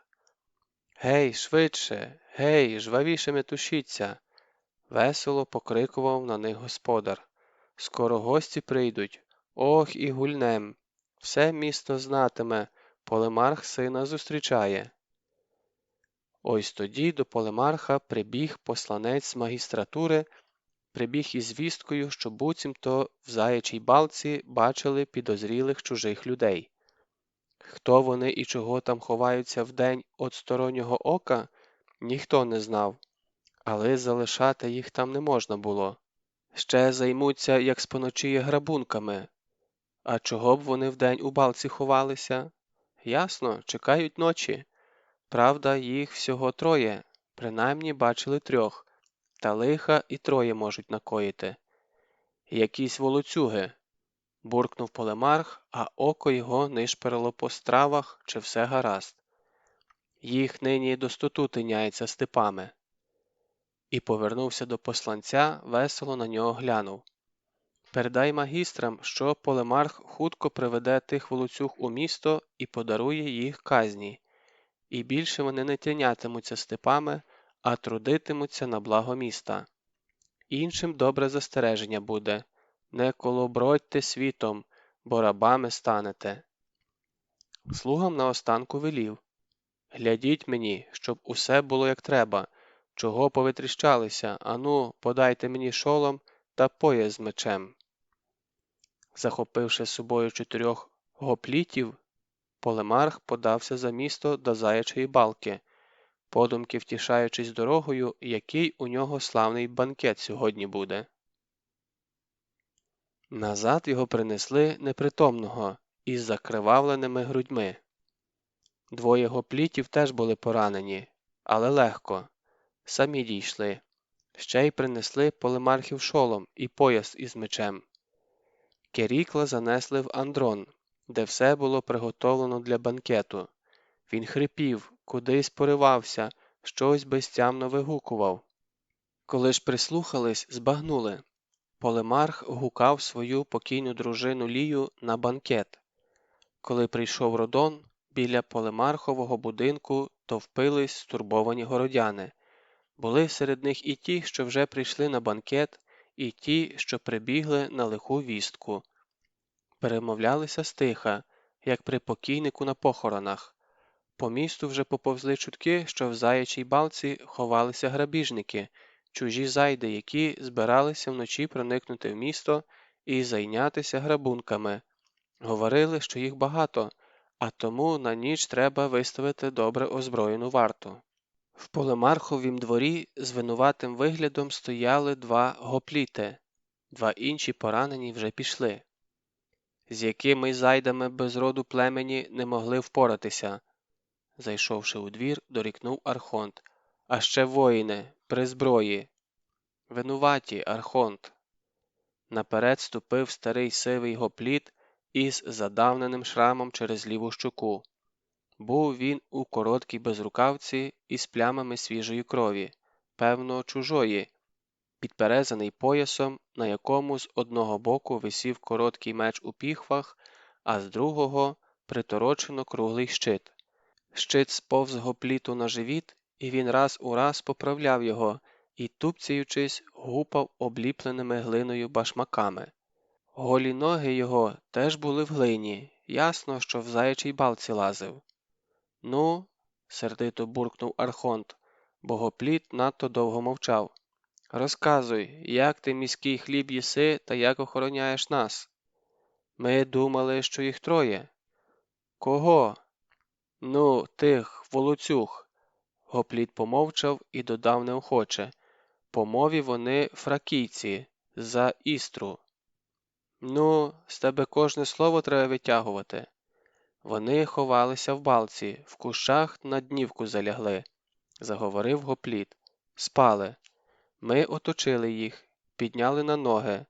«Гей, швидше! Гей, жвавіше метушіться!» – весело покрикував на них господар. «Скоро гості прийдуть. Ох, і гульнем! Все місто знатиме, Полемарх сина зустрічає». Ось тоді до Полемарха прибіг посланець з магістратури, прибіг із звісткою, що буцімто в Заячій Балці бачили підозрілих чужих людей. Хто вони і чого там ховаються вдень від стороннього ока, ніхто не знав, але залишати їх там не можна було. Ще займуться, як споночіє, грабунками. А чого б вони вдень у Балці ховалися? Ясно, чекають ночі. Правда, їх всього троє, принаймні бачили трьох, та лиха і троє можуть накоїти. Якісь волоцюги, буркнув Полемарх, а око його нишпирило по стравах, чи все гаразд. Їх нині достоту тиняється степами. І повернувся до посланця, весело на нього глянув. Передай магістрам, що Полемарх хутко приведе тих волоцюг у місто і подарує їх казні, і більше вони не тинятимуться степами, а трудитимуться на благо міста. Іншим добре застереження буде – не колобродьте світом, бо рабами станете. Слугам наостанку велів: глядіть мені, щоб усе було як треба, чого повитріщалися, ану, подайте мені шолом та пояс з мечем. Захопивши з собою 4 гоплітів, Полемарх подався за місто до Заячої Балки, подумки втішаючись дорогою, який у нього славний банкет сьогодні буде. Назад його принесли непритомного, із закривавленими грудьми. 2 гоплітів теж були поранені, але легко. Самі дійшли. Ще й принесли Полемархів шолом і пояс із мечем. Кірікла занесли в Андрон, де все було приготовлено для банкету. Він хрипів, кудись поривався, щось безтямно вигукував. Коли ж прислухались, збагнули. Полемарх гукав свою покійну дружину Лію на банкет. Коли прийшов Родон, біля Полемархового будинку товпились стурбовані городяни. Були серед них і ті, що вже прийшли на банкет, і ті, що прибігли на лиху вістку. Перемовлялися стиха, як при покійнику на похоронах. По місту вже поповзли чутки, що в Заячій Балці ховалися грабіжники, чужі зайди, які збиралися вночі проникнути в місто і зайнятися грабунками. Говорили, що їх багато, а тому на ніч треба виставити добре озброєну варту. В Полемарховім дворі з винуватим виглядом стояли 2 гопліти, 2 інші поранені вже пішли. З якими зайдами без роду племені не могли впоратися, зайшовши у двір, дорікнув архонт. А ще воїни, при зброї. Винуваті, архонт. Наперед ступив старий сивий гопліт із задавненим шрамом через ліву щоку. Був він у короткій безрукавці із плямами свіжої крові, певно, чужої, підперезаний поясом, на якому з одного боку висів короткий меч у піхвах, а з другого приторочено круглий щит. Щит сповз гопліту на живіт, і він раз у раз поправляв його і, тупцяючись, гупав обліпленими глиною башмаками. Голі ноги його теж були в глині, ясно, що в заячій балці лазив. «Ну?» – сердито буркнув Архонт, бо гопліт надто довго мовчав. «Розказуй, як ти міський хліб їси та як охороняєш нас?» «Ми думали, що їх троє». «Кого?» «Ну, тих, волоцюг». Гопліт помовчав і додав неохоче. «По мові вони фракійці, за Істру». «Ну, з тебе кожне слово треба витягувати». «Вони ховалися в балці, в кущах на днівку залягли», – заговорив гопліт. «Спали. Ми оточили їх, підняли на ноги.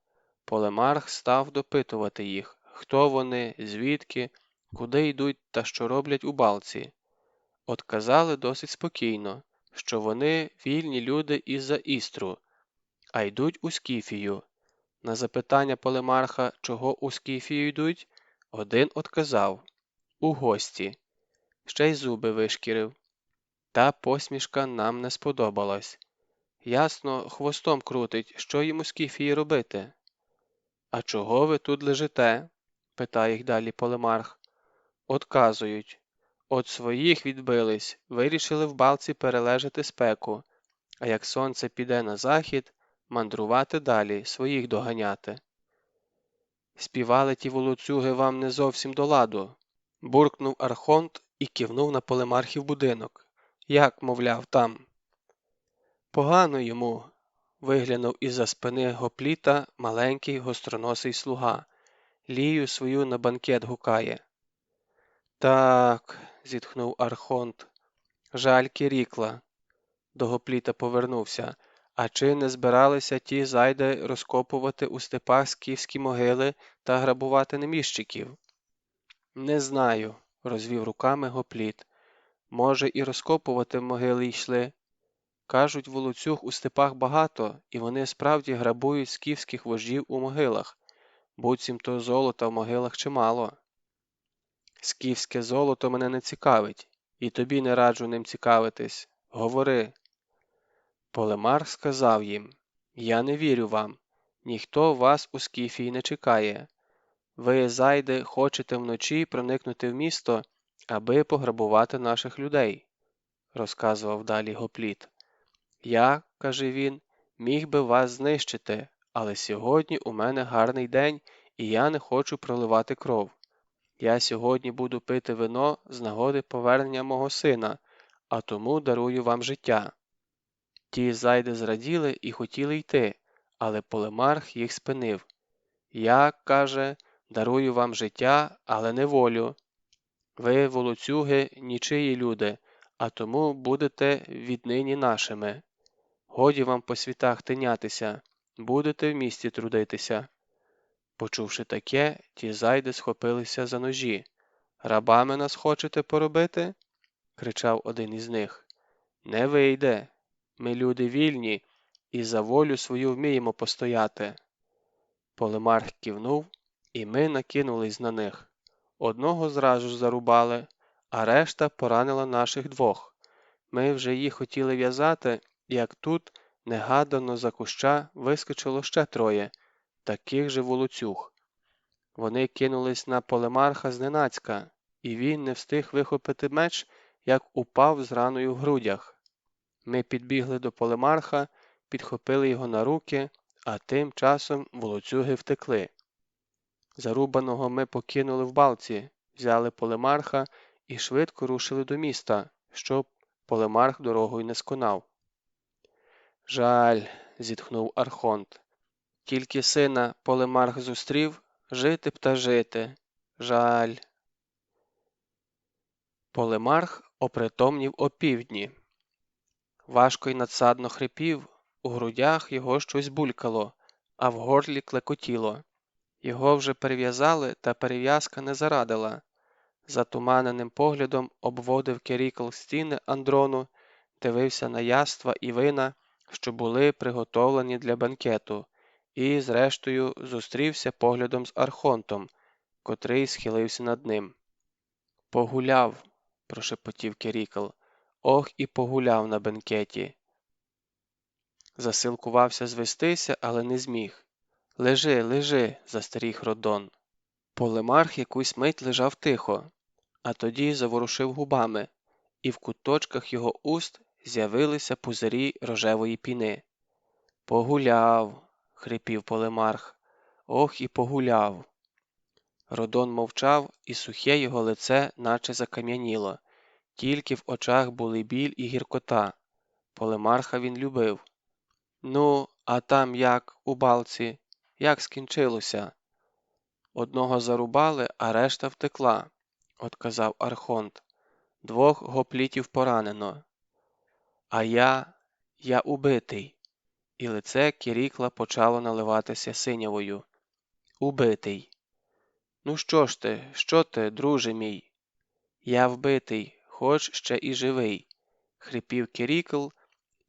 Полемарх став допитувати їх, хто вони, звідки, куди йдуть та що роблять у балці. Отказали досить спокійно, що вони вільні люди із-за Істру, а йдуть у Скіфію. На запитання Полемарха, чого у Скіфію йдуть, один отказав – у гості. Ще й зуби вишкірив. Та посмішка нам не сподобалась. Ясно, хвостом крутить, що йому Скіфії робити. «А чого ви тут лежите?» – питає їх далі Полемарх. Отказують. От своїх відбились, вирішили в балці перележати спеку, а як сонце піде на захід, мандрувати далі, своїх доганяти. «Співали ті волоцюги вам не зовсім до ладу», – буркнув Архонт і кивнув на Полемархів будинок. «Як, мовляв, там?» «Погано йому», – виглянув із-за спини гопліта маленький гостроносий слуга. «Лію свою на банкет гукає». «Так», – зітхнув Архонт, – «жаль Кірікла». До гопліта повернувся. «А чи не збиралися ті зайди розкопувати у степах скіфські могили та грабувати неміщиків?» «Не знаю», – розвів руками гопліт. «Може, і розкопувати могили йшли. Кажуть, волоцюг у степах багато, і вони справді грабують скіфських вождів у могилах. Буцімто золота в могилах чимало». «Скіфське золото мене не цікавить, і тобі не раджу ним цікавитись. Говори». Полемарх сказав їм: «Я не вірю вам. Ніхто вас у Скіфії не чекає. Ви, зайди, хочете вночі проникнути в місто, аби пограбувати наших людей», – розказував далі гопліт. «Я, – каже він, – міг би вас знищити, але сьогодні у мене гарний день, і я не хочу проливати кров. Я сьогодні буду пити вино з нагоди повернення мого сина, а тому дарую вам життя». Ті зайди зраділи і хотіли йти, але Полемарх їх спинив. «Я, – каже, – дарую вам життя, але не волю. Ви, волоцюги, нічиї люди, а тому будете віднині нашими. Годі вам по світах тинятися, будете в місті трудитися». Почувши таке, ті зайди схопилися за ножі. «Рабами нас хочете поробити?» – кричав один із них. «Не вийде. Ми люди вільні і за волю свою вміємо постояти». Полемарх кивнув, і ми накинулись на них. Одного зразу ж зарубали, а решта поранила наших двох. Ми вже їх хотіли в'язати, як тут негадано за куща вискочило ще троє, таких же волоцюг. Вони кинулись на Полемарха зненацька, і він не встиг вихопити меч, як упав з раною в грудях. Ми підбігли до Полемарха, підхопили його на руки, а тим часом волоцюги втекли. Зарубаного ми покинули в балці, взяли Полемарха і швидко рушили до міста, щоб Полемарх дорогою не сконав. «Жаль», – зітхнув Архонт, – «тільки сина Полемарх зустрів, жити б та жити. Жаль». Полемарх опритомнів опівдні. Важко й надсадно хрипів, у грудях його щось булькало, а в горлі клекотіло. Його вже перев'язали, та перев'язка не зарадила. Затуманеним поглядом обводив Кірікл стіни Андрону, дивився на яства і вина, що були приготовлені для бенкету, і, зрештою, зустрівся поглядом з Архонтом, котрий схилився над ним. «Погуляв», – прошепотів Кірікл, – «ох і погуляв на бенкеті». Засилкувався звестися, але не зміг. «Лежи, лежи», – застеріг Родон. Полемарх якусь мить лежав тихо, а тоді заворушив губами, і в куточках його уст з'явилися пузирі рожевої піни. «Погуляв», – хрипів Полемарх, – «ох і погуляв». Родон мовчав, і сухе його лице наче закам'яніло, тільки в очах були біль і гіркота. Полемарха він любив. «Ну, а там як, у балці? Як скінчилося?» «Одного зарубали, а решта втекла», – отказав Архонт. «Двох гоплітів поранено. А я убитий». І лице Кірікла почало наливатися синявою. «Убитий. Ну що ти, друже мій?» «Я вбитий, хоч ще і живий», – хрипів Кірікл,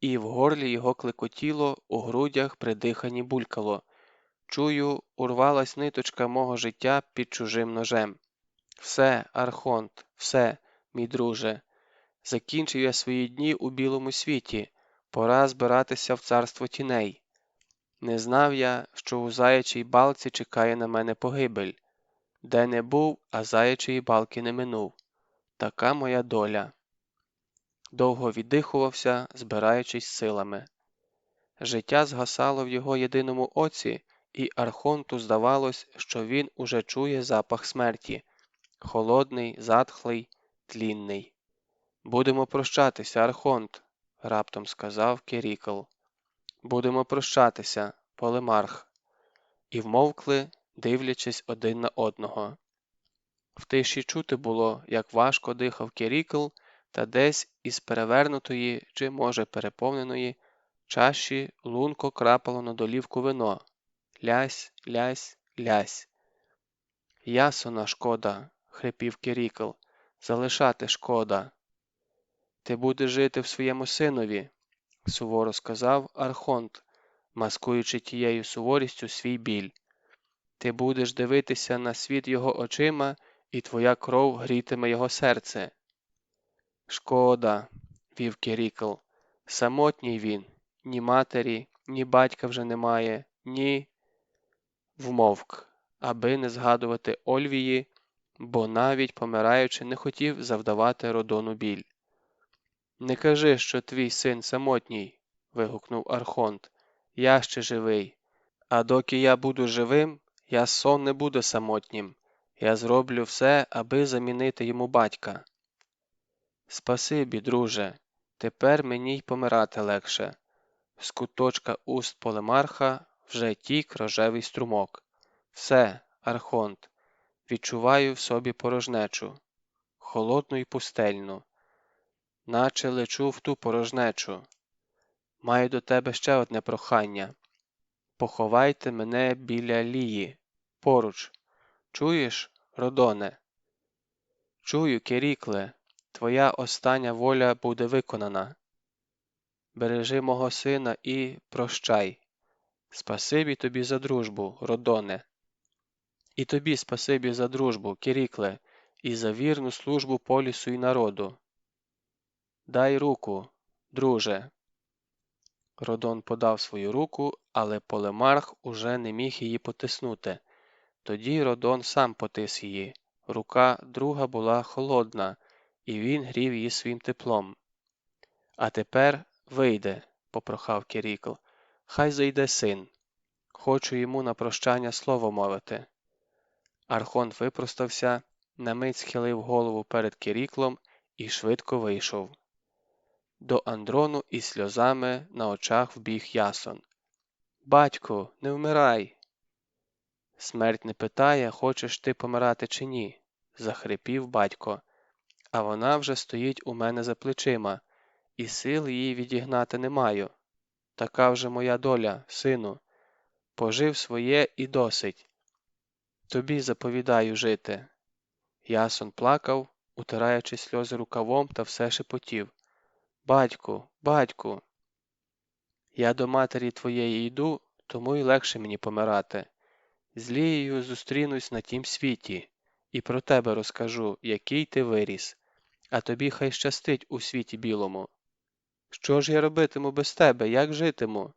і в горлі його клекотіло, у грудях при диханні булькало. Чую, урвалась ниточка мого життя під чужим ножем. Все, Архонт, все, мій друже. Закінчив я свої дні у білому світі, пора збиратися в царство тіней. Не знав я, що у заячій балці чекає на мене погибель. Де не був, а заячої балки не минув. Така моя доля. Довго віддихувався, збираючись силами. Життя згасало в його єдиному оці, і Архонту здавалось, що він уже чує запах смерті. Холодний, затхлий, тлінний. «Будемо прощатися, Архонт», – раптом сказав Кірікл. «Будемо прощатися, Полемарх». І вмовкли, дивлячись один на одного. В тиші чути було, як важко дихав Кірікл, та десь із перевернутої, чи, може, переповненої, чаші лунко крапало на долівку вино. Лясь, лясь, лясь. «Ясона шкода», – хрипів Кірікл, – «залишати шкода». «Ти будеш жити в своєму синові», – суворо сказав Архонт, маскуючи тією суворістю свій біль. «Ти будеш дивитися на світ його очима, і твоя кров грітиме його серце». «Шкода», – вів Кірікл, – «самотній він, ні матері, ні батька вже немає, ні…» Вмовк, аби не згадувати Ольвії, бо навіть помираючи не хотів завдавати Родону біль. «Не кажи, що твій син самотній», – вигукнув Архонт, – «я ще живий, а доки я буду живим, Ясон не буде самотнім, я зроблю все, аби замінити йому батька». «Спасибі, друже, тепер мені й помирати легше». З куточка уст Полемарха вже тік рожевий струмок. «Все, Архонт, відчуваю в собі порожнечу, холодну й пустельну, наче лечу в ту порожнечу. Маю до тебе ще одне прохання. Поховайте мене біля Лії, поруч. Чуєш, Родоне?» «Чую, Кірікле, твоя остання воля буде виконана. Бережи мого сина і прощай. Спасибі тобі за дружбу, Родоне. І тобі спасибі за дружбу, Кірікле, і за вірну службу полісу й народу. Дай руку, друже». Родон подав свою руку, але Полемарх уже не міг її потиснути. Тоді Родон сам потис її. Рука друга була холодна, і він грів її своїм теплом. «А тепер вийде», – попрохав Кірікл. «Хай зайде син. Хочу йому на прощання слово мовити». Архонт випростався, на мить схилив голову перед Кіріклом і швидко вийшов. До Андрону із сльозами на очах вбіг Ясон. «Батьку, не вмирай!» «Смерть не питає, хочеш ти помирати чи ні», – захрипів батько. «А вона вже стоїть у мене за плечима, і сил її відігнати не маю. Така вже моя доля, сину. Пожив своє і досить. Тобі заповідаю жити». Ясон плакав, утираючи сльози рукавом, та все шепотів: «Батьку, батьку, я до матері твоєї йду, тому й легше мені помирати. З Лією зустрінусь на тім світі, і про тебе розкажу, який ти виріс, а тобі хай щастить у світі білому. Що ж я робитиму без тебе, як житиму?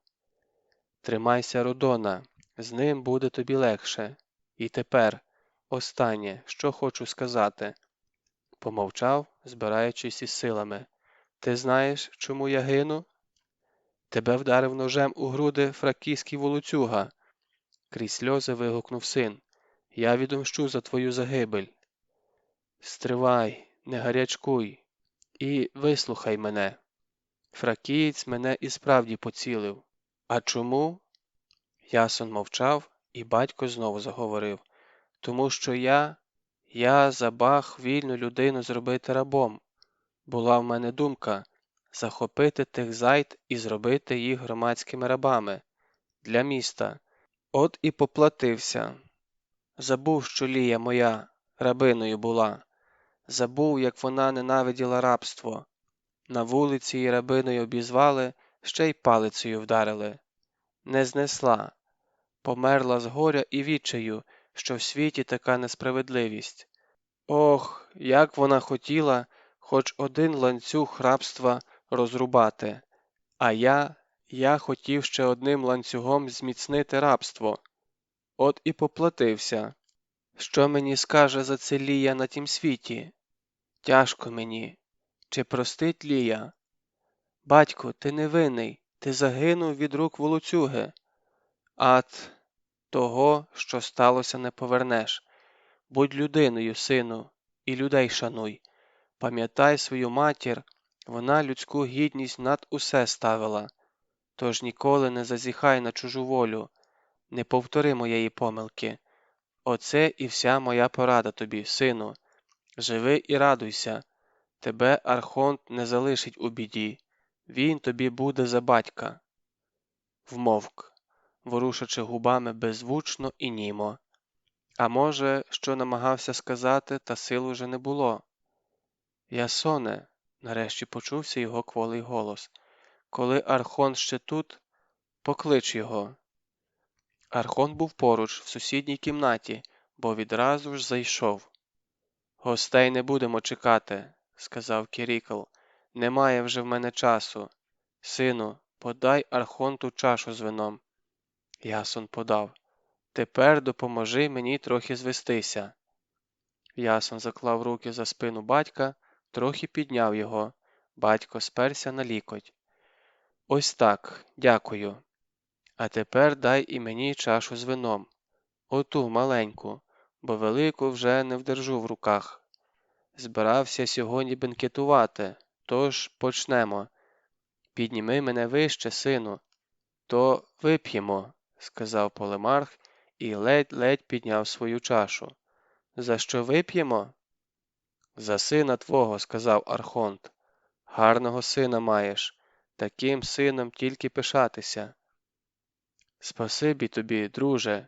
Тримайся, Родона, з ним буде тобі легше. І тепер, останнє, що хочу сказати». Помовчав, збираючись із силами. «Ти знаєш, чому я гину?» «Тебе вдарив ножем у груди фракійський волоцюга», — крізь сльози вигукнув син. «Я відомщу за твою загибель». «Стривай, не гарячкуй і вислухай мене. Фракієць мене і справді поцілив. А чому?» Ясон мовчав, і батько знову заговорив. «Тому що я забаг вільну людину зробити рабом. Була в мене думка захопити тих зайд і зробити їх громадськими рабами. Для міста. От і поплатився. Забув, що Лія моя рабиною була. Забув, як вона ненавиділа рабство. На вулиці її рабиною обізвали, ще й палицею вдарили. Не знесла. Померла з горя і відчаю, що в світі така несправедливість. Ох, як вона хотіла хоч один ланцюг рабства розрубати. А я хотів ще одним ланцюгом зміцнити рабство. От і поплатився. Що мені скаже за це Лія на тім світі? Тяжко мені. Чи простить Лія? Батько, ти не винний, ти загинув від рук волоцюги. Ат, того, що сталося, не повернеш. Будь людиною, сину, і людей шануй. Пам'ятай свою матір, вона людську гідність над усе ставила. Тож ніколи не зазіхай на чужу волю, не повтори моєї помилки. Оце і вся моя порада тобі, сину. Живи і радуйся. Тебе Архонт не залишить у біді. Він тобі буде за батька. Вмовк, ворушачи губами беззвучно і німо. А може, що намагався сказати, та сил уже не було. «Ясоне», — нарешті почувся його кволий голос, — «коли Архонт ще тут, поклич його». Архонт був поруч, в сусідній кімнаті, бо відразу ж зайшов. «Гостей не будемо чекати», — сказав Кірікл. «Немає вже в мене часу. Сину, подай Архонту чашу з вином». Ясон подав. «Тепер допоможи мені трохи звестися». Ясон заклав руки за спину батька, трохи підняв його. Батько сперся на лікоть. «Ось так, дякую. А тепер дай і мені чашу з вином. Оту маленьку, бо велику вже не вдержу в руках. Збирався сьогодні бенкетувати, тож почнемо. Підніми мене вище, сину. То вип'ємо», — сказав Полемарх і ледь-ледь підняв свою чашу. «За що вип'ємо?» «За сина твого», — сказав Архонт. «Гарного сина маєш. Таким сином тільки пишатися». «Спасибі тобі, друже.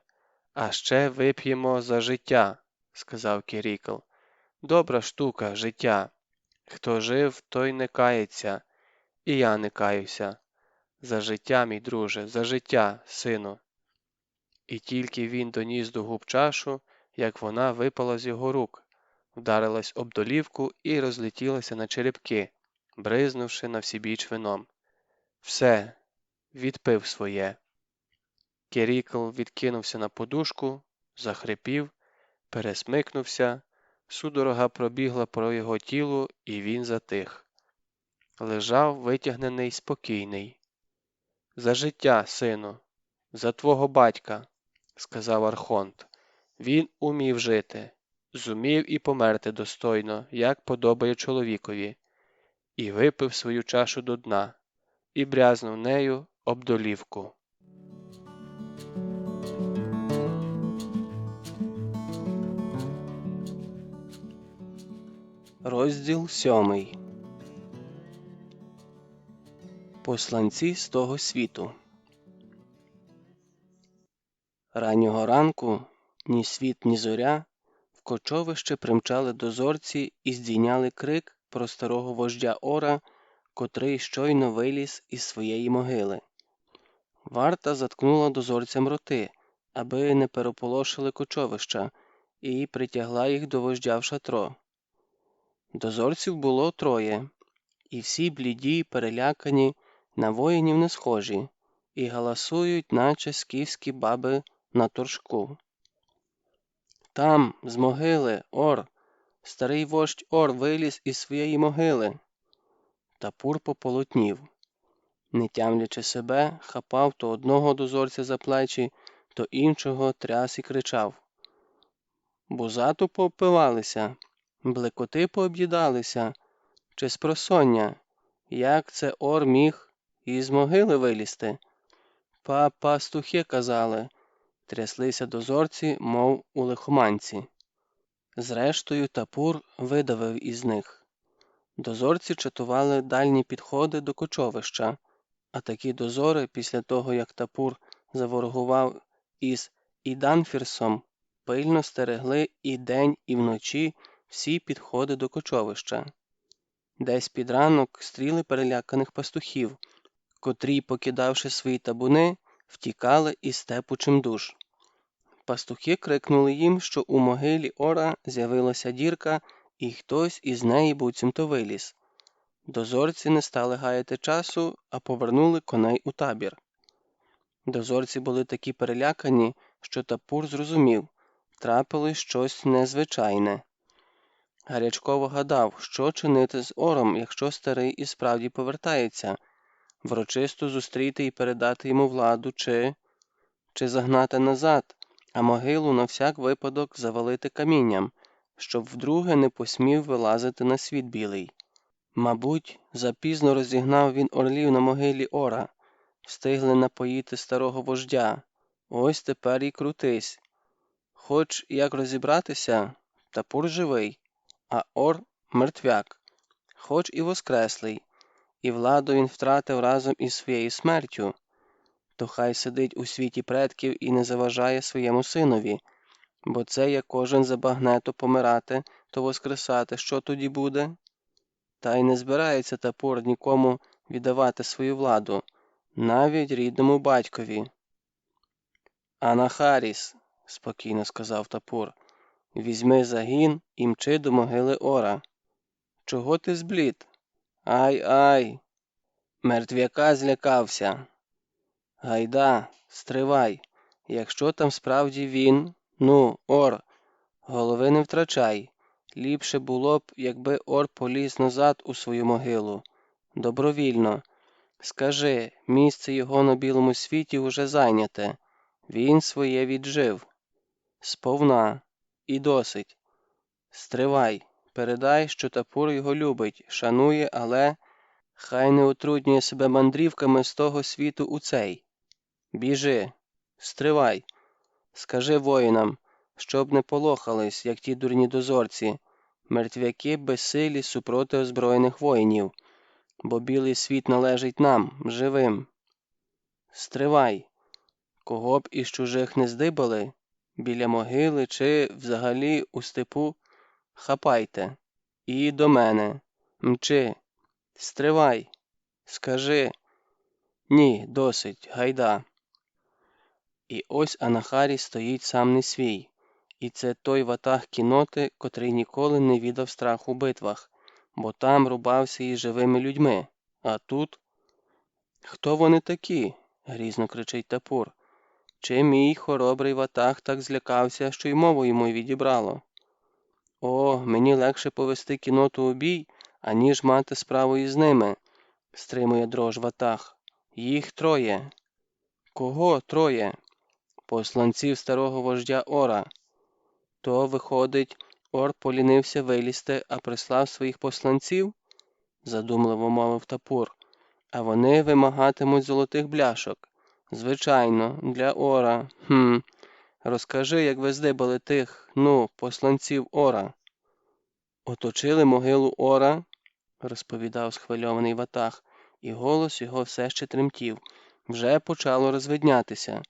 А ще вип'ємо за життя», — сказав Кірікл. «Добра штука, життя. Хто жив, той не кається. І я не каюся. За життя, мій друже, за життя, сину». І тільки він доніс до губ чашу, як вона випала з його рук, вдарилась об долівку і розлетілася на черепки, бризнувши навсібіч вином. «Все, відпив своє». Кірікл відкинувся на подушку, захрипів, пересмикнувся, судорога пробігла по його тілу, і він затих. Лежав витягнений, спокійний. «За життя, сину, за твого батька», — сказав Архонт. «Він умів жити, зумів і померти достойно, як подобає чоловікові». І випив свою чашу до дна, і брязнув нею об долівку. Розділ 7. Посланці з того світу. Раннього ранку ні світ, ні зоря кочовище примчали дозорці і здійняли крик про старого вождя Ора, котрий щойно виліз із своєї могили. Варта заткнула дозорцям роти, аби не переполошили кочовища, і притягла їх до вождя в шатро. Дозорців було 3, і всі бліді й перелякані, на воїнів не схожі, і галасують, наче скіфські баби на торжку. Там, з могили, Ор! Старий вождь Ор виліз із своєї могили. Тапур пополотнів. Не тямлячи себе, хапав то одного дозорця за плечі, то іншого тряс і кричав. Бузату поопивалися, блекоти пооб'їдалися, чи спросоння, як це Ор міг із могили вилізти? Пастухи казали, тряслися дозорці, мов у лихоманці. Зрештою Тапур видавив із них. Дозорці чатували дальні підходи до кочовища, а такі дозори, після того, як Тапур заворогував із Іданфірсом, пильно стерегли і день, і вночі всі підходи до кочовища. Десь під ранок стріли переляканих пастухів, котрі, покидавши свої табуни, втікали із степу чимдуж. Пастухи крикнули їм, що у могилі Ора з'явилася дірка, і хтось із неї буцімто виліз. Дозорці не стали гаяти часу, а повернули коней у табір. Дозорці були такі перелякані, що Тапур зрозумів – трапилось щось незвичайне. Гарячково гадав, що чинити з Ором, якщо старий і справді повертається, врочисто зустріти і передати йому владу, чи загнати назад, а могилу на всяк випадок завалити камінням, щоб вдруге не посмів вилазити на світ білий. Мабуть, запізно розігнав він орлів на могилі Ора, встигли напоїти старого вождя, ось тепер і крутись. Хоч як розібратися, Тапур живий, а Ор мертвяк, хоч і воскреслий, і владу він втратив разом із своєю смертю, то хай сидить у світі предків і не заважає своєму синові, бо це як кожен забагне то помирати, то воскресати, що тоді буде? Та й не збирається Тапур нікому віддавати свою владу, навіть рідному батькові. «Анахаріс», – спокійно сказав Тапур, – «візьми загін і мчи до могили Ора». «Чого ти зблід?» «Ай-ай! Мертвяка злякався!» «Гайда, стривай! Якщо там справді він, ну, Ор, голови не втрачай. Ліпше було б, якби Ор поліз назад у свою могилу. Добровільно. Скажи, місце його на білому світі уже зайняте. Він своє віджив. Сповна. І досить. Стривай. Передай, що Тапур його любить, шанує, але хай не утруднює себе мандрівками з того світу у цей. Біжи. Стривай. Скажи воїнам, щоб не полохались, як ті дурні дозорці, мертвяки безсилі супроти озброєних воїнів, бо білий світ належить нам, живим. Стривай. Кого б із чужих не здибали, біля могили чи взагалі у степу, хапайте. І до мене. Мчи. Стривай. Скажи. Ні, досить, гайда. І ось Анахарій стоїть сам не свій. І це той ватаг кінноти, котрий ніколи не віддав страху у битвах, бо там рубався із живими людьми. А тут? «Хто вони такі?» – грізно кричить Тапур. «Чи мій хоробрий ватаг так злякався, що й мову йому відібрало? О, мені легше повести кінноту у бій, аніж мати справу із ними», – стримує дрож ватаг. «Їх 3. «Кого 3? «Посланців старого вождя Ора». «То, виходить, Ор полінився вилізти, а прислав своїх посланців?» – задумливо мовив Тапур. «А вони вимагатимуть золотих бляшок. Звичайно, для Ора. Розкажи, як ви здибали тих, посланців Ора». «Оточили могилу Ора», – розповідав схвильований ватаг, і голос його все ще тремтів. «Вже почало розвиднятися.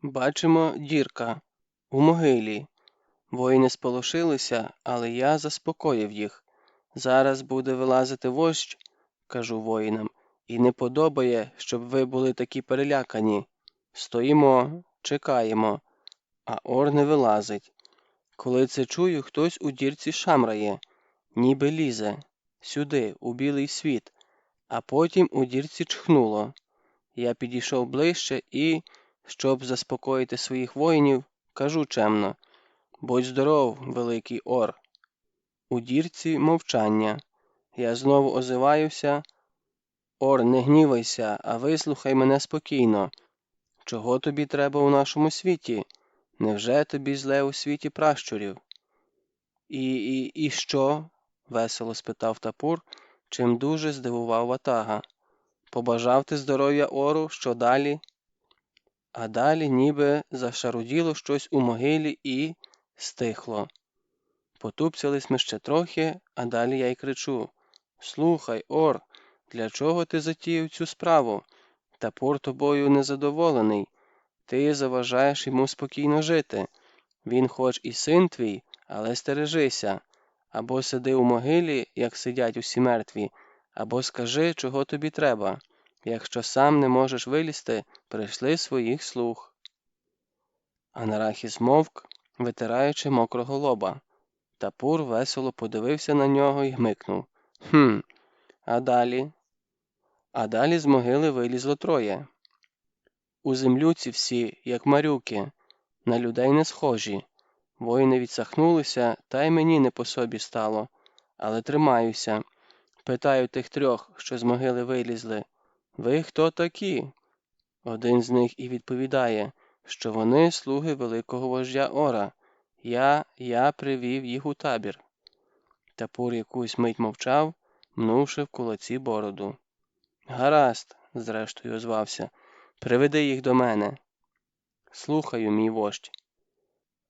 Бачимо, дірка. У могилі. Воїни сполошилися, але я заспокоїв їх. Зараз буде вилазити вождь, кажу воїнам, і не подобає, щоб ви були такі перелякані. Стоїмо, чекаємо, а Ор не вилазить. Коли це чую, хтось у дірці шамрає, ніби лізе, сюди, у білий світ, а потім у дірці чхнуло. Я підійшов ближче і, щоб заспокоїти своїх воїнів, кажу чемно: «Будь здоров, великий Ор». У дірці мовчання. Я знову озиваюся: «Ор, не гнівайся, а вислухай мене спокійно. Чого тобі треба у нашому світі? Невже тобі зле у світі пращурів?» І що?» – весело спитав Тапур, чим дуже здивував ватага. «Побажав ти здоров'я Ору, що далі?» А далі ніби зашаруділо щось у могилі і стихло. Потупцялись ми ще трохи, а далі я й кричу: «Слухай, Ор, для чого ти затіяв цю справу? Тапур тобою незадоволений. Ти заважаєш йому спокійно жити. Він хоч і син твій, але стережися. Або сиди у могилі, як сидять усі мертві, або скажи, чого тобі треба. Якщо сам не можеш вилізти, прийшли своїх слуг». Анарахіс мовк, витираючи мокрого лоба. Тапур весело подивився на нього й гмикнув: а далі?» А далі з могили вилізло троє. У землюці всі, як марюки, на людей не схожі. Воїни відсахнулися, та й мені не по собі стало. Але тримаюся. Питаю тих трьох, що з могили вилізли: «Ви хто такі?» Один з них і відповідає, що вони слуги великого вождя Ора. Я привів їх у табір. Тапур якусь мить мовчав, мнувши в кулаці бороду. «Гаразд», – зрештою озвався, – «приведи їх до мене». «Слухаю, мій вождь».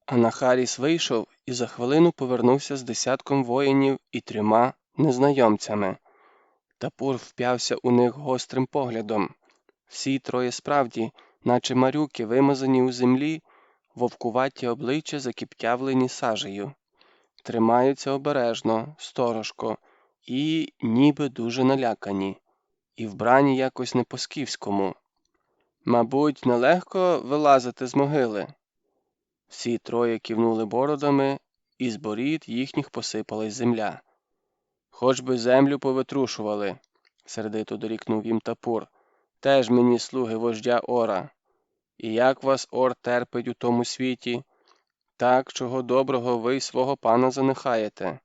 Анахаріс вийшов і за хвилину повернувся з десятком воїнів і 3 незнайомцями. Тапур вп'явся у них гострим поглядом. Всі троє справді, наче марюки, вимазані у землі, вовкуваті обличчя закіптявлені сажею. Тримаються обережно, сторожко, і ніби дуже налякані, і вбрані якось не по-скіфському. «Мабуть, нелегко вилазити з могили?» Всі троє кивнули бородами, і з борід їхніх посипалась земля. «Хоч би землю повитрушували», – сердито дорікнув їм Тапур. «Теж мені слуги вождя Ора. І як вас Ор терпить у тому світі? Так, чого доброго ви й свого пана занехаєте».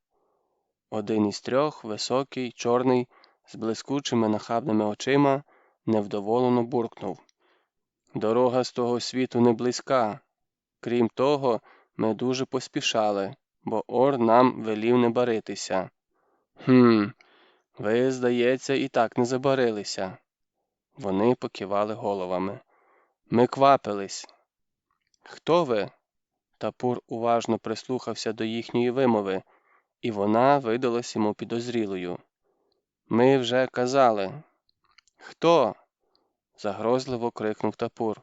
Один із трьох, високий, чорний, з блискучими нахабними очима, невдоволено буркнув: «Дорога з того світу не близька. Крім того, ми дуже поспішали, бо Ор нам велів не баритися». Ви, здається, і так не забарилися». Вони покивали головами. «Ми квапились». «Хто ви?» Тапур уважно прислухався до їхньої вимови, і вона видалась йому підозрілою. «Ми вже казали». «Хто?» – загрозливо крикнув Тапур.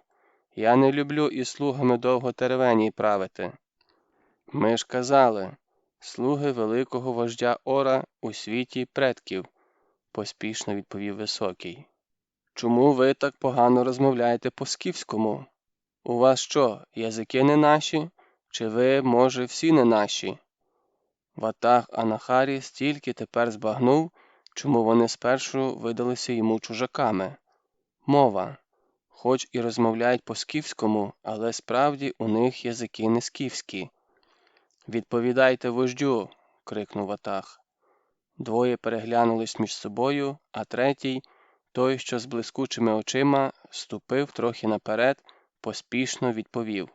«Я не люблю із слугами довго теревеній правити». «Ми ж казали, слуги великого вождя Ора у світі предків», – поспішно відповів Високий. «Чому ви так погано розмовляєте по-скіфському? У вас що, язики не наші? Чи ви, може, всі не наші?» Ватаг Анахаріс тільки тепер збагнув, чому вони спершу видалися йому чужаками. Мова. Хоч і розмовляють по-скіфському, але справді у них язики не скіфські. «Відповідайте вождю!» – крикнув ватаг. Двоє переглянулись між собою, а третій, той, що з блискучими очима, ступив трохи наперед, поспішно відповів: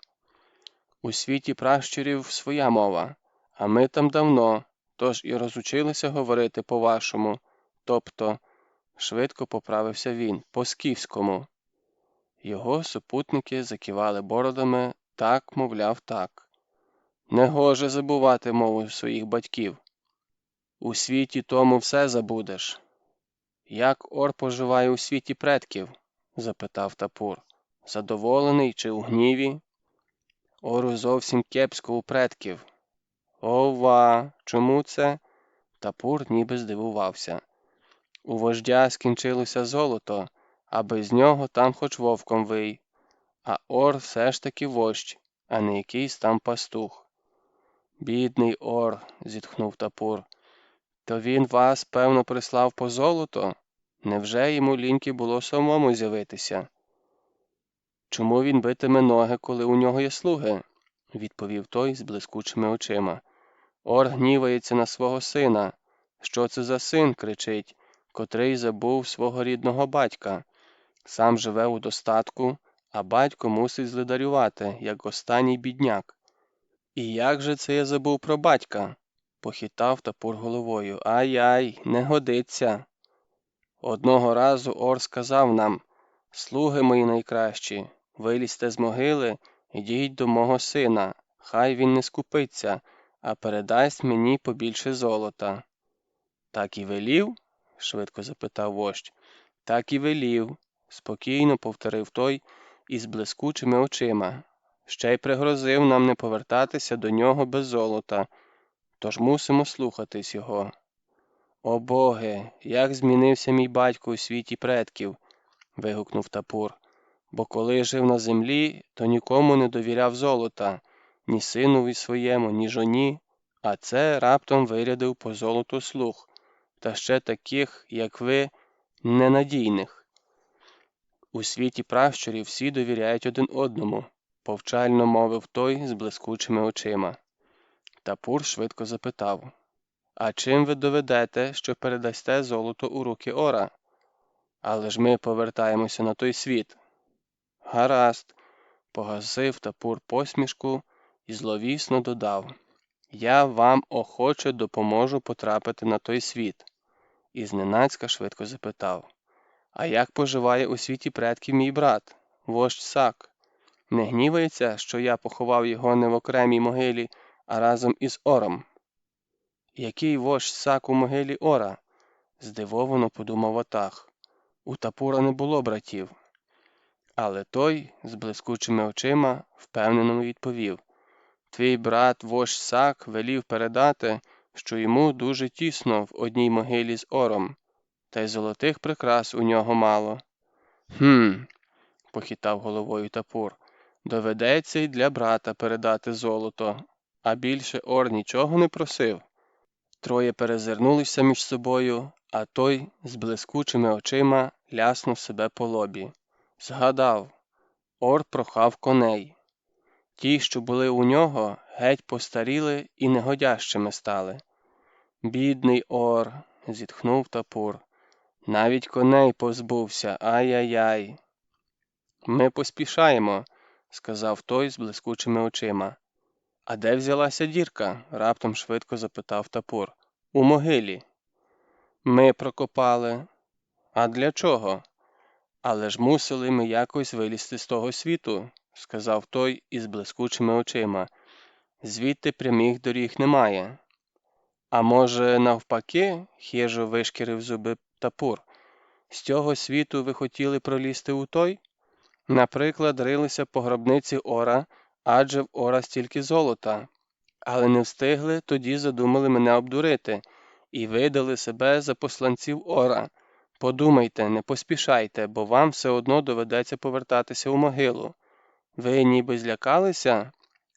«У світі пращурів своя мова, а ми там давно, тож і розучилися говорити по-вашому, тобто, швидко поправився він, по-скіфському». Його супутники закивали бородами, так, мовляв, так. «Не гоже забувати мову своїх батьків. У світі тому все забудеш». «Як Ор поживає у світі предків?» – запитав Тапур. «Задоволений чи у гніві?» Ору зовсім кепсько у предків. Ова, чому це? Тапур ніби здивувався. У вождя скінчилося золото, а без нього там хоч вовком вий. А Ор все ж таки вождь, а не якийсь там пастух. Бідний Ор, зітхнув Тапур. То він вас, певно, прислав по золото? Невже йому ліньки було самому з'явитися? Чому він битиме ноги, коли у нього є слуги? Відповів той з блискучими очима. Ор гнівається на свого сина. Що це за син, кричить, котрий забув свого рідного батька? Сам живе у достатку, а батько мусить злидарювати, як останній бідняк. І як же це я забув про батька? Похитав Тапур головою. Ай-ай, не годиться. Одного разу Ор сказав нам: слуги мої найкращі, вилізьте з могили, ідіть до мого сина, хай він не скупиться, а передасть мені побільше золота. Так і велів? Швидко запитав вождь. Так і велів, спокійно повторив той із блискучими очима. Ще й пригрозив нам не повертатися до нього без золота, тож мусимо слухатись його. О боги, як змінився мій батько у світі предків, вигукнув Тапур, бо коли жив на землі, то нікому не довіряв золота, ні синові своєму, ні жоні, а це раптом вирядив по золоту слуг, та ще таких, як ви, ненадійних. У світі пращурів всі довіряють один одному, повчально мовив той з блискучими очима. Тапур швидко запитав: а чим ви доведете, що передасте золото у руки Ора? Але ж ми повертаємося на той світ. Гаразд, погасив Тапур посмішку і зловісно додав: я вам охоче допоможу потрапити на той світ. І зненацька швидко запитав: а як поживає у світі предків мій брат, вождь Сак? Не гнівається, що я поховав його не в окремій могилі, а разом із Ором? Який вождь Сак у могилі Ора? Здивовано подумав Отах. У Тапура не було братів. Але той, з блискучими очима, впевнено відповів: твій брат вождь Сак велів передати, що йому дуже тісно в одній могилі з Ором, та й золотих прикрас у нього мало. Похитав головою Тапур, доведеться й для брата передати золото, а більше Ор нічого не просив. Троє перезирнулися між собою, а той з блискучими очима ляснув себе по лобі. Згадав, Ор прохав коней. Ті, що були у нього, геть постаріли і негодящими стали. Бідний Ор, зітхнув Тапур, навіть коней позбувся, ай-яй-яй. Ми поспішаємо, сказав той з блискучими очима. А де взялася дірка? Раптом швидко запитав Тапур. У могилі. Ми прокопали. А для чого? Але ж мусили ми якось вилізти з того світу, сказав той із блискучими очима. Звідти прямих доріг немає. А може, навпаки, хижо вишкірив зуби Тапур. З цього світу ви хотіли пролізти у той? Наприклад, рилися по гробниці Ора, адже в Ора стільки золота. Але не встигли, тоді задумали мене обдурити і видали себе за посланців Ора. Подумайте, не поспішайте, бо вам все одно доведеться повертатися у могилу. Ви ніби злякалися?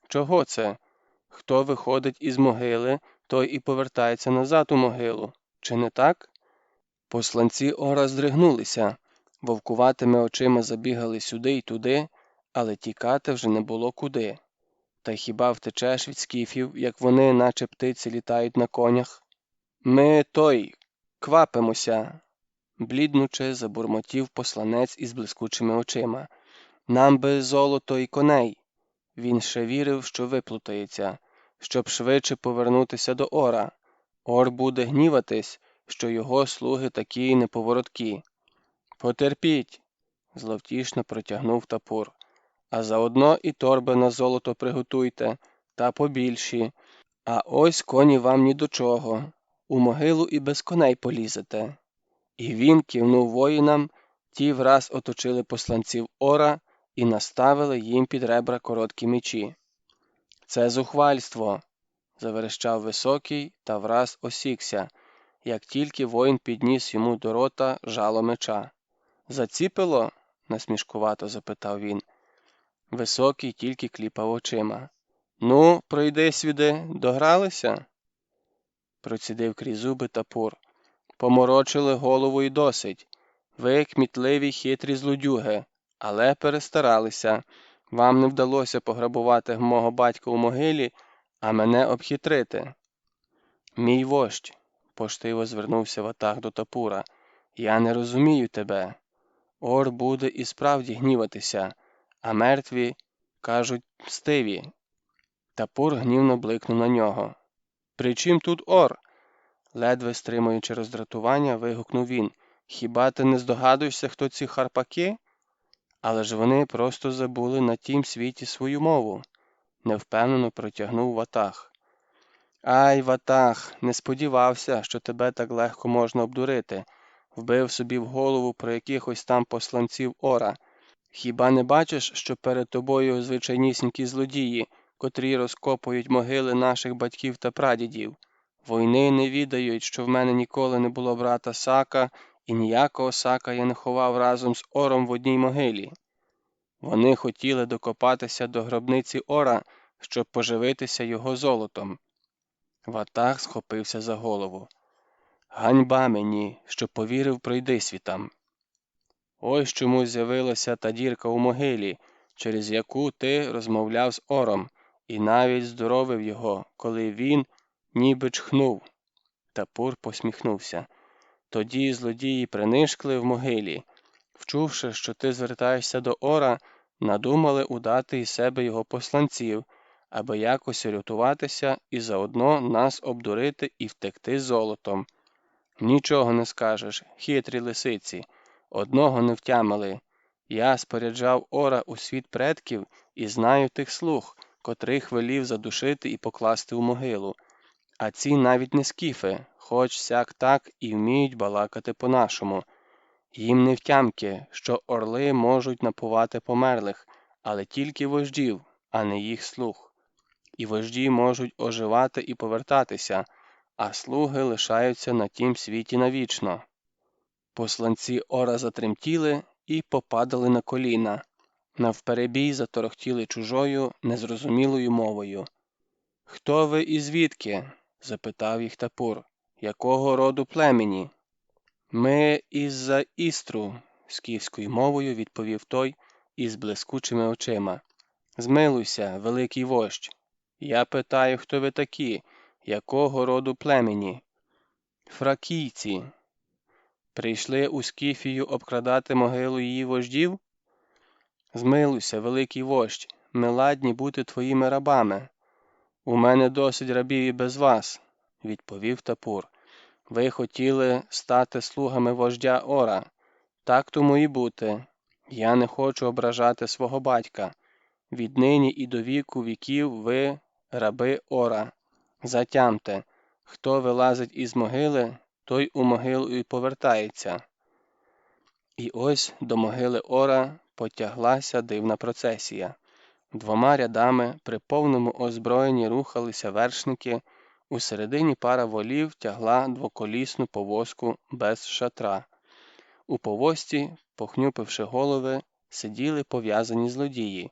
Чого це? Хто виходить із могили, той і повертається назад у могилу. Чи не так? Посланці Ора здригнулися, вовкуватими очима забігали сюди й туди, але тікати вже не було куди. Та хіба втечеш від скіфів, як вони, наче птиці, літають на конях? Ми квапимося, бліднуче забурмотів посланець із блискучими очима. Нам би золото і коней. Він ще вірив, що виплутається, щоб швидше повернутися до Ора. Ор буде гніватись, що його слуги такі неповороткі. Потерпіть, зловтішно протягнув Тапур. А заодно і торби на золото приготуйте, та побільші. А ось коні вам ні до чого. У могилу і без коней полізете. І він кивнув воїнам, ті враз оточили посланців Ора і наставили їм під ребра короткі мечі. Це зухвальство, заверещав Високий та враз осікся, як тільки воїн підніс йому до рота жало меча. Заціпило? Насмішкувато запитав він. Високий тільки кліпав очима. Ну, пройди сюди, догралися? Процідив крізь зуби Тапур. Поморочили голову й досить. Ви кмітливі хитрі злодюги, але перестаралися. Вам не вдалося пограбувати мого батька у могилі, а мене обхитрити. Мій вождь, поштиво звернувся ватаг до Тапура, я не розумію тебе. Ор буде і справді гніватися, а мертві, кажуть, мстиві. Тапур гнівно бликнув на нього. При чим тут Ор? Ледве стримуючи роздратування, вигукнув він. Хіба ти не здогадуєшся, хто ці харпаки? Але ж вони просто забули на тім світі свою мову, невпевнено протягнув ватаг. Ай, ватаг, не сподівався, що тебе так легко можна обдурити. Вбив собі в голову про якихось там посланців Ора. Хіба не бачиш, що перед тобою звичайнісінькі злодії, котрі розкопують могили наших батьків та прадідів? Войни не відають, що в мене ніколи не було брата Сака, і ніякого Сака я не ховав разом з Ором в одній могилі. Вони хотіли докопатися до гробниці Ора, щоб поживитися його золотом. Ватаг схопився за голову. Ганьба мені, що повірив пройдисвітам. Ось чому з'явилася та дірка у могилі, через яку ти розмовляв з Ором, і навіть здоровив його, коли він ніби чхнув. Тапур посміхнувся. Тоді злодії принишкли в могилі. Вчувши, що ти звертаєшся до Ора, надумали удати із себе його посланців, аби якось рятуватися і заодно нас обдурити і втекти золотом. Нічого не скажеш, хитрі лисиці. Одного не втямили. Я споряджав Ора у світ предків і знаю тих слуг, котрих велів задушити і покласти у могилу. А ці навіть не скіфи, хоч сяк так і вміють балакати по-нашому. Їм не втямки, що орли можуть напувати померлих, але тільки вождів, а не їх слуг. І вожді можуть оживати і повертатися, а слуги лишаються на тім світі навічно. Посланці Ора затремтіли і попадали на коліна. Навперебій заторохтіли чужою, незрозумілою мовою. «Хто ви і звідки?» – запитав їх Тапур. «Якого роду племені?» «Ми із-за Істру», – скіфською мовою відповів той із блискучими очима. «Змилуйся, великий вождь. Я питаю, хто ви такі, якого роду племені?» «Фракійці». «Прийшли у Скіфію обкрадати могилу її вождів?» «Змилуйся, великий вождь, ми ладні бути твоїми рабами». «У мене досить рабів і без вас», – відповів Тапур. «Ви хотіли стати слугами вождя Ора. Так тому і бути. Я не хочу ображати свого батька. Віднині і до віку віків ви – раби Ора. Затямте, хто вилазить із могили, той у могилу і повертається». І ось до могили Ора потяглася дивна процесія. Двома рядами при повному озброєнні рухалися вершники, у середині пара волів тягла двоколісну повозку без шатра. У повозці, похнюпивши голови, сиділи пов'язані злодії.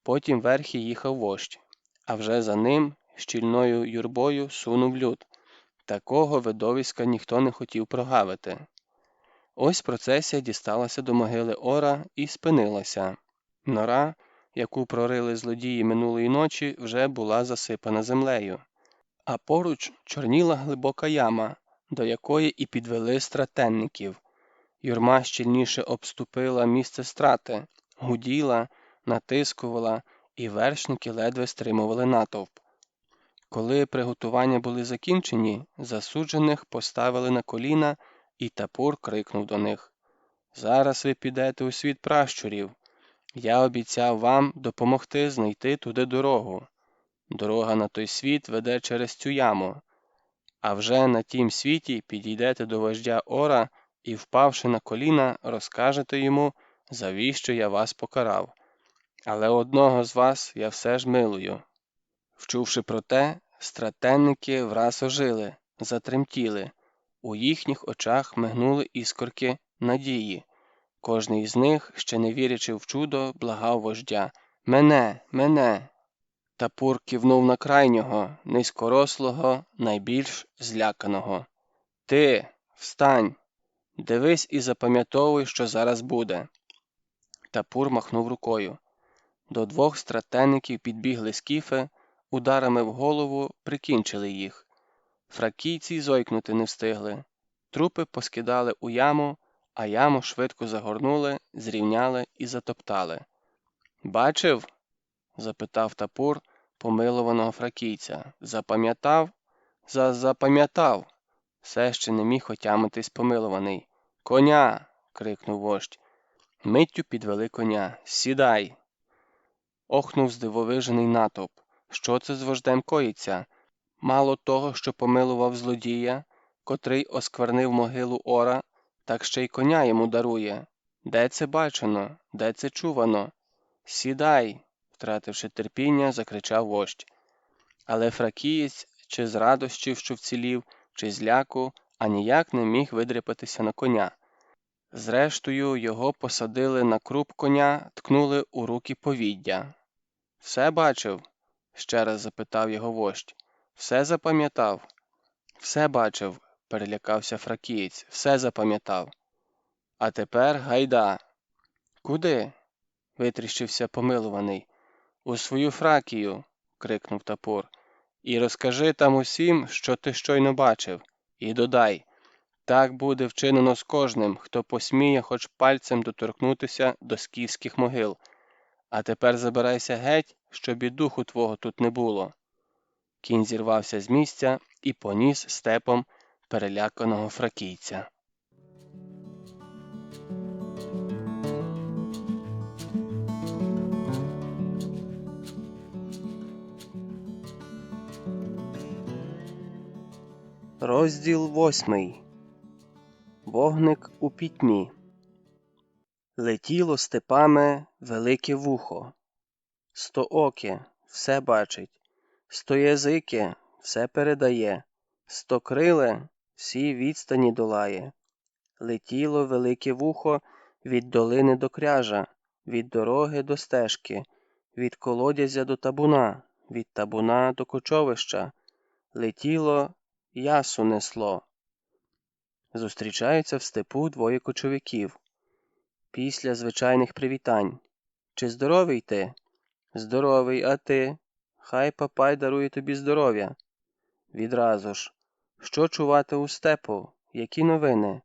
Потім верхи їхав вождь, а вже за ним щільною юрбою сунув люд. Такого видовиська ніхто не хотів прогавити. Ось процесія дісталася до могили Ора і спинилася. Нора, яку прорили злодії минулої ночі, вже була засипана землею. А поруч чорніла глибока яма, до якої і підвели стратенників. Юрма щільніше обступила місце страти, гуділа, натискувала, і вершники ледве стримували натовп. Коли приготування були закінчені, засуджених поставили на коліна, і Тапур крикнув до них: «Зараз ви підете у світ пращурів. Я обіцяв вам допомогти знайти туди дорогу. Дорога на той світ веде через цю яму. А вже на тім світі підійдете до вождя Ора і, впавши на коліна, розкажете йому, завіщо я вас покарав. Але одного з вас я все ж милую». Вчувши про те, стратенники враз ожили, затремтіли. У їхніх очах мигнули іскорки надії. Кожний із них, ще не вірячи в чудо, благав вождя: «Мене! Мене!» Тапур кивнув на крайнього, низькорослого, найбільш зляканого. «Ти! Встань! Дивись і запам'ятовуй, що зараз буде!» Тапур махнув рукою. До двох стратеників підбігли скіфи, ударами в голову прикінчили їх. Фракійці й зойкнути не встигли. Трупи поскидали у яму, а яму швидко загорнули, зрівняли і затоптали. «Бачив?» – запитав Тапур помилованого фракійця. «Запам'ятав?» «Запам'ятав!» – все ще не міг отямитись помилуваний. «Коня!» – крикнув вождь. Миттю підвели коня. «Сідай!» Охнув здивовижений натовп. Що це з вождем коїться? Мало того, що помилував злодія, котрий осквернив могилу Ора, так ще й коня йому дарує. Де це бачено? Де це чувано? «Сідай!» – втративши терпіння, закричав вождь. Але фракієць, чи з радощів, що вцілів, чи з ляку, аніяк не міг видряпатися на коня. Зрештою, його посадили на круп коня, ткнули у руки повіддя. «Все бачив?» – ще раз запитав його вождь. «Все запам'ятав?» «Все бачив», – перелякався фракієць, – «все запам'ятав». «А тепер гайда!» «Куди?» – витріщився помилуваний. «У свою Фракію!» – крикнув Тапур. «І розкажи там усім, що ти щойно бачив. І додай, так буде вчинено з кожним, хто посміє хоч пальцем доторкнутися до скіфських могил. А тепер забирайся геть, щоб і духу твого тут не було». Кінь зірвався з місця і поніс степом переляканого фракійця. Розділ 8. Вогник у пітьмі. Летіло степами велике вухо. Стооке все бачить, стоязике все передає, стокриле всі відстані долає. Летіло велике вухо від долини до кряжа, від дороги до стежки, від колодязя до табуна, від табуна до кочовища. Летіло, ясу несло. Зустрічаються в степу двоє кочовиків. Після звичайних привітань. «Чи здоровий ти?» «Здоровий, а ти?» «Хай Папай дарує тобі здоров'я». Відразу ж. «Що чувати у степу? Які новини?»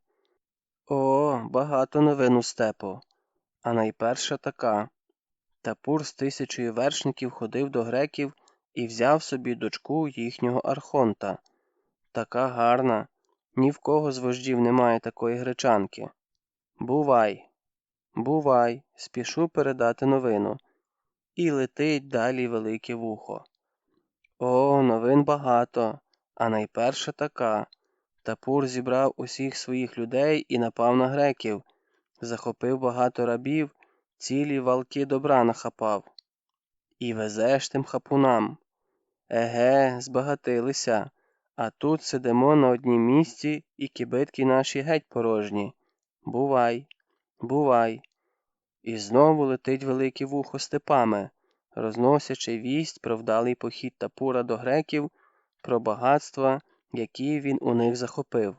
«О, багато новин у степу. А найперша така. Тапур з 1000 вершників ходив до греків і взяв собі дочку їхнього архонта. Така гарна. Ні в кого з вождів немає такої гречанки. Бувай, бувай, спішу передати новину». І летить далі велике вухо. «О, новин багато, а найперша така. Тапур зібрав усіх своїх людей і напав на греків, захопив багато рабів, цілі валки добра нахапав. І везеш тим хапунам. Еге, збагатилися, а тут сидимо на однім місці і кибитки наші геть порожні. Бувай, бувай». І знову летить велике вухо степами, розносячи вість про вдалий похід Тапура до греків, про багатства, які він у них захопив.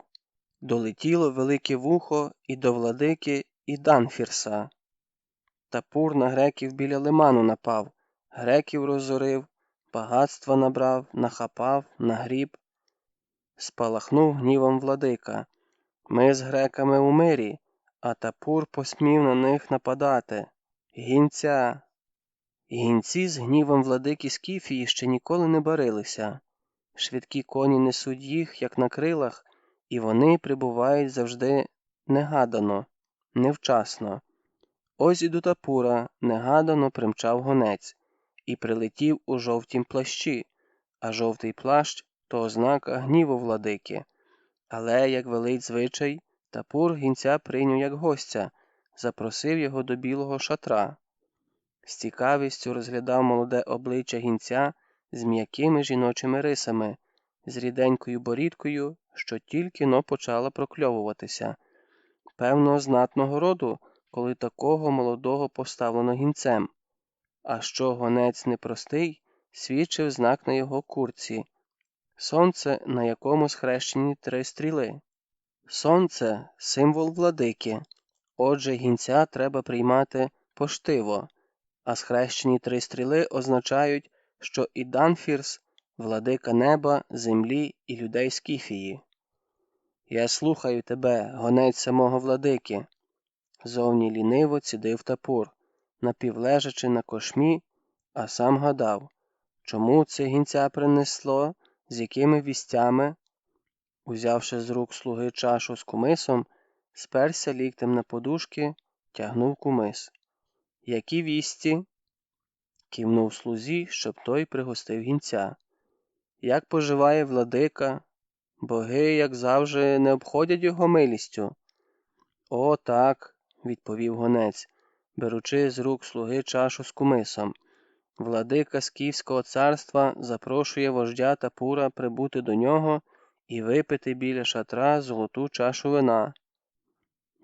Долетіло велике вухо і до владики Іданфірса. Тапур на греків біля лиману напав, греків розорив, багатства набрав, нахапав, нагріб. Спалахнув гнівом владика. «Ми з греками у мирі, а Тапур посмів на них нападати. Гінця!» Гінці з гнівом владики Скіфії ще ніколи не барилися. Швидкі коні несуть їх, як на крилах, і вони прибувають завжди негадано, невчасно. Ось і до Тапура негадано примчав гонець і прилетів у жовтім плащі, а жовтий плащ – то ознака гніву владики. Але, як велить звичай, Тапур гінця прийняв як гостя, запросив його до білого шатра. З цікавістю розглядав молоде обличчя гінця з м'якими жіночими рисами, з ріденькою борідкою, що тільки-но почала прокльовуватися. Певного знатного роду, коли такого молодого поставлено гінцем. А що гонець непростий, свідчив знак на його куртці. Сонце, на якому схрещені 3 стріли. Сонце – символ владики. Отже, гінця треба приймати поштиво, а схрещені 3 стріли означають, що і Данфірс – владика неба, землі і людей Скіфії. «Я слухаю тебе, гонець самого владики!» Зовні ліниво цідив Тапур, напівлежачи на кошмі, а сам гадав, чому це гінця принесло, з якими вістями. Узявши з рук слуги чашу з кумисом, сперся ліктем на подушки, тягнув кумис. «Які вісті?» Кивнув слузі, щоб той пригостив гінця. «Як поживає владика? Боги, як завжди, не обходять його милістю?» «О, так», – відповів гонець, беручи з рук слуги чашу з кумисом. «Владика Скіфського царства запрошує вождя Тапура прибути до нього і випити біля шатра золоту чашу вина».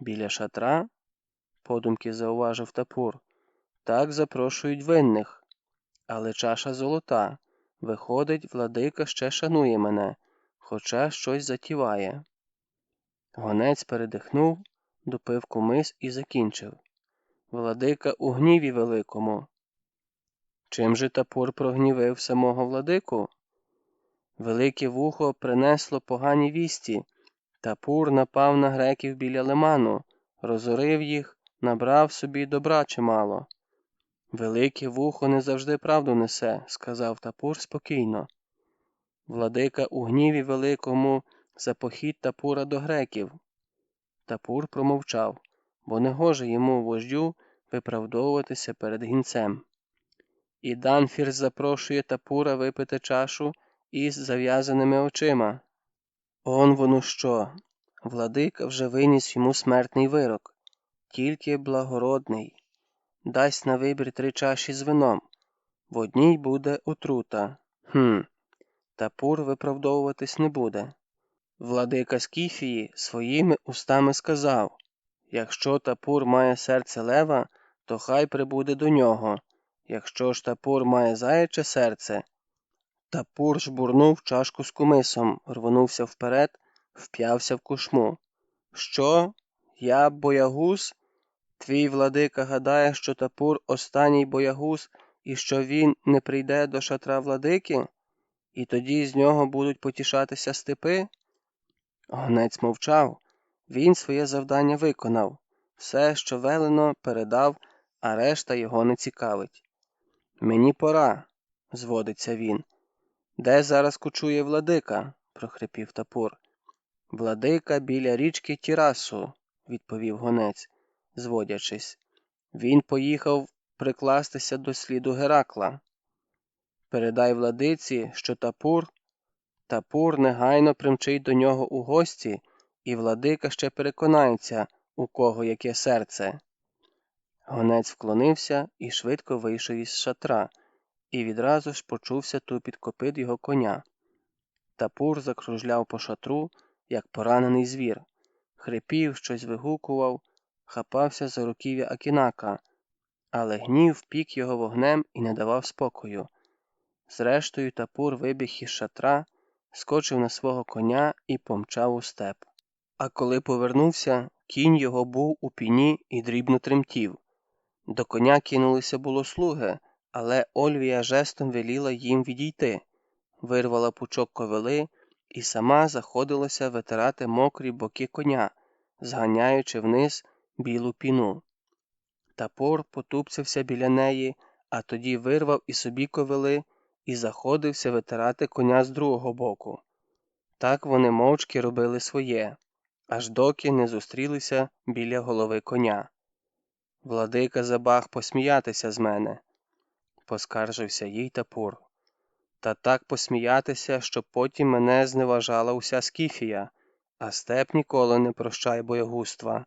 «Біля шатра?» – подумки зауважив Тапур. «Так запрошують винних. Але чаша золота. Виходить, владика ще шанує мене, хоча щось затіває». Гонець передихнув, допив кумис і закінчив. «Владика у гніві великому». Чим же Тапур прогнівив самого владику? Велике вухо принесло погані вісті. Тапур напав на греків біля лиману, розорив їх, набрав собі добра чимало. «Велике вухо не завжди правду несе», – сказав Тапур спокійно. «Владика у гніві великому за похід Тапура до греків». Тапур промовчав, бо не гоже йому, вождю, виправдовуватися перед гінцем. І Данфірс запрошує Тапура випити чашу із зав'язаними очима. Он воно що! Владика вже виніс йому смертний вирок. Тільки благородний. Дасть на вибір 3 чаші з вином. В одній буде отрута. Тапур виправдовуватись не буде. Владика Скіфії своїми устами сказав: якщо Тапур має серце лева, то хай прибуде до нього. Якщо ж Тапур має заяче серце. Тапур жбурнув чашку з кумисом, рвонувся вперед, вп'явся в кошму. Що? Я боягуз? Твій владика гадає, що Тапур останній боягуз і що він не прийде до шатра владики? І тоді з нього будуть потішатися степи? Гонець мовчав. Він своє завдання виконав. Все, що велено, передав, а решта його не цікавить. «Мені пора», – зводиться він. «Де зараз кочує владика?» – прохрипів Тапур. «Владика біля річки Тірасу», – відповів гонець, зводячись. «Він поїхав прикластися до сліду Геракла. Передай владиці, що Тапур негайно примчить до нього у гості, і владика ще переконається, у кого яке серце». Гонець вклонився і швидко вийшов із шатра, і відразу ж почувся тупіт копит його коня. Тапур закружляв по шатру, як поранений звір. Хрипів, щось вигукував, хапався за руків'я Акінака, але гнів пік його вогнем і не давав спокою. Зрештою Тапур вибіг із шатра, скочив на свого коня і помчав у степ. А коли повернувся, кінь його був у піні і дрібно тремтів. До коня кинулися було слуги, але Ольвія жестом веліла їм відійти, вирвала пучок ковили і сама заходилася витирати мокрі боки коня, зганяючи вниз білу піну. Тапур потупцявся біля неї, а тоді вирвав і собі ковили і заходився витирати коня з другого боку. Так вони мовчки робили своє, аж доки не зустрілися біля голови коня. «Владика забаг посміятися з мене», – поскаржився їй Тапур. «Та так посміятися, щоб потім мене зневажала уся Скіфія, а степ ніколи не прощає боягузтва».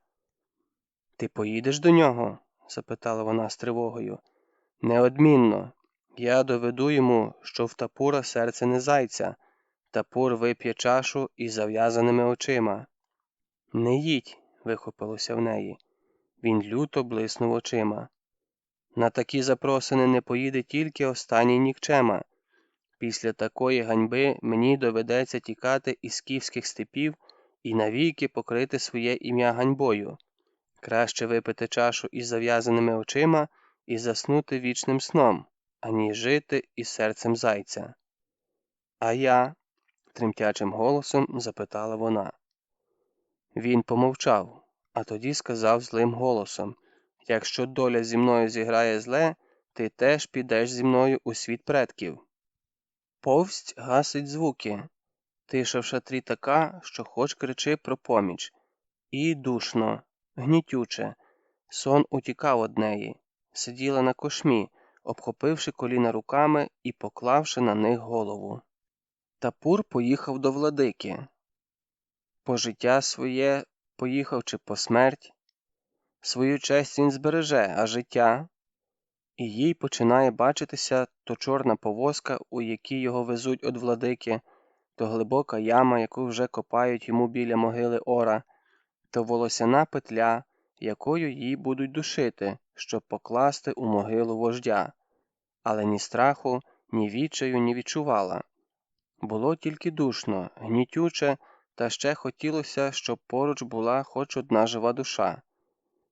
«Ти поїдеш до нього?» – запитала вона з тривогою. «Неодмінно. Я доведу йому, що в Тапура серце не зайця. Тапур вип'є чашу із зав'язаними очима. Не їдь, вихопилося в неї. Він люто блиснув очима. На такі запросини не поїде тільки останній нікчема. Після такої ганьби мені доведеться тікати із скіфських степів і навіки покрити своє ім'я ганьбою. Краще випити чашу із зав'язаними очима і заснути вічним сном, аніж жити із серцем зайця. А я? Тремтячим голосом запитала вона. Він помовчав, а тоді сказав злим голосом: якщо доля зі мною зіграє зле, ти теж підеш зі мною у світ предків. Повсть гасить звуки. Тиша в шатрі така, що хоч кричи про поміч. І душно, гнітюче. Сон утікав од неї. Сиділа на кошмі, обхопивши коліна руками і поклавши на них голову. Тапур поїхав до владики. По життя своє поїхав чи по смерть? Свою честь він збереже, а життя? І їй починає бачитися то чорна повозка, у якій його везуть од владики, то глибока яма, яку вже копають йому біля могили Ора, то волосяна петля, якою її будуть душити, щоб покласти у могилу вождя. Але ні страху, ні відчаю не відчувала. Було тільки душно, гнітюче, та ще хотілося, щоб поруч була хоч одна жива душа.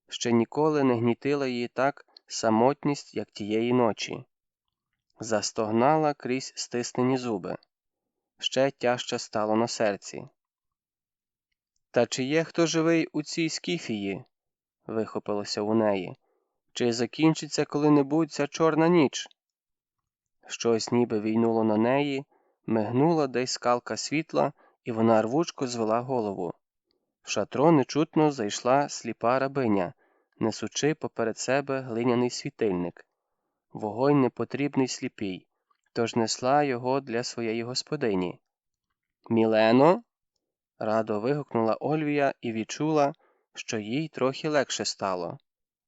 Ще ніколи не гнітила її так самотність, як тієї ночі. Застогнала крізь стиснені зуби. Ще тяжче стало на серці. «Та чи є хто живий у цій скіфії?» – вихопилося у неї. «Чи закінчиться коли-небудь ця чорна ніч?» Щось ніби війнуло на неї, мигнула десь скалка світла, і вона рвучко звела голову. В шатро нечутно зайшла сліпа рабиня, несучи поперед себе глиняний світильник. Вогонь не потрібний сліпій, тож несла його для своєї господині. «Мілено?» – радо вигукнула Ольвія і відчула, що їй трохи легше стало.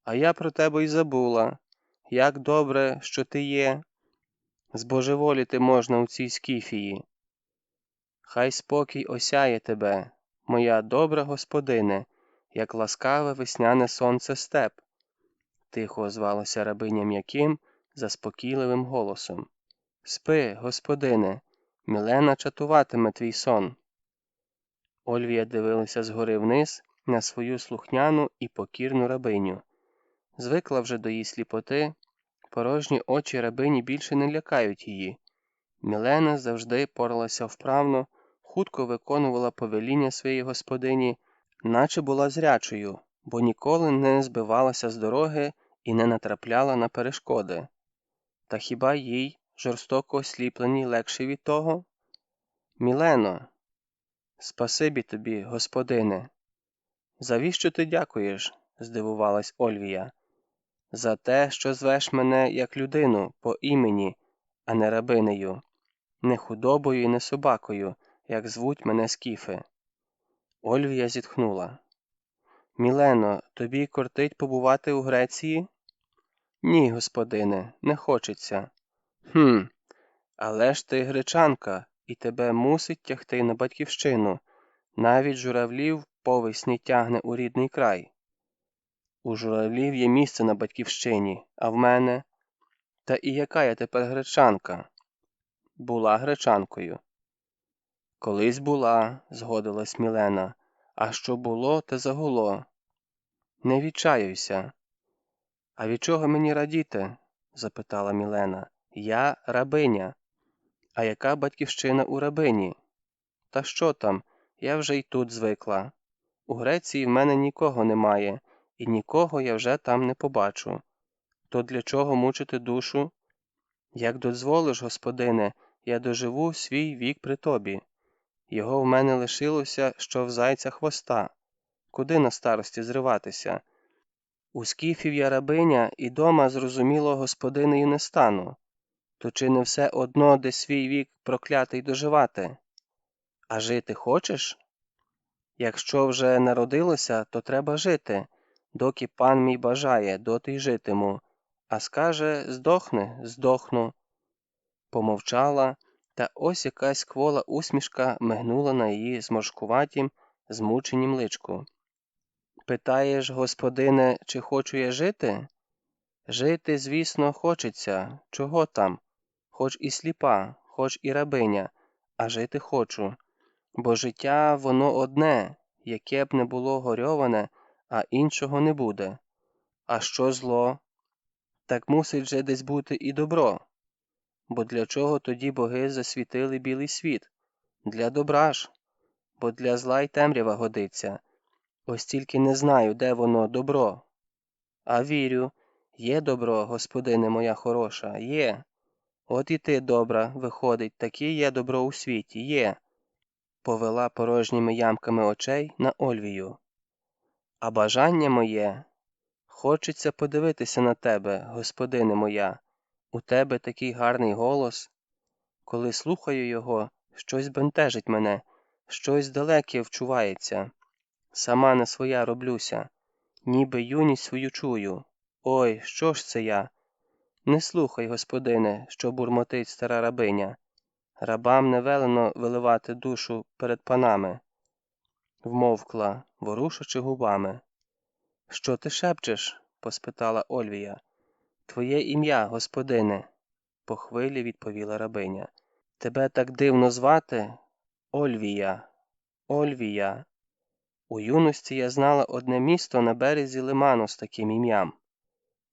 «А я про тебе й забула. Як добре, що ти є. Збожеволіти можна у цій скіфії. Хай спокій осяє тебе, моя добра господине, як ласкаве весняне сонце степ», – тихо озвалася рабиня м'яким, заспокійливим голосом. «Спи, господине, Мілена чатуватиме твій сон». Ольвія дивилася згори вниз на свою слухняну і покірну рабиню. Звикла вже до її сліпоти, порожні очі рабині більше не лякають її. Мілена завжди поралася вправно, хутко виконувала повеління своєї господині, наче була зрячою, бо ніколи не збивалася з дороги і не натрапляла на перешкоди. Та хіба їй, жорстоко осліпленій, легше від того? «Мілено!» «Спасибі тобі, господине!» «Завіщо ти дякуєш?» – здивувалась Ольвія. «За те, що звеш мене як людину по імені, а не рабинею, не худобою і не собакою, як звуть мене скіфи». Ольвія зітхнула. «Мілено, тобі кортить побувати у Греції?» «Ні, господине, не хочеться». Але ж ти гречанка, і тебе мусить тягти на батьківщину. Навіть журавлів повесні тягне у рідний край». «У журавлів є місце на батьківщині, а в мене...» «Та і яка я тепер гречанка?» «Була гречанкою». «Колись була», – згодилась Мілена. «А що було, те загуло. Не відчаюйся». «А від чого мені радіти?» – запитала Мілена. «Я рабиня». «А яка батьківщина у рабині?» «Та що там, я вже й тут звикла. У Греції в мене нікого немає, і нікого я вже там не побачу. То для чого мучити душу? Як дозволиш, господине, я доживу свій вік при тобі. Його в мене лишилося, що в зайця хвоста. Куди на старості зриватися? У скіфів я рабиня, і дома, зрозуміло, господинею не стану. То чи не все одно, де свій вік проклятий доживати? А жити хочеш? Якщо вже народилося, то треба жити. Доки пан мій бажає, доти й житиму. А скаже, здохни, здохну. Помовчала, та ось якась квола усмішка мигнула на її зморшкуватім, змученім личку. «Питаєш, господине, чи хочу я жити?» «Жити, звісно, хочеться. Чого там? Хоч і сліпа, хоч і рабиня, а жити хочу. Бо життя воно одне, яке б не було горьоване, а іншого не буде. А що зло? Так мусить же десь бути і добро. Бо для чого тоді боги засвітили білий світ? Для добра ж, бо для зла й темрява годиться. Ось тільки не знаю, де воно добро. А вірю, є добро, господине моя хороша, є. От і ти, добра, виходить, таки є добро у світі, є. Повела порожніми ямками очей на Ольвію. А бажання моє, хочеться подивитися на тебе, господине моя. У тебе такий гарний голос. Коли слухаю його, щось бентежить мене, щось далеке вчувається. Сама не своя роблюся, ніби юність свою чую. Ой, що ж це я? Не слухай, господине, що бурмотить стара рабиня. Рабам не велено виливати душу перед панами. Вмовкла, ворушачи губами. Що ти шепчеш? Поспитала Ольвія. Твоє ім'я, господине, по хвилі відповіла рабиня. Тебе так дивно звати? Ольвія. Ольвія. У юності я знала одне місто на березі лиману з таким ім'ям.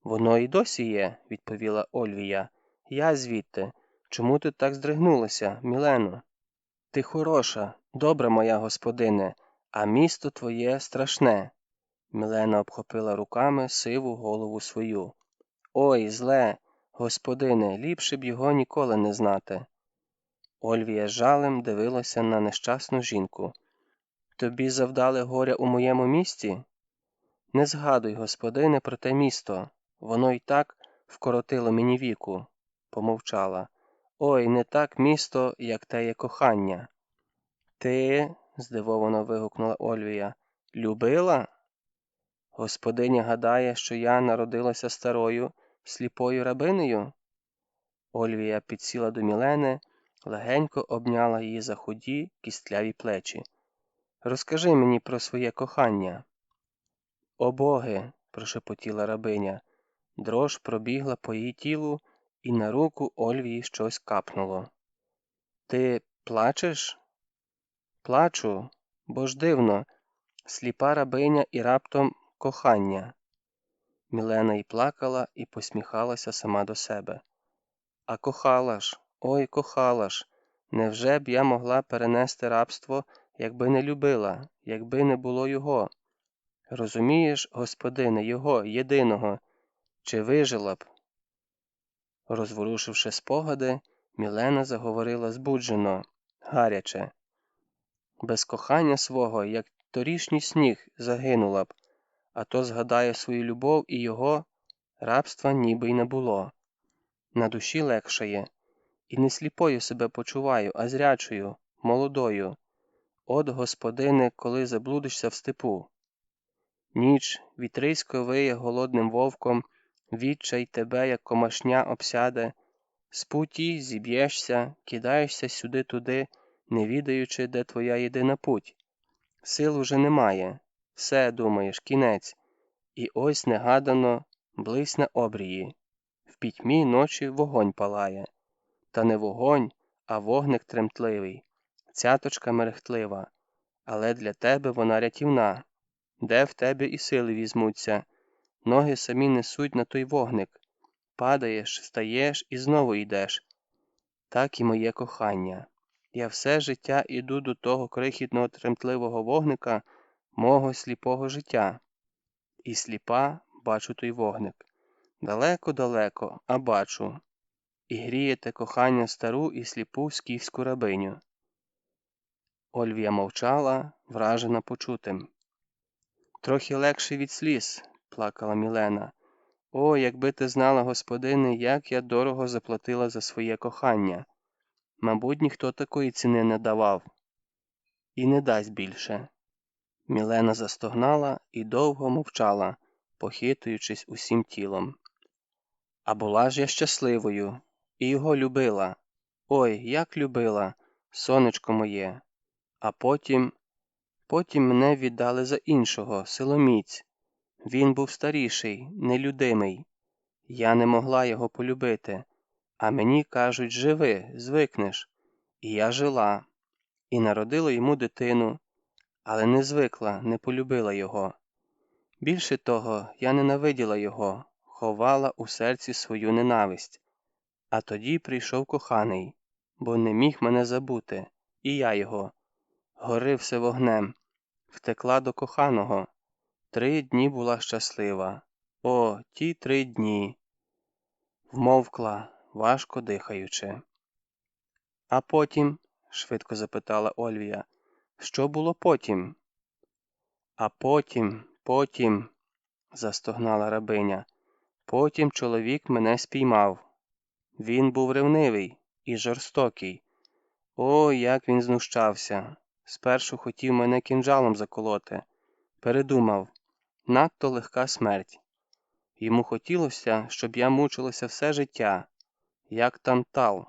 Воно і досі є, відповіла Ольвія. Я звідти. Чому ти так здригнулася, Мілено? Ти хороша, добра моя господине, а місто твоє страшне. Мілена обхопила руками сиву голову свою. Ой, зле, господине, ліпше б його ніколи не знати. Ольвія з жалем дивилася на нещасну жінку. Тобі завдали горя у моєму місті? Не згадуй, господине, про те місто. Воно й так вкоротило мені віку. Помовчала. Ой, не так місто, як те є кохання. Ти, здивовано вигукнула Ольвія, любила? Господиня гадає, що я народилася старою, сліпою рабинею? Ольвія підсіла до Мілени, легенько обняла її за худі, кістляві плечі. Розкажи мені про своє кохання. О боги, прошепотіла рабиня. Дрож пробігла по її тілу, і на руку Ольвії щось капнуло. Ти плачеш? Плачу, бо ж дивно, сліпа рабиня і раптом кохання. Мілена і плакала, і посміхалася сама до себе. А кохала ж, ой, кохала ж, невже б я могла перенести рабство, якби не любила, якби не було його? Розумієш, господине, його, єдиного, чи вижила б? Розворушивши спогади, Мілена заговорила збуджено, гаряче. Без кохання свого, як торішній сніг, загинула б, а то згадає свою любов і його, рабства ніби й не було. На душі легшає, і не сліпою себе почуваю, а зрячою, молодою. От, господине, коли заблудишся в степу. Ніч вітрисько виє голодним вовком, відчай тебе, як комашня, обсяде. З путі зіб'єшся, кидаєшся сюди-туди, не відаючи, де твоя єдина путь. Сил уже немає. Все, думаєш, кінець. І ось негадано блисне обрії. В пітьмі ночі вогонь палає. Та не вогонь, а вогник тремтливий, цяточка мерехтлива. Але для тебе вона рятівна. Де в тебе і сили візьмуться? Ноги самі несуть на той вогник. Падаєш, стаєш і знову йдеш. Так і моє кохання. Я все життя іду до того крихітного тремтливого вогника мого сліпого життя. І сліпа бачу той вогник. Далеко-далеко, а бачу. І грієте кохання стару і сліпу скіфську рабиню. Ольвія мовчала, вражена почутим. Трохи легше від сліз, плакала Мілена. О, якби ти знала, господине, як я дорого заплатила за своє кохання. Мабуть, ніхто такої ціни не давав. І не дасть більше. Мілена застогнала і довго мовчала, похитуючись усім тілом. А була ж я щасливою, і його любила. Ой, як любила, сонечко моє. А потім мене віддали за іншого, силоміць. Він був старіший, нелюдимий. Я не могла його полюбити. А мені кажуть, живи, звикнеш. І я жила. І народила йому дитину, але не звикла, не полюбила його. Більше того, я ненавиділа його, ховала у серці свою ненависть. А тоді прийшов коханий, бо не міг мене забути, і я його. Горився вогнем, втекла до коханого. 3 дні була щаслива. О, ті 3 дні. Вмовкла, важко дихаючи. А потім, швидко запитала Ольвія, що було потім? А потім, застогнала рабиня, потім чоловік мене спіймав. Він був ревнивий і жорстокий. О, як він знущався. Спершу хотів мене кінжалом заколоти. Передумав. Надто легка смерть. Йому хотілося, щоб я мучилася все життя, як Тантал,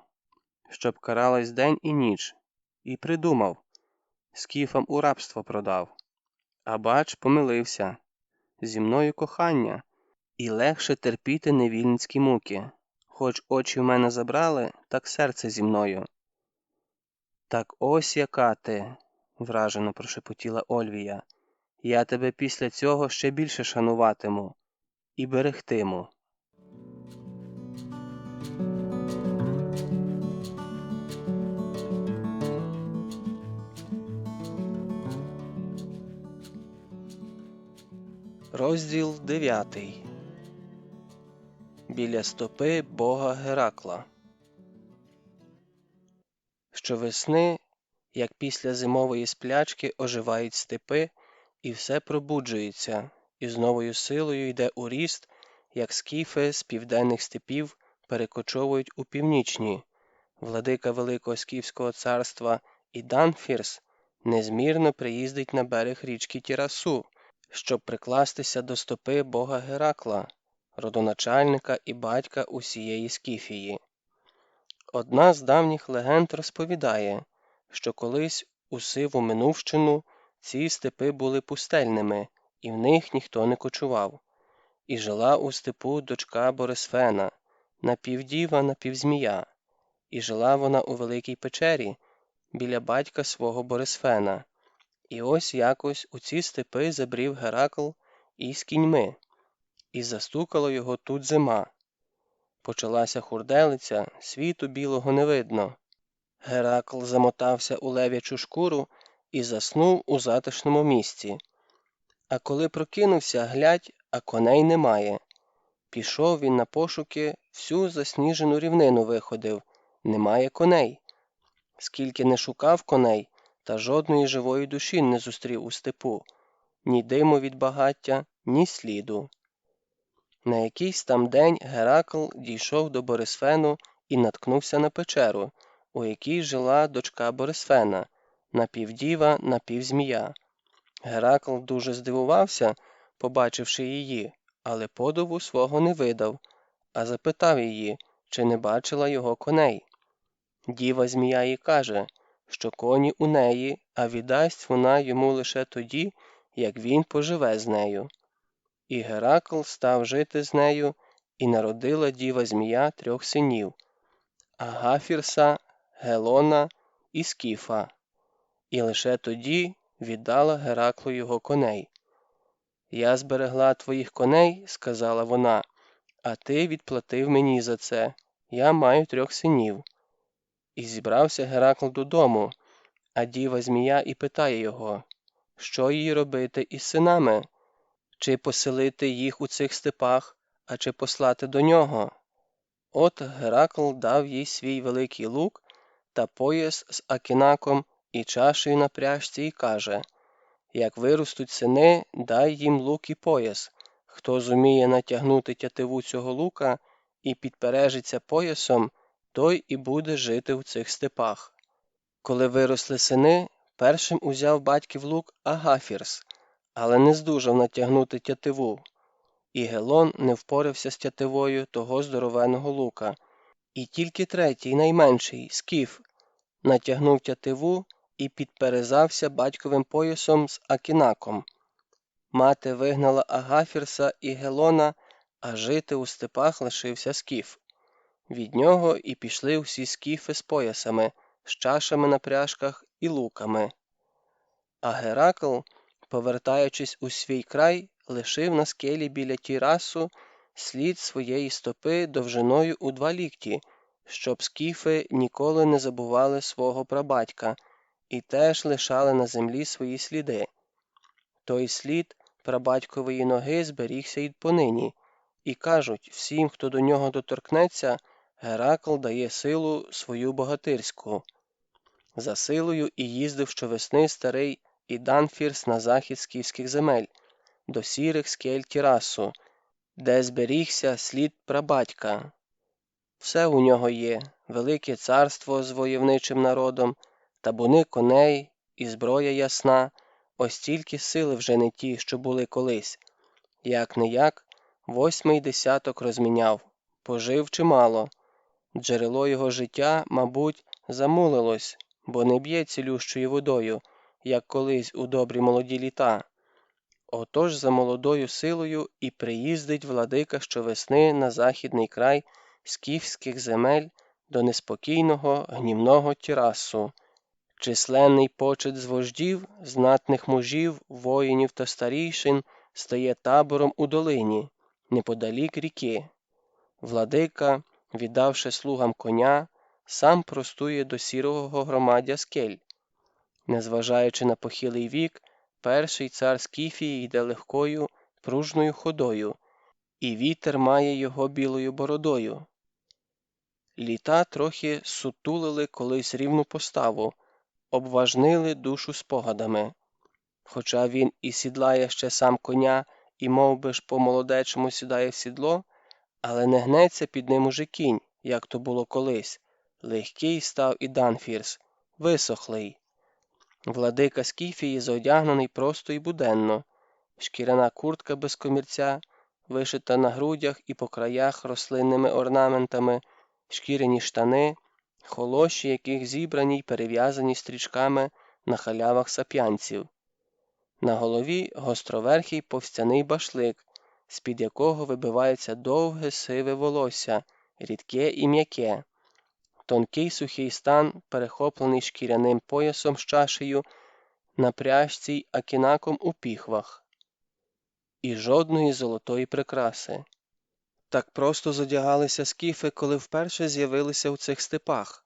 щоб каралась день і ніч. І придумав. Скіфам у рабство продав. А бач, помилився. Зі мною кохання. І легше терпіти невільницькі муки. Хоч очі в мене забрали, так серце зі мною. Так ось яка ти, вражено прошепотіла Ольвія. Я тебе після цього ще більше шануватиму і берегтиму. Розділ 9. Біля стопи бога Геракла. Щовесни, як після зимової сплячки, оживають степи, і все пробуджується, і з новою силою йде у ріст, як скіфи з південних степів перекочовують у північні. Владика Великого Скіфського царства і Данфірс незмірно приїздить на берег річки Тірасу, щоб прикластися до стопи бога Геракла, родоначальника і батька усієї Скіфії. Одна з давніх легенд розповідає, що колись у сиву минувщину ці степи були пустельними, і в них ніхто не кочував. І жила у степу дочка Борисфена, напівдіва, напівзмія. І жила вона у великій печері, біля батька свого Борисфена. І ось якось у ці степи забрів Геракл із кіньми, і застукало його тут зима. Почалася хурделиця, світу білого не видно. Геракл замотався у лев'ячу шкуру і заснув у затишному місці. А коли прокинувся, глядь, а коней немає. Пішов він на пошуки, всю засніжену рівнину виходив. Немає коней. Скільки не шукав коней, та жодної живої душі не зустрів у степу. Ні диму від багаття, ні сліду. На якийсь там день Геракл дійшов до Борисфену і наткнувся на печеру, у якій жила дочка Борисфена, напівдіва, напівзмія. Геракл дуже здивувався, побачивши її, але подиву свого не видав, а запитав її, чи не бачила його коней. Діва змія їй каже, що коні у неї, а віддасть вона йому лише тоді, як він поживе з нею. І Геракл став жити з нею, і народила діва змія 3 синів – Агафірса, Гелона і Скіфа. І лише тоді віддала Гераклу його коней. «Я зберегла твоїх коней, – сказала вона, – а ти відплатив мені за це. Я маю 3 синів». І зібрався Геракл додому, а діва змія і питає його, що їй робити із синами? Чи поселити їх у цих степах, а чи послати до нього? От Геракл дав їй свій великий лук та пояс з акінаком і чашею на пряжці і каже, як виростуть сини, дай їм лук і пояс. Хто зуміє натягнути тятиву цього лука і підпережиться поясом, той і буде жити в цих степах. Коли виросли сини, першим узяв батьків лук Агафірс, але не здужав натягнути тятиву. І Гелон не впорався з тятивою того здоровеного лука, І тільки третій, найменший, Скіф, натягнув тятиву і підперезався батьковим поясом з Акінаком. Мати вигнала Агафірса і Гелона, а жити у степах лишився Скіф. Від нього і пішли всі скіфи з поясами, з чашами на пряжках і луками. А Геракл, повертаючись у свій край, лишив на скелі біля Тірасу слід своєї стопи довжиною у 2 лікті, щоб скіфи ніколи не забували свого прабатька і теж лишали на землі свої сліди. Той слід прабатькової ноги зберігся й понині, і кажуть, всім, хто до нього доторкнеться, Геракл дає силу свою богатирську. За силою і їздив щовесни старий Іданфірс на захід скіфських земель, до сірих скель Тірасу, де зберігся слід прабатька. Все у нього є, велике царство з войовничим народом, табуни коней і зброя ясна, ось тільки сили вже не ті, що були колись. Як-не-як, 8-й десяток розміняв, пожив чимало. Джерело його життя, мабуть, замулилось, бо не б'є цілющою водою, як колись у добрі молоді літа. Отож за молодою силою і приїздить владика щовесни на західний край скіфських земель до неспокійного гнівного Тірасу. Численний почет з вождів, знатних мужів, воїнів та старійшин стає табором у долині, неподалік ріки. Владика, віддавши слугам коня, сам простує до сірого громаддя скель. Незважаючи на похилий вік, перший цар Скіфії йде легкою, пружною ходою, і вітер має його білою бородою. Літа трохи сутулили колись рівну поставу, обважнили душу спогадами. Хоча він і сідлає ще сам коня, і мов би ж по-молодечому сідає в сідло, але не гнеться під ним уже кінь, як то було колись. Легкий став і Данфірс, висохлий. Владика Скіфії зодягнений просто і буденно. Шкіряна куртка без комірця, вишита на грудях і по краях рослинними орнаментами, шкіряні штани, холоші яких зібрані й перев'язані стрічками на халявах сап'янців. На голові гостроверхий повстяний башлик, з-під якого вибивається довге сиве волосся, рідке і м'яке. Тонкий сухий стан, перехоплений шкіряним поясом з чашею, на пряжці й акінаком у піхвах. І жодної золотої прикраси. Так просто зодягалися скіфи, коли вперше з'явилися у цих степах.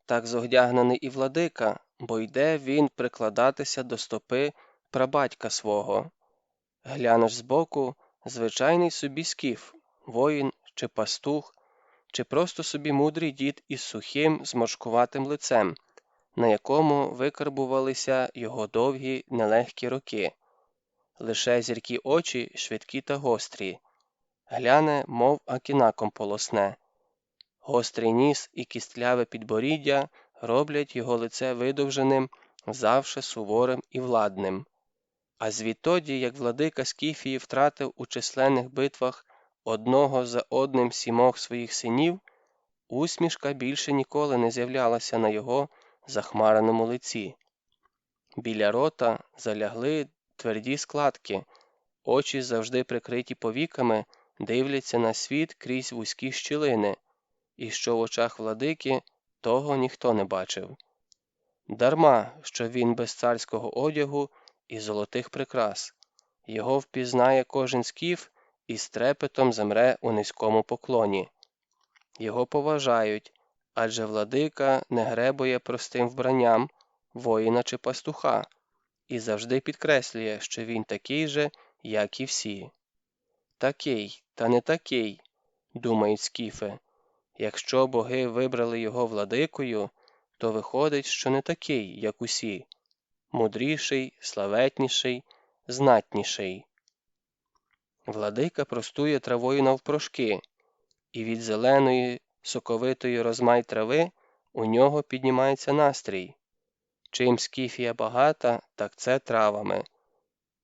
Так зодягнений і владика, бо йде він прикладатися до стопи прабатька свого. Глянеш збоку, звичайний собі скіф, воїн чи пастух, чи просто собі мудрий дід із сухим, зморшкуватим лицем, на якому викарбувалися його довгі, нелегкі роки. Лише зіркі очі швидкі та гострі. Гляне, мов акінаком полосне. Гострий ніс і кістляве підборіддя роблять його лице видовженим, завше суворим і владним. А звідтоді, як владика Скіфії втратив у численних битвах одного за одним 7 своїх синів, усмішка більше ніколи не з'являлася на його захмареному лиці. Біля рота залягли тверді складки, очі, завжди прикриті повіками, дивляться на світ крізь вузькі щілини, і що в очах владики, того ніхто не бачив. Дарма, що він без царського одягу і золотих прикрас. Його впізнає кожен скіф і з трепетом замре у низькому поклоні. Його поважають, адже владика не гребує простим вбранням воїна чи пастуха і завжди підкреслює, що він такий же, як і всі. Такий, та не такий, думають скіфи. Якщо боги вибрали його владикою, то виходить, що не такий, як усі. Мудріший, славетніший, знатніший. Владика простує травою навпрошки, і від зеленої, соковитої розмай трави у нього піднімається настрій. Чим Скіфія багата, так це травами,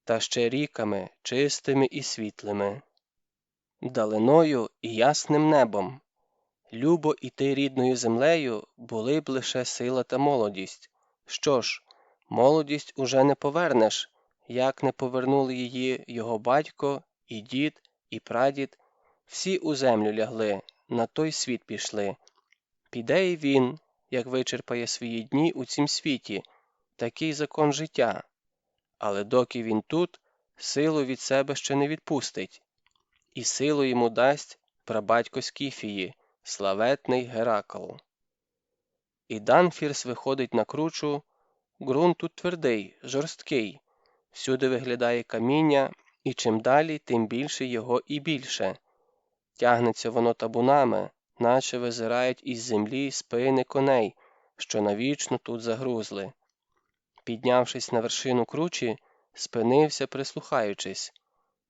та ще ріками, чистими і світлими, далиною і ясним небом. Любо іти рідною землею були б лише сила та молодість. Що ж, молодість уже не повернеш, як не повернули її його батько, і дід, і прадід. Всі у землю лягли, на той світ пішли. Піде і він, як вичерпає свої дні у цім світі, такий закон життя. Але доки він тут, силу від себе ще не відпустить. І силу йому дасть прабатько Скіфії, славетний Геракл. І Данфірс виходить на кручу. Ґрунт тут твердий, жорсткий. Всюди виглядає каміння, і чим далі, тим більше його і більше. Тягнеться воно табунами, наче визирають із землі спини коней, що навічно тут загрузли. Піднявшись на вершину кручі, спинився, прислухаючись.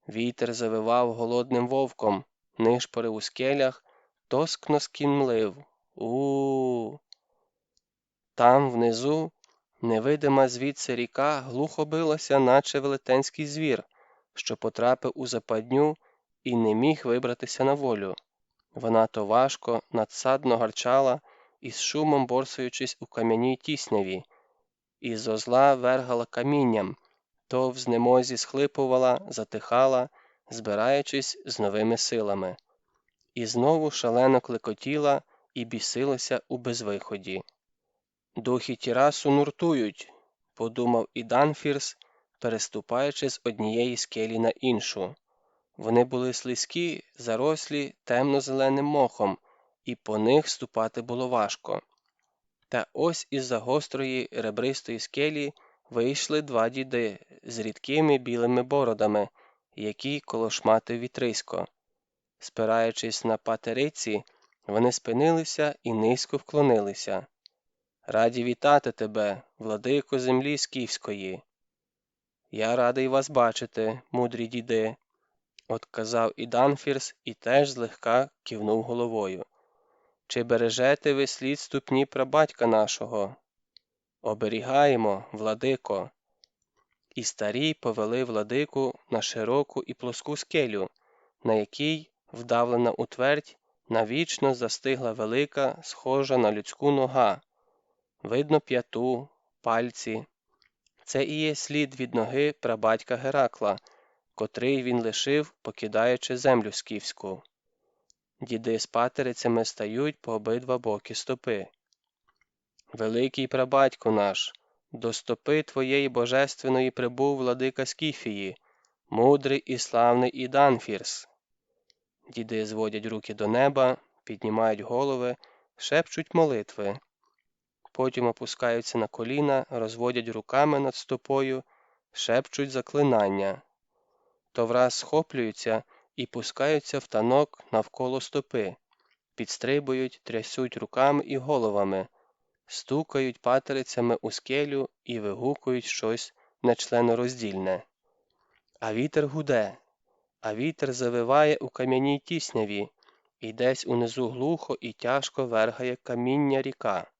Вітер завивав голодним вовком, нишпорив у скелях, тоскно скімлив. У-у-у. Там, внизу, невидима звідси ріка глухо билася, наче велетенський звір, що потрапив у западню і не міг вибратися на волю. Вона то важко, надсадно гарчала, із шумом борсуючись у кам'яній тісняві, і зо зла вергала камінням, то в знемозі схлипувала, затихала, збираючись з новими силами. І знову шалено клекотіла і бісилася у безвиході. «Духи Тірасу нуртують», – подумав і Данфірс, переступаючи з однієї скелі на іншу. Вони були слизькі, зарослі темно-зеленим мохом, і по них ступати було важко. Та ось із-за гострої ребристої скелі вийшли два діди з рідкими білими бородами, які колошматив вітрисько. Спираючись на патериці, вони спинилися і низько вклонилися. «Раді вітати тебе, владико землі скіфської!» «Я радий вас бачити, мудрі діди», – отказав і Данфірс і теж злегка кивнув головою. «Чи бережете ви слід ступні прабатька нашого?» «Оберігаємо, владико!» І старі повели владику на широку і плоску скелю, на якій, вдавлена у твердь, навічно застигла велика, схожа на людську нога. Видно п'яту, пальці. Це і є слід від ноги прабатька Геракла, котрий він лишив, покидаючи землю скіфську. Діди з патерицями стають по обидва боки стопи. «Великий прабатько наш, до стопи твоєї божественної прибув владика Скіфії, мудрий і славний і Данфірс». Діди зводять руки до неба, піднімають голови, шепчуть молитви. Потім опускаються на коліна, розводять руками над стопою, шепчуть заклинання. То враз схоплюються і пускаються в танок навколо стопи, підстрибують, трясуть руками і головами, стукають патерицями у скелю і вигукують щось нечленороздільне. А вітер гуде, а вітер завиває у кам'яній тісняві, і десь унизу глухо і тяжко вергає каміння ріка.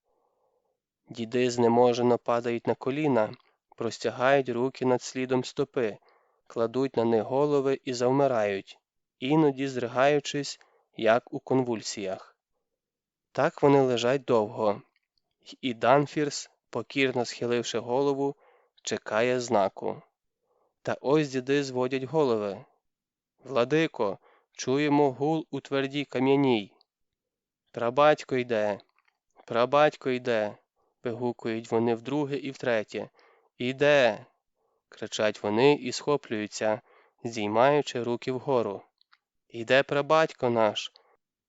Діди знеможено падають на коліна, простягають руки над слідом стопи, кладуть на них голови і завмирають, іноді зригаючись, як у конвульсіях. Так вони лежать довго, і Данфірс, покірно схиливши голову, чекає знаку. Та ось діди зводять голови. «Владико, чуємо гул у твердій кам'яній». «Прабатько йде, прабатько йде», – вигукують вони вдруге і втретє. «Іде!» – кричать вони і схоплюються, здіймаючи руки вгору. «Іде прабатько наш,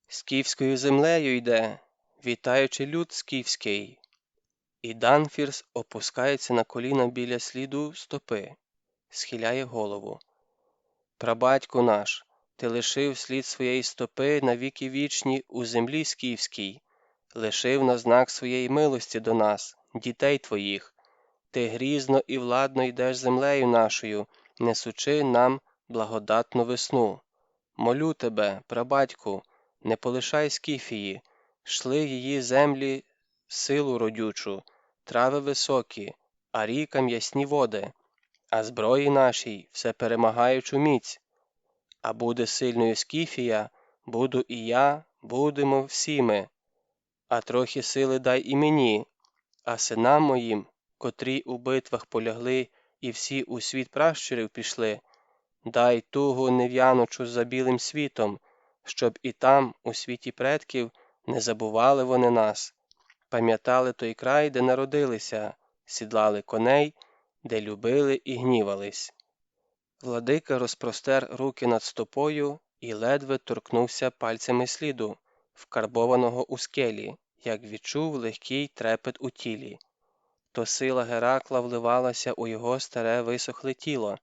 скіфською землею йде, вітаючи люд скіфський». І Данфірс опускається на коліна біля сліду стопи, схиляє голову. «Прабатько наш, ти лишив слід своєї стопи на віки вічні у землі скіфській, лишив на знак своєї милості до нас, дітей твоїх. Ти грізно і владно йдеш землею нашою, несучи нам благодатну весну. Молю тебе, прабатьку, не полишай Скіфії, шли її землі силу родючу, трави високі, а рікам ясні води, а зброї нашій всеперемагаючу міць. А буде сильною Скіфія, буду і я, будемо всі ми, а трохи сили дай і мені, а синам моїм, котрі у битвах полягли і всі у світ пращурів пішли, дай тугу нев'яночу за білим світом, щоб і там, у світі предків, не забували вони нас, пам'ятали той край, де народилися, сідлали коней, де любили і гнівались. Владика розпростер руки над стопою і ледве торкнувся пальцями сліду, вкарбованого у скелі, як відчув легкий трепет у тілі. То сила Геракла вливалася у його старе висохле тіло.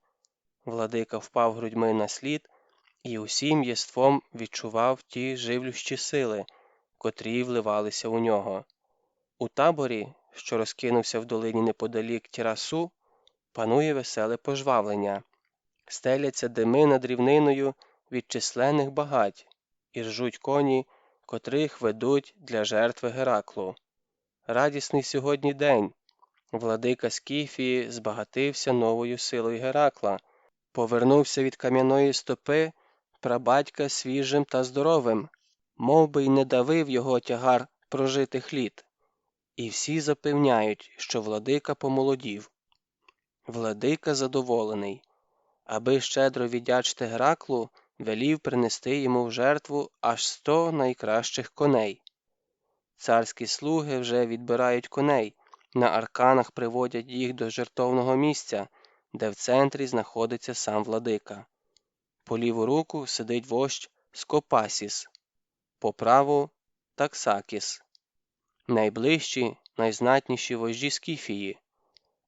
Владика впав грудьми на слід і усім єством відчував ті живлющі сили, котрі вливалися у нього. У таборі, що розкинувся в долині неподалік Тірасу, панує веселе пожвавлення. Стеляться дими над рівниною від численних багать, і ржуть коні, котрих ведуть для жертви Гераклу. Радісний сьогодні день. Владика Скіфії збагатився новою силою Геракла, повернувся від кам'яної стопи прабатька свіжим та здоровим, мов би й не давив його тягар прожитих літ. І всі запевняють, що владика помолодів. Владика задоволений. Аби щедро віддячити Гераклу, велів принести йому в жертву аж 100 найкращих коней. Царські слуги вже відбирають коней, на арканах приводять їх до жертовного місця, де в центрі знаходиться сам владика. По ліву руку сидить вождь Скопасіс, по праву – Таксакіс. Найближчі, найзнатніші вожді Скіфії,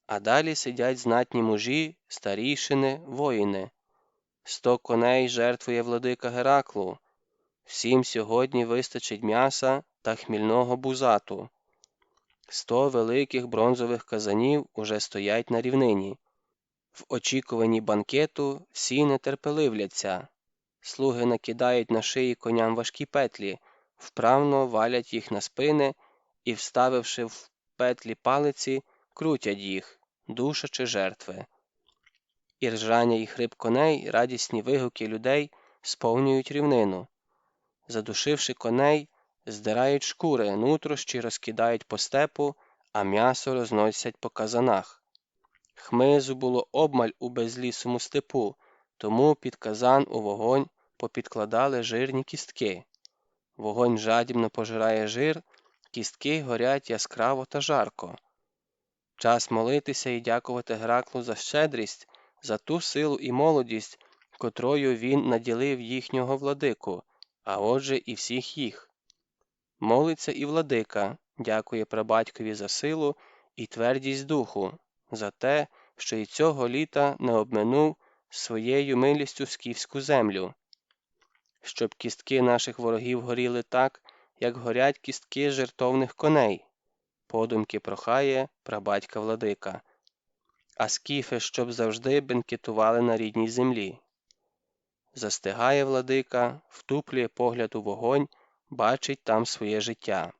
а далі сидять знатні мужі, старійшини, воїни. 100 коней жертвує владика Гераклу. Всім сьогодні вистачить м'яса та хмільного бузату. 100 великих бронзових казанів уже стоять на рівнині. В очікуванні банкету всі нетерпеливляться. Слуги накидають на шиї коням важкі петлі, вправно валять їх на спини і, вставивши в петлі палиці, крутять їх, душачи жертви. І ржання і хрип коней, радісні вигуки людей сповнюють рівнину. Задушивши коней, здирають шкури, нутрощі розкидають по степу, а м'ясо розносять по казанах. Хмизу було обмаль у безлісому степу, тому під казан у вогонь попідкладали жирні кістки. Вогонь жадібно пожирає жир, кістки горять яскраво та жарко. Час молитися і дякувати Гераклу за щедрість, за ту силу і молодість, котрою він наділив їхнього владику, а отже і всіх їх. Молиться і владика, дякує прабатькові за силу і твердість духу, за те, що і цього літа не обминув своєю милістю скіфську землю. Щоб кістки наших ворогів горіли так, як горять кістки жертовних коней, подумки прохає прабатька владика. А скіфи, щоб завжди бенкетували на рідній землі. Застигає владика, втуплює погляд у вогонь, бачить там своє життя.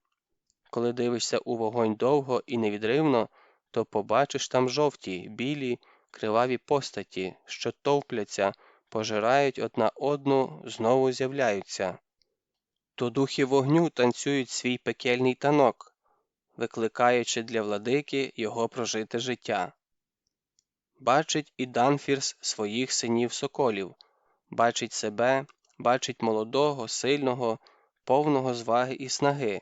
Коли дивишся у вогонь довго і невідривно, то побачиш там жовті, білі, криваві постаті, що товпляться, пожирають одна одну, знову з'являються. То духи вогню танцюють свій пекельний танок, викликаючи для владики його прожите життя. Бачить і Данфірс своїх синів-соколів, бачить себе, бачить молодого, сильного, повного зваги і снаги.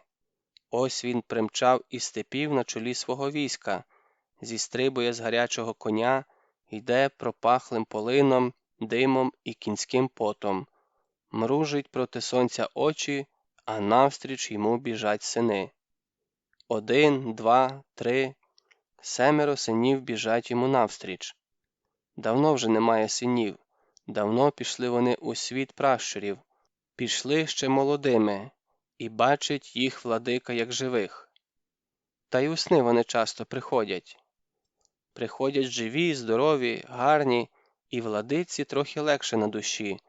Ось він примчав із степів на чолі свого війська, зістрибує з гарячого коня, йде пропахлим полином, димом і кінським потом. Мружить проти сонця очі, а навстріч йому біжать сини. 1, 2, 3. 7 синів біжать йому навстріч. Давно вже немає синів, давно пішли вони у світ пращурів, пішли ще молодими, і бачить їх владика як живих. Та й у сни вони часто приходять. Приходять живі, здорові, гарні, і владиці трохи легше на душі,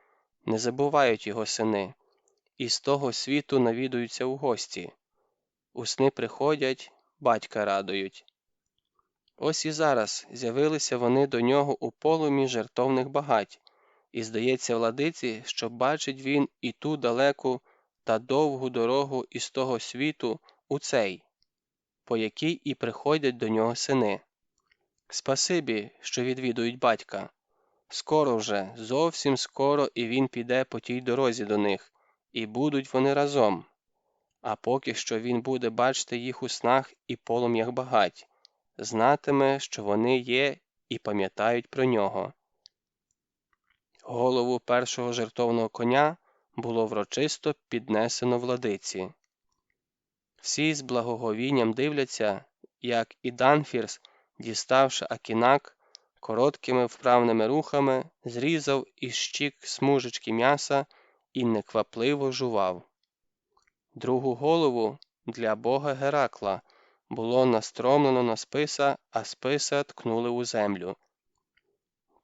не забувають його сини, і з того світу навідуються у гості. У сни приходять, батька радують. Ось і зараз з'явилися вони до нього у полум'ї жертовних багать, і здається владиці, що бачить він і ту далеку та довгу дорогу із того світу у цей, по якій і приходять до нього сини. Спасибі, що відвідують батька. Скоро вже, зовсім скоро і він піде по тій дорозі до них, і будуть вони разом. А поки що він буде бачити їх у снах і полум'ях багать, знатиме, що вони є і пам'ятають про нього. Голову першого жертовного коня було врочисто піднесено владиці. Всі з благоговінням дивляться, як і Данфірс, діставши акінак, короткими вправними рухами зрізав із щік смужечки м'яса і неквапливо жував. Другу голову для бога Геракла було настромлено на списа, а списа ткнули у землю.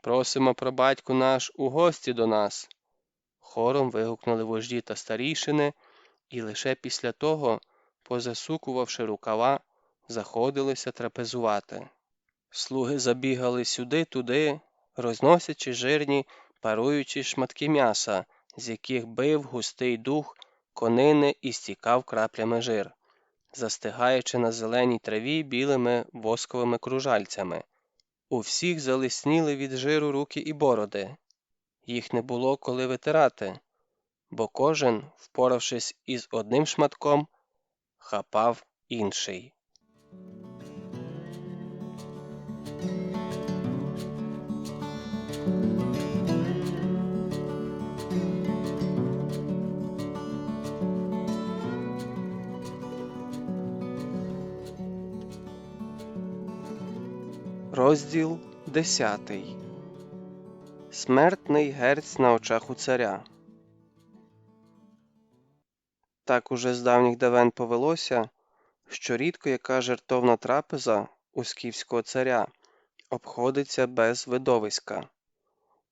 «Просимо про батьку наш у гості до нас!» Хором вигукнули вожді та старійшини, і лише після того, позасукувавши рукава, заходилися трапезувати. Слуги забігали сюди-туди, розносячи жирні, паруючі шматки м'яса, з яких бив густий дух конини і стікав краплями жир, застигаючи на зеленій траві білими восковими кружальцями. У всіх залисніли від жиру руки і бороди. Їх не було коли витирати, бо кожен, впоравшись із одним шматком, хапав інший. Розділ 10. Смертний герць на очах у царя. Так уже з давніх давен повелося, що рідко яка жертовна трапеза у скіфського царя обходиться без видовиська.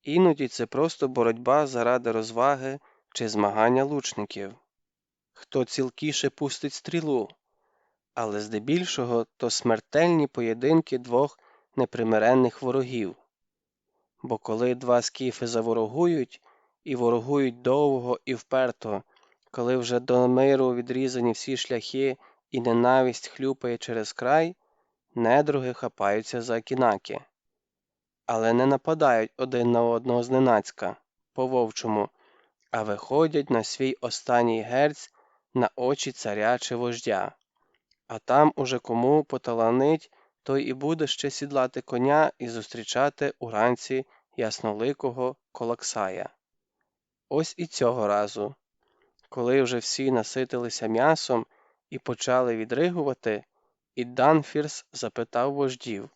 Іноді це просто боротьба заради розваги чи змагання лучників. Хто цілкіше пустить стрілу, але здебільшого то смертельні поєдинки двох непримиренних ворогів. Бо коли два скіфи заворогують, і ворогують довго і вперто, коли вже до миру відрізані всі шляхи і ненависть хлюпає через край, недруги хапаються за акінаки. Але не нападають один на одного зненацька, по-вовчому, а виходять на свій останній герць на очі царя чи вождя. А там уже кому поталанить, той і буде ще сідлати коня і зустрічати уранці ясноликого Колаксая. Ось і цього разу, коли вже всі наситилися м'ясом і почали відригувати, і Данфірс запитав вождів: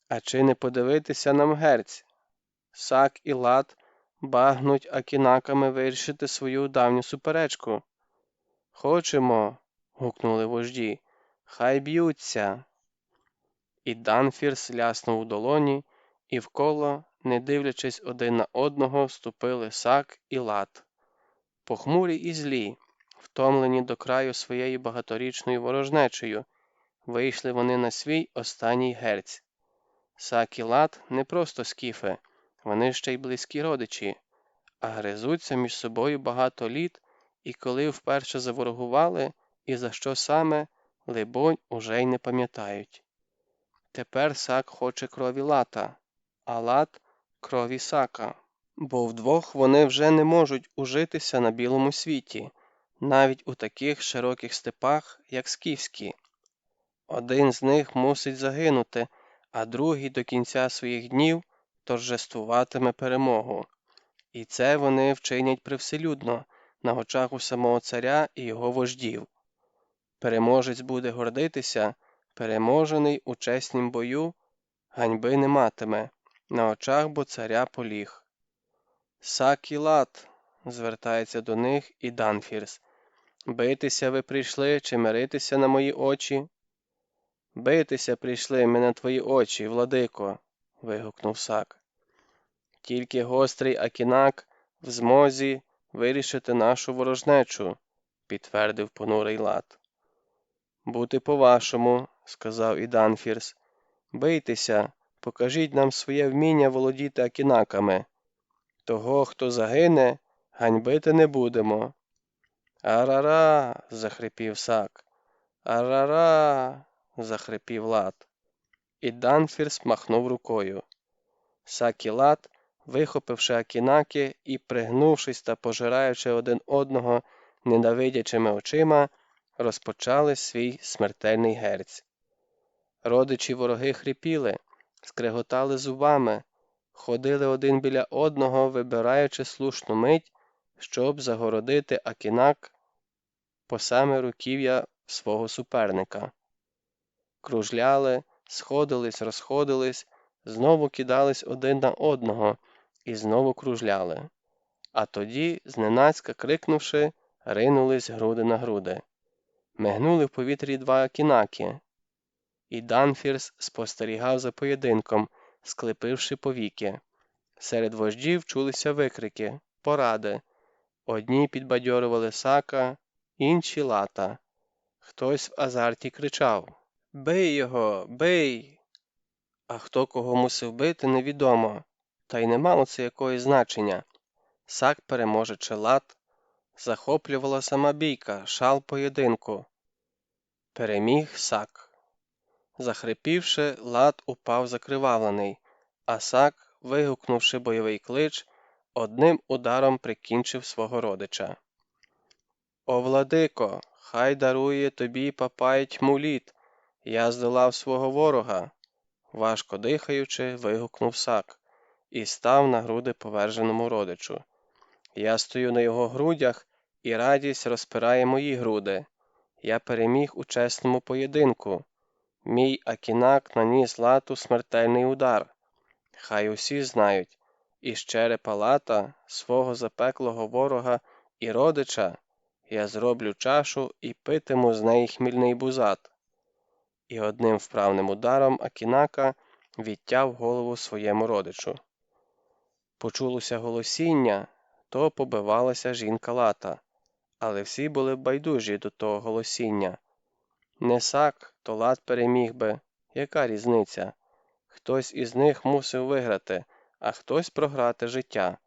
«А чи не подивитися нам герць? Сак і Лат багнуть акінаками вирішити свою давню суперечку». «Хочемо», – гукнули вожді, – «хай б'ються». І Данфірс ляснув у долоні, і вколо, не дивлячись один на одного, вступили Сак і Лат. Похмурі і злі, втомлені до краю своєю багаторічною ворожнечею, вийшли вони на свій останній герць. Сак і Лат не просто скіфи, вони ще й близькі родичі, а гризуться між собою багато літ, і коли вперше заворогували, і за що саме, либонь, уже й не пам'ятають. Тепер Сак хоче крові Лата, а Лат – крові Сака, бо вдвох вони вже не можуть ужитися на білому світі, навіть у таких широких степах, як скіфські. Один з них мусить загинути, а другий до кінця своїх днів торжествуватиме перемогу. І це вони вчинять привселюдно, на очах у самого царя і його вождів. Переможець буде гордитися, переможений у чеснім бою ганьби не матиме, на очах бо царя поліг. «Сак і Лат», – звертається до них і Данфірс, – «битися ви прийшли чи миритися на мої очі?» «Битися прийшли ми на твої очі, владико», – вигукнув Сак. «Тільки гострий акінак в змозі вирішити нашу ворожнечу», – підтвердив понурий Лат. «Бути по-вашому», – сказав і Данфірс. «Бийтеся, покажіть нам своє вміння володіти акінаками. Того, хто загине, ганьбити не будемо». Арара. Захрипів Сак. Арара. Захрипів Лат. І Данфірс махнув рукою. Сак і Лат, вихопивши акінаки і, пригнувшись та пожираючи один одного ненавидячими очима, розпочали свій смертельний герць. Родичі вороги хрипіли, скреготали зубами, ходили один біля одного, вибираючи слушну мить, щоб загородити акінак по саме руків'я свого суперника. Кружляли, сходились, розходились, знову кидались один на одного і знову кружляли. А тоді, зненацька крикнувши, ринулись груди на груди. Мигнули в повітрі два акінаки, і Данфірс спостерігав за поєдинком, склепивши повіки. Серед вождів чулися викрики, поради. Одні підбадьорювали Сака, інші Лата. Хтось в азарті кричав: «Бий його! Бий!» А хто кого мусив бити, невідомо. Та й не мало це якогось значення. Сак переможе чи Лат. Захоплювала сама бійка, шал поєдинку. Переміг Сак. Захрипівши, Лат упав закривавлений, а Сак, вигукнувши бойовий клич, одним ударом прикінчив свого родича. «О, владико, хай дарує тобі Папай тьму літ, я здолав свого ворога!» Важко дихаючи, вигукнув Сак і став на груди поверженому родичу. Я стою на його грудях, і радість розпирає мої груди. Я переміг у чесному поєдинку. Мій акінак наніс Лату смертельний удар. Хай усі знають, із черепа Лата, свого запеклого ворога і родича, я зроблю чашу і питиму з неї хмільний бузат. І одним вправним ударом акінака відтяв голову своєму родичу. Почулося голосіння, то побивалася жінка Лата, але всі були байдужі до того голосіння. Не Сак, то Лат переміг би, яка різниця? Хтось із них мусив виграти, а хтось програти життя,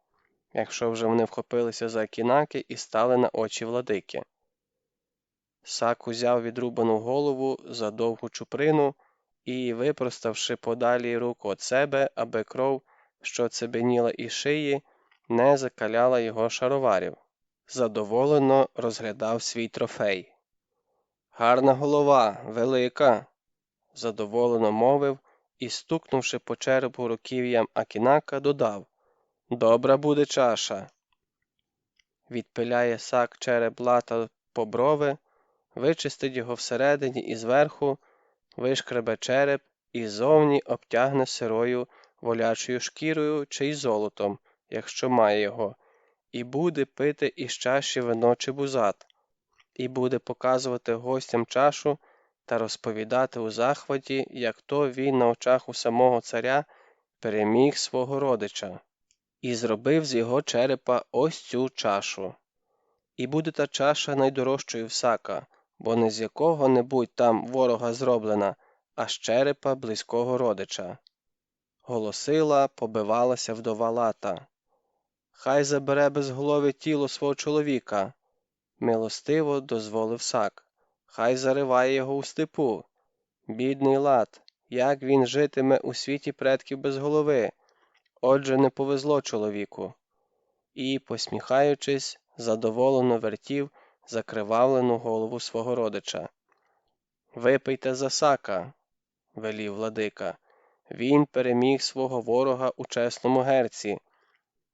якщо вже вони вхопилися за акінаки і стали на очі владики. Сак узяв відрубану голову за довгу чуприну і, випроставши подалі руку від себе, аби кров, що цебеніла із шиї, не закаляла його шароварів, задоволено розглядав свій трофей. «Гарна голова, велика!» – задоволено мовив і, стукнувши по черепу руків'ям акінака, додав: «Добра буде чаша!» Відпиляє Сак череп Лата по брови, вичистить його всередині і зверху, вишкребе череп і зовні обтягне сирою волячою шкірою чи й золотом, якщо має його, і буде пити із чаші вино чи бузат, і буде показувати гостям чашу та розповідати у захваті, як то він на очах у самого царя переміг свого родича і зробив з його черепа ось цю чашу. І буде та чаша найдорожчою в Сака, бо не з якого-небудь там ворога зроблена, а з черепа близького родича. Голосила, побивалася вдова Лата. «Хай забере безголове тіло свого чоловіка!» Милостиво дозволив Сак. «Хай зариває його у степу! Бідний Лат, як він житиме у світі предків без голови? Отже, не повезло чоловіку!» І, посміхаючись, задоволено вертів закривавлену голову свого родича. «Випийте за Сака!» – велів владика. «Він переміг свого ворога у чесному герці.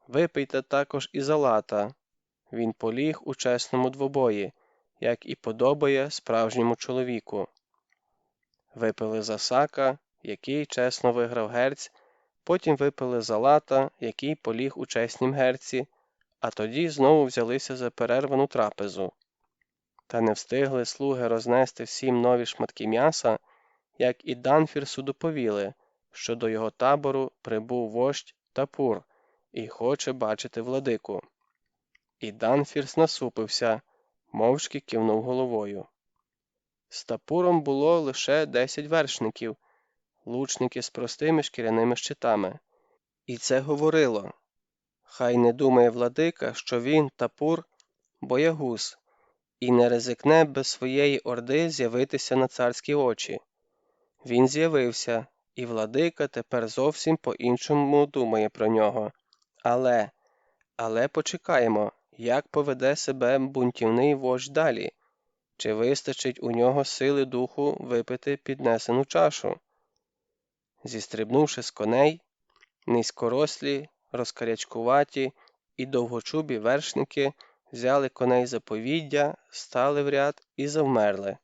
Випийте також і за Лата. Він поліг у чесному двобої, як і подобає справжньому чоловіку». Випили за Сака, який чесно виграв герць, потім випили за Лата, який поліг у чеснім герці, а тоді знову взялися за перервану трапезу. Та не встигли слуги рознести всім нові шматки м'яса, як і Данфірсу доповіли, що до його табору прибув вождь Тапур і хоче бачити владику. І Данфірс насупився, мовчки кивнув головою. З Тапуром було лише 10 вершників, лучники з простими шкіряними щитами. І це говорило: хай не думає владика, що він, Тапур, боягуз, і не ризикне без своєї орди з'явитися на царські очі. Він з'явився, і владика тепер зовсім по-іншому думає про нього. Але почекаємо, як поведе себе бунтівний вождь далі? Чи вистачить у нього сили духу випити піднесену чашу? Зістрибнувши з коней, низькорослі, розкарячкуваті і довгочубі вершники взяли коней за повіддя, стали в ряд і завмерли.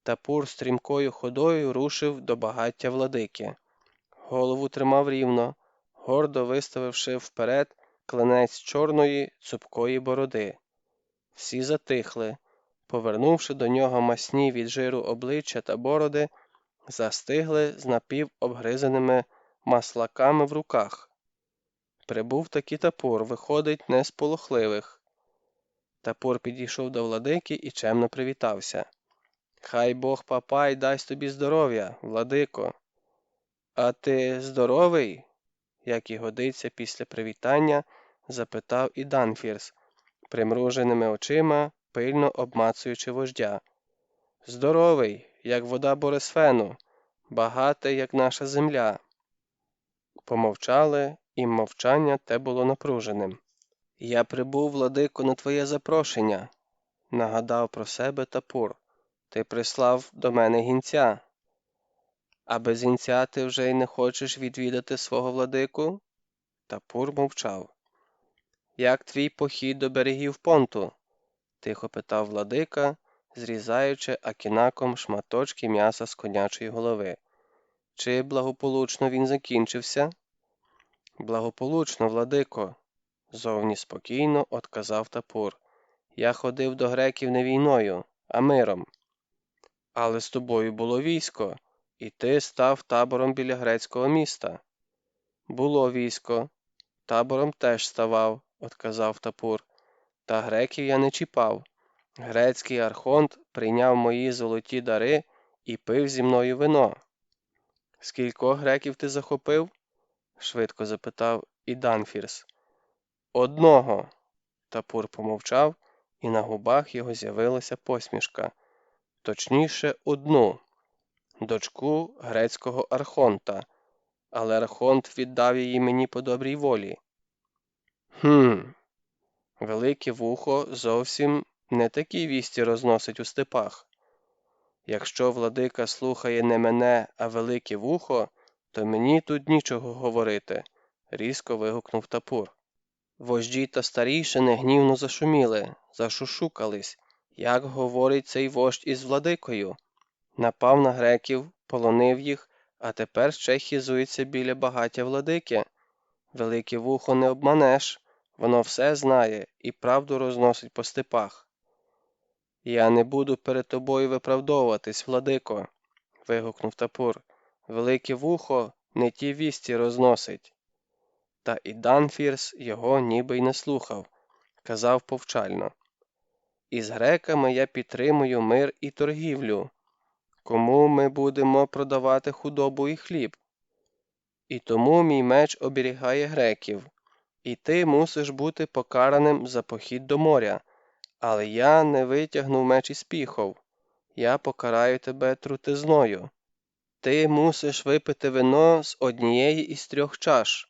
Тапур стрімкою ходою рушив до багаття владики. Голову тримав рівно, гордо виставивши вперед клинець чорної, цупкої бороди. Всі затихли, повернувши до нього масні від жиру обличчя та бороди, застигли з напівобгризаними маслаками в руках. Прибув таки Тапур, виходить, не з полохливих. Тапур підійшов до владики і чемно привітався. «Хай Бог Папай дасть тобі здоров'я, владико!» «А ти здоровий?» Як і годиться після привітання, запитав і Данфірс, примруженими очима, пильно обмацуючи вождя. «Здоровий, як вода Борисфену, багатий, як наша земля». Помовчали, і мовчання те було напруженим. «Я прибув, владико, на твоє запрошення», – нагадав про себе Тапур. «Ти прислав до мене гінця». «А без гінця ти вже й не хочеш відвідати свого владику?» Тапур мовчав. «Як твій похід до берегів понту?» – тихо питав владика, зрізаючи акінаком шматочки м'яса з конячої голови. «Чи благополучно він закінчився?» «Благополучно, владико», – зовні спокійно одказав Тапур. «Я ходив до греків не війною, а миром». «Але з тобою було військо, і ти став табором біля грецького міста». «Було військо, табором теж ставав», – одказав Тапур. «Та греків я не чіпав. Грецький архонт прийняв мої золоті дари і пив зі мною вино». «Скількох греків ти захопив?» – швидко запитав і Данфірс. «Одного», – Тапур помовчав, і на губах його з'явилася посмішка. «Точніше, одну, дочку грецького архонта, але архонт віддав її мені по добрій волі». Велике вухо зовсім не такі вісті розносить у степах. Якщо владика слухає не мене, а велике вухо, то мені тут нічого говорити», – різко вигукнув Тапур. Вожді та старійшини гнівно зашуміли, зашушукались. Як говорить цей вождь із владикою? Напав на греків, полонив їх, а тепер ще хизується біля багаття владики. Велике вухо не обманеш, воно все знає і правду розносить по степах. «Я не буду перед тобою виправдовуватись, владико», – вигукнув Тапур. «Велике вухо не ті вісті розносить». Та і Данфірс його ніби й не слухав, казав повчально. «Із греками я підтримую мир і торгівлю. Кому ми будемо продавати худобу і хліб? І тому мій меч оберігає греків, і ти мусиш бути покараним за похід до моря. Але я не витягнув меч із піхов. Я покараю тебе трутизною. Ти мусиш випити вино з однієї із 3 чаш.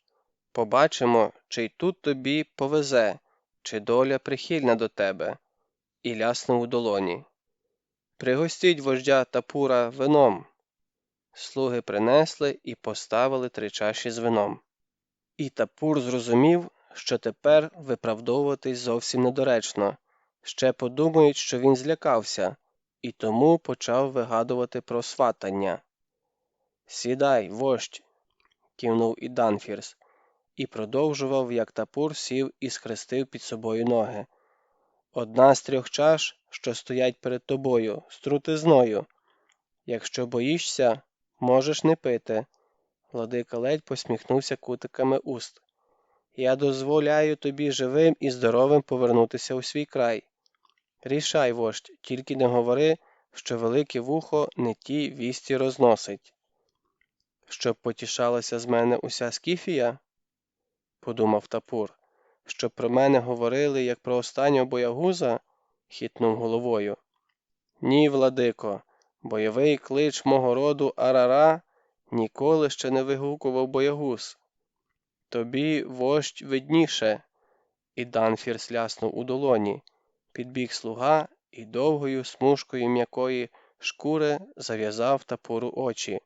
Побачимо, чи й тут тобі повезе, чи доля прихильна до тебе». І ляснув у долоні. «Пригостіть вождя Тапура вином». Слуги принесли і поставили 3 чаші з вином. І Тапур зрозумів, що тепер виправдовуватись зовсім недоречно. Ще подумають, що він злякався, і тому почав вигадувати про сватання. «Сідай, вождь», – кивнув і Данфірс, і продовжував, як Тапур сів і схрестив під собою ноги. «Одна з 3 чаш, що стоять перед тобою, з трутизною. Якщо боїшся, можеш не пити». Владика ледь посміхнувся кутиками уст. «Я дозволяю тобі живим і здоровим повернутися у свій край. Рішай, вождь, тільки не говори, що велике вухо не ті вісті розносить». «Щоб потішалася з мене уся Скіфія?» – подумав Тапур. «Щоб про мене говорили, як про останнього боягуза? хитнув головою. Ні, владико, бойовий клич мого роду Арара ніколи ще не вигукував боягуз. Тобі, вождь, видніше. І Данфір сляснув у долоні. Підбіг слуга і довгою смужкою м'якої шкури зав'язав Тапуру очі.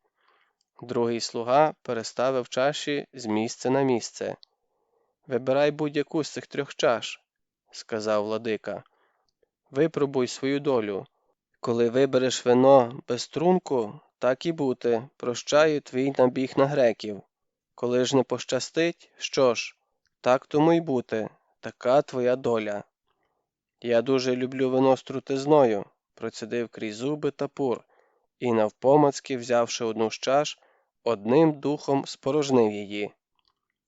Другий слуга переставив чаші з місця на місце. «Вибирай будь-яку з цих 3 чаш», – сказав владика. «Випробуй свою долю. Коли вибереш вино без трунку, так і бути, прощаю твій набіг на греків. Коли ж не пощастить, що ж, так тому й бути, така твоя доля». «Я дуже люблю вино з трутизною», – процідив крізь зуби Тапур, і навпомацки, взявши одну з чаш, одним духом спорожнив її.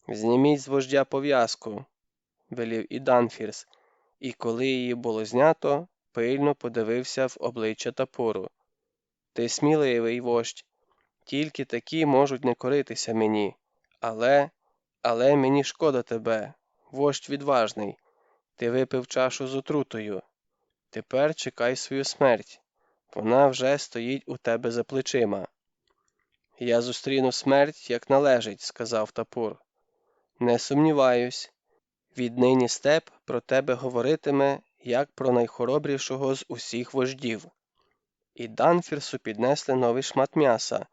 «Зніміть з вождя пов'язку», – велів і Данфірс, і коли її було знято, пильно подивився в обличчя Тапуру. «Ти сміливий, вождь, тільки такі можуть не коритися мені, але мені шкода тебе, вождь відважний, ти випив чашу з отрутою, тепер чекай свою смерть, вона вже стоїть у тебе за плечима». «Я зустріну смерть, як належить», – сказав Тапур. «Не сумніваюсь, віднині степ про тебе говоритиме, як про найхоробрішого з усіх вождів». І Данфірсу піднесли новий шмат м'яса,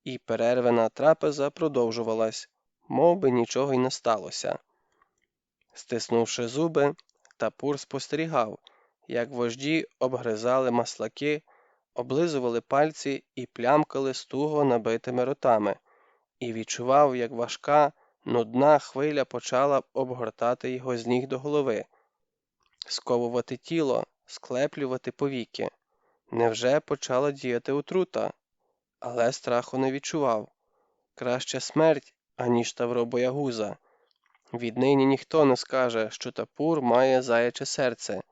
і перервана трапеза продовжувалась, мов би нічого й не сталося. Стиснувши зуби, Тапур спостерігав, як вожді обгризали маслаки, облизували пальці і плямкали з туго набитими ротами, і відчував, як важка, нудна хвиля почала обгортати його з ніг до голови, сковувати тіло, склеплювати повіки. Невже почала діяти отрута? Але страху не відчував. Краще смерть, аніж тавро боягуза. Віднині ніхто не скаже, що Тапур має заяче серце,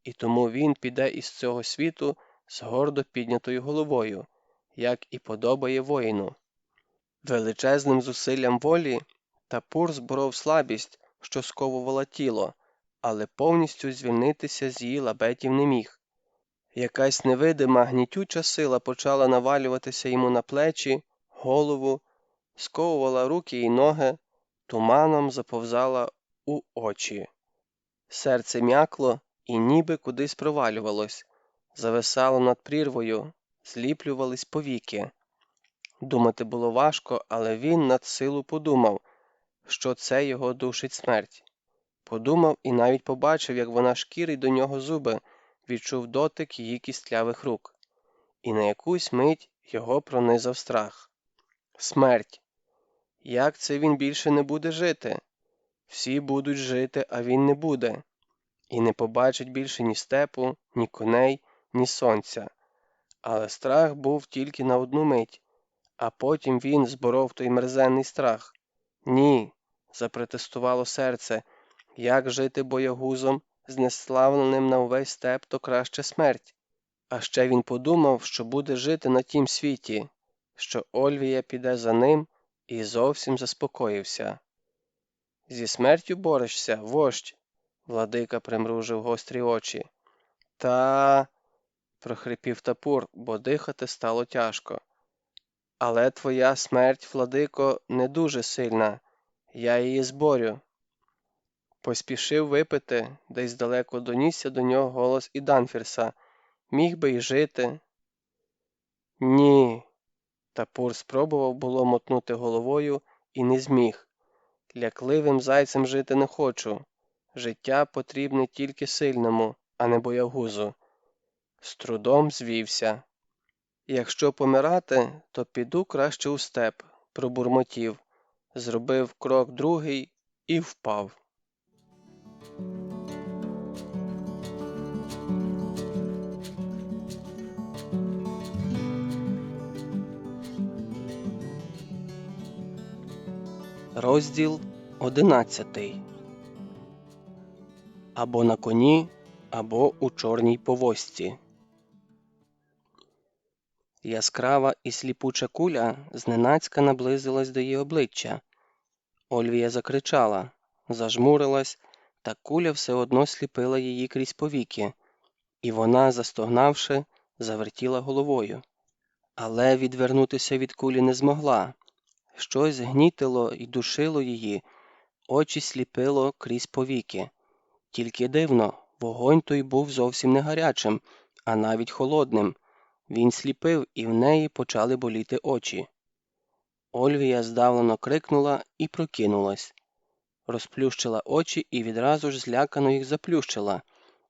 і тому він піде із цього світу з гордо піднятою головою, як і подобає воїну. Величезним зусиллям волі Тапур зборов слабість, що сковувала тіло, але повністю звільнитися з її лабетів не міг. Якась невидима гнітюча сила почала навалюватися йому на плечі, голову, сковувала руки й ноги, туманом заповзала у очі. Серце м'якло і ніби кудись провалювалось, зависало над прірвою, зліплювались повіки. Думати було важко, але він надсилу подумав, що це його душить смерть. Подумав і навіть побачив, як вона шкірить до нього зуби, відчув дотик її кістлявих рук. І на якусь мить його пронизав страх. Смерть! Як це він більше не буде жити? Всі будуть жити, а він не буде. І не побачить більше ні степу, ні коней, ні сонця. Але страх був тільки на одну мить, а потім він зборов той мерзенний страх. «Ні», – запротестувало серце, – «як жити боягузом, знеславленим на увесь степ, то краще смерть». А ще він подумав, що буде жити на тім світі, що Ольвія піде за ним, і зовсім заспокоївся. «Зі смертю борешся, вождь?» – владика примружив гострі очі. «Та...» – прохрипів Тапур, бо дихати стало тяжко. «Але твоя смерть, владико, не дуже сильна. Я її зборю». Поспішив випити, десь далеко донісся до нього голос і Данфірса. «Міг би й жити». «Ні». Тапур спробував було мотнути головою і не зміг. «Лякливим зайцем жити не хочу. Життя потрібне тільки сильному, а не боягузу». З трудом звівся. «Якщо помирати, то піду краще у степ», – пробурмотів. Зробив крок другий і впав. Розділ 11. Або на коні, або у чорній повозці. Яскрава і сліпуча куля зненацька наблизилась до її обличчя. Ольвія закричала, зажмурилась, та куля все одно сліпила її крізь повіки. і вона, застогнавши, завертіла головою. Але відвернутися від кулі не змогла. Щось гнітило й душило її, очі сліпило крізь повіки. Тільки дивно, вогонь той був зовсім не гарячим, а навіть холодним. Він сліпив, і в неї почали боліти очі. Ольвія здавлено крикнула і прокинулась. Розплющила очі і відразу ж злякано їх заплющила,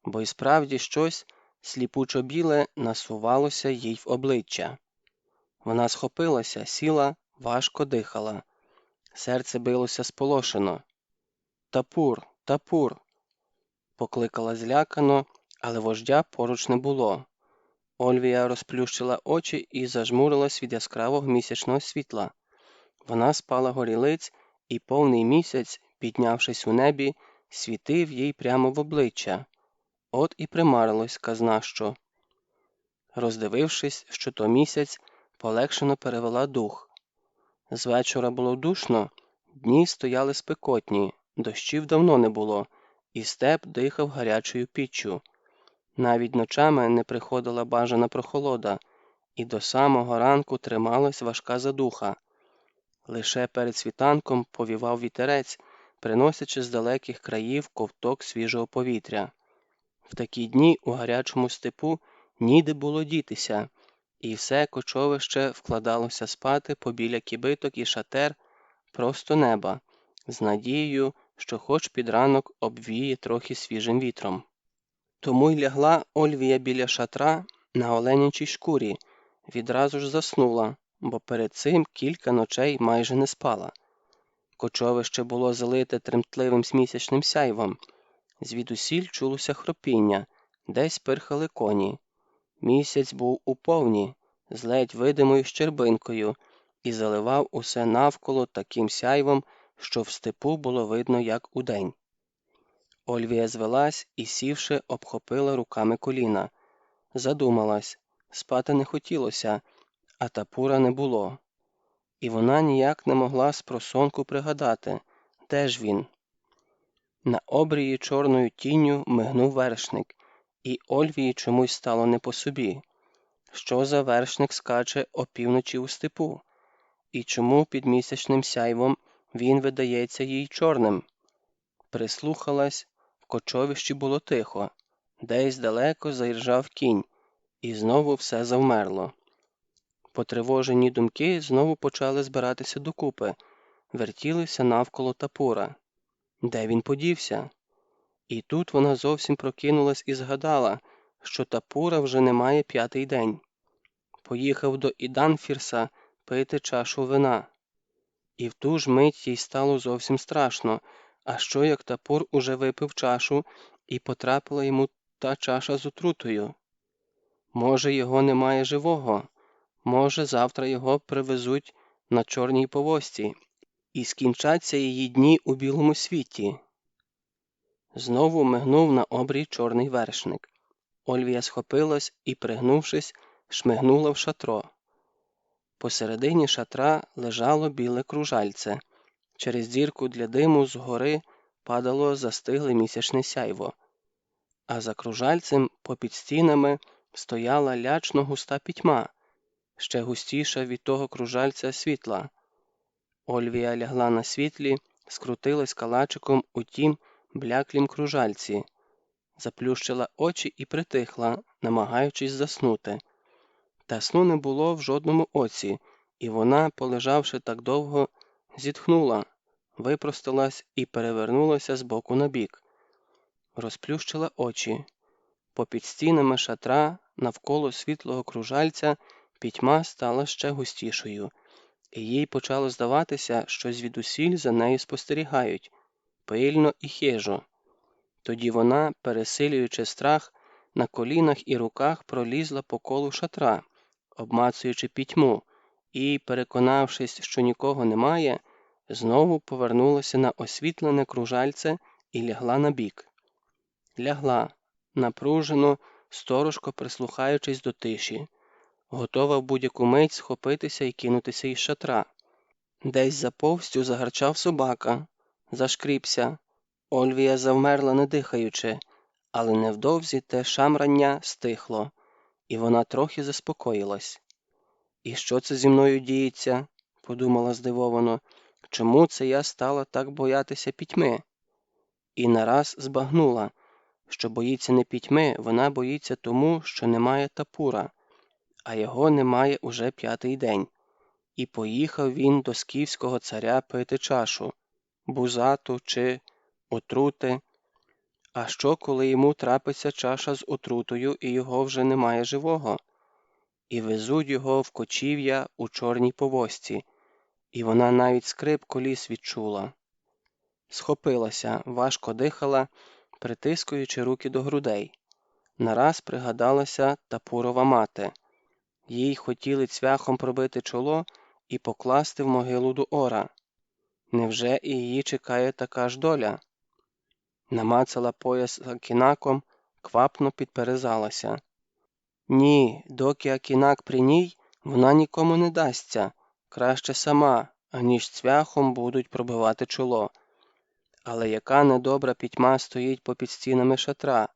бо й справді щось сліпучо-біле насувалося їй в обличчя. Вона схопилася, сіла, важко дихала. Серце билося сполошено. «Тапур! Тапур!» покликала злякано, але вождя поруч не було. Ольвія розплющила очі і зажмурилась від яскравого місячного світла. Вона спала горілиць, і повний місяць, піднявшись у небі, світив їй прямо в обличчя. От і примарилось казна що. Роздивившись, що то місяць, полегшено перевела дух. З вечора було душно, дні стояли спекотні, дощів давно не було, і степ дихав гарячою піччю. Навіть ночами не приходила бажана прохолода, і до самого ранку трималась важка задуха. Лише перед світанком повівав вітерець, приносячи з далеких країв ковток свіжого повітря. В такі дні у гарячому степу ніде було дітися, і все кочовище вкладалося спати побіля кібиток і шатер просто неба, з надією, що хоч під ранок обвіє трохи свіжим вітром. Тому й лягла Ольвія біля шатра на оленячій шкурі, відразу ж заснула, бо перед цим кілька ночей майже не спала. Кочовище було залите тремтливим місячним сяйвом. Звідусіль чулося хропіння, десь пирхали коні. Місяць був у повні, з ледь видимою щербинкою, і заливав усе навколо таким сяйвом, що в степу було видно, як удень. Ольвія звелась і, сівши, обхопила руками коліна. Задумалась, спати не хотілося, а тапура не було. І вона ніяк не могла спросонку пригадати, де ж він. На обрії чорною тінню мигнув вершник, і Ольвії чомусь стало не по собі. Що за вершник скаче опівночі у степу? І чому під місячним сяйвом він видається їй чорним? Прислухалась, в кочовищі було тихо, десь далеко заіржав кінь, і знову все завмерло. Потривожені думки знову почали збиратися докупи, вертілися навколо тапура. Де він подівся? І тут вона зовсім прокинулась і згадала, що тапура вже немає 5-й день. Поїхав до Іданфірса пити чашу вина. І в ту ж мить їй стало зовсім страшно, а що як тапур уже випив чашу і потрапила йому та чаша з отрутою? Може, його немає живого? Може, завтра його привезуть на чорній повозці, і скінчаться її дні у білому світі. Знову мигнув на обрій чорний вершник. Ольвія схопилась і, пригнувшись, шмигнула в шатро. Посередині шатра лежало біле кружальце. Через дірку для диму згори падало застигле місячне сяйво. А за кружальцем попід стінами стояла лячно густа пітьма, ще густіша від того кружальця світла. Ольвія лягла на світлі, скрутилась калачиком у тім бляклім кружальці, заплющила очі і притихла, намагаючись заснути. Та сну не було в жодному оці, і вона, полежавши так довго, зітхнула, випросталась і перевернулася з боку на бік. Розплющила очі. Попід стінами шатра, навколо світлого кружальця, пітьма стала ще густішою, і їй почало здаватися, що звідусіль за нею спостерігають, пильно і хижо. Тоді вона, пересилюючи страх, на колінах і руках пролізла по колу шатра, обмацуючи пітьму, і, переконавшись, що нікого немає, знову повернулася на освітлене кружальце і лягла на бік. Лягла, напружено, сторожко прислухаючись до тиші, готова в будь-яку мить схопитися і кинутися із шатра. Десь за повстю загарчав собака, зашкрібся. Ольвія завмерла, не дихаючи, Але невдовзі те шамрання стихло, і вона трохи заспокоїлась. «І що це зі мною діється?» – подумала здивовано. «Чому це я стала так боятися пітьми?» І нараз збагнула, що боїться не пітьми, вона боїться тому, що немає Тапура, а його немає уже 5-й день. І поїхав він до скіфського царя пити чашу, бузату чи отрути. А що, коли йому трапиться чаша з отрутою, і його вже немає живого? І везуть його в кочів'я у чорній повозці, і вона навіть скрип коліс відчула. Схопилася, важко дихала, притискуючи руки до грудей. Нараз пригадалася Тапурова мати. Їй хотіли цвяхом пробити чоло і покласти в могилу до Ора. Невже і її чекає така ж доля? Намацала пояс Акінаком, квапно підперезалася. Ні, доки Акінак при ній, вона нікому не дасться. Краще сама, аніж цвяхом будуть пробивати чоло. Але яка недобра пітьма стоїть попід стінами шатра,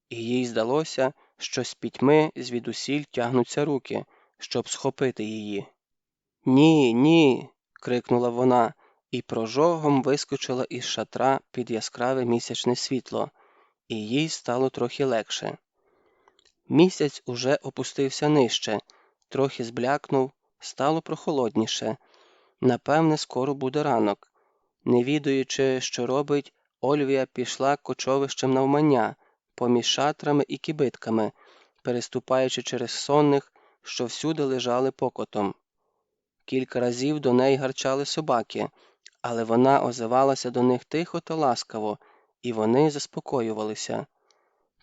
і їй здалося, що з пітьми звідусіль тягнуться руки, щоб схопити її. «Ні, ні!» – крикнула вона, і прожогом вискочила із шатра під яскраве місячне світло, і їй стало трохи легше. Місяць уже опустився нижче, трохи зблякнув, стало прохолодніше. Напевне, скоро буде ранок. Не відаючи, що робить, Ольвія пішла кочовищем навмання, поміж шатрами і кибитками, переступаючи через сонних, що всюди лежали покотом. Кілька разів до неї гарчали собаки, але вона озивалася до них тихо та ласкаво, і вони заспокоювалися.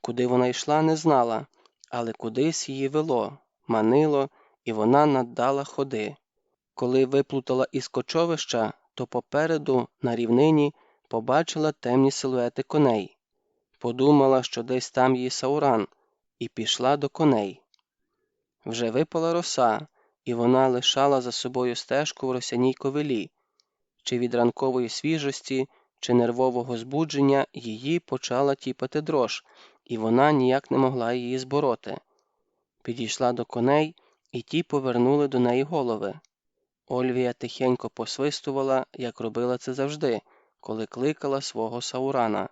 Куди вона йшла, не знала, але кудись її вело, манило, і вона наддала ходи. Коли виплутала із кочовища, то попереду, на рівнині, побачила темні силуети коней. Подумала, що десь там її Сауран, і пішла до коней. Вже випала роса, і вона лишала за собою стежку в росяній ковилі. Чи від ранкової свіжості, чи нервового збудження її почала тіпати дрож, і вона ніяк не могла її збороти. Підійшла до коней, і ті повернули до неї голови. Ольвія тихенько посвистувала, як робила це завжди, коли кликала свого Саурана.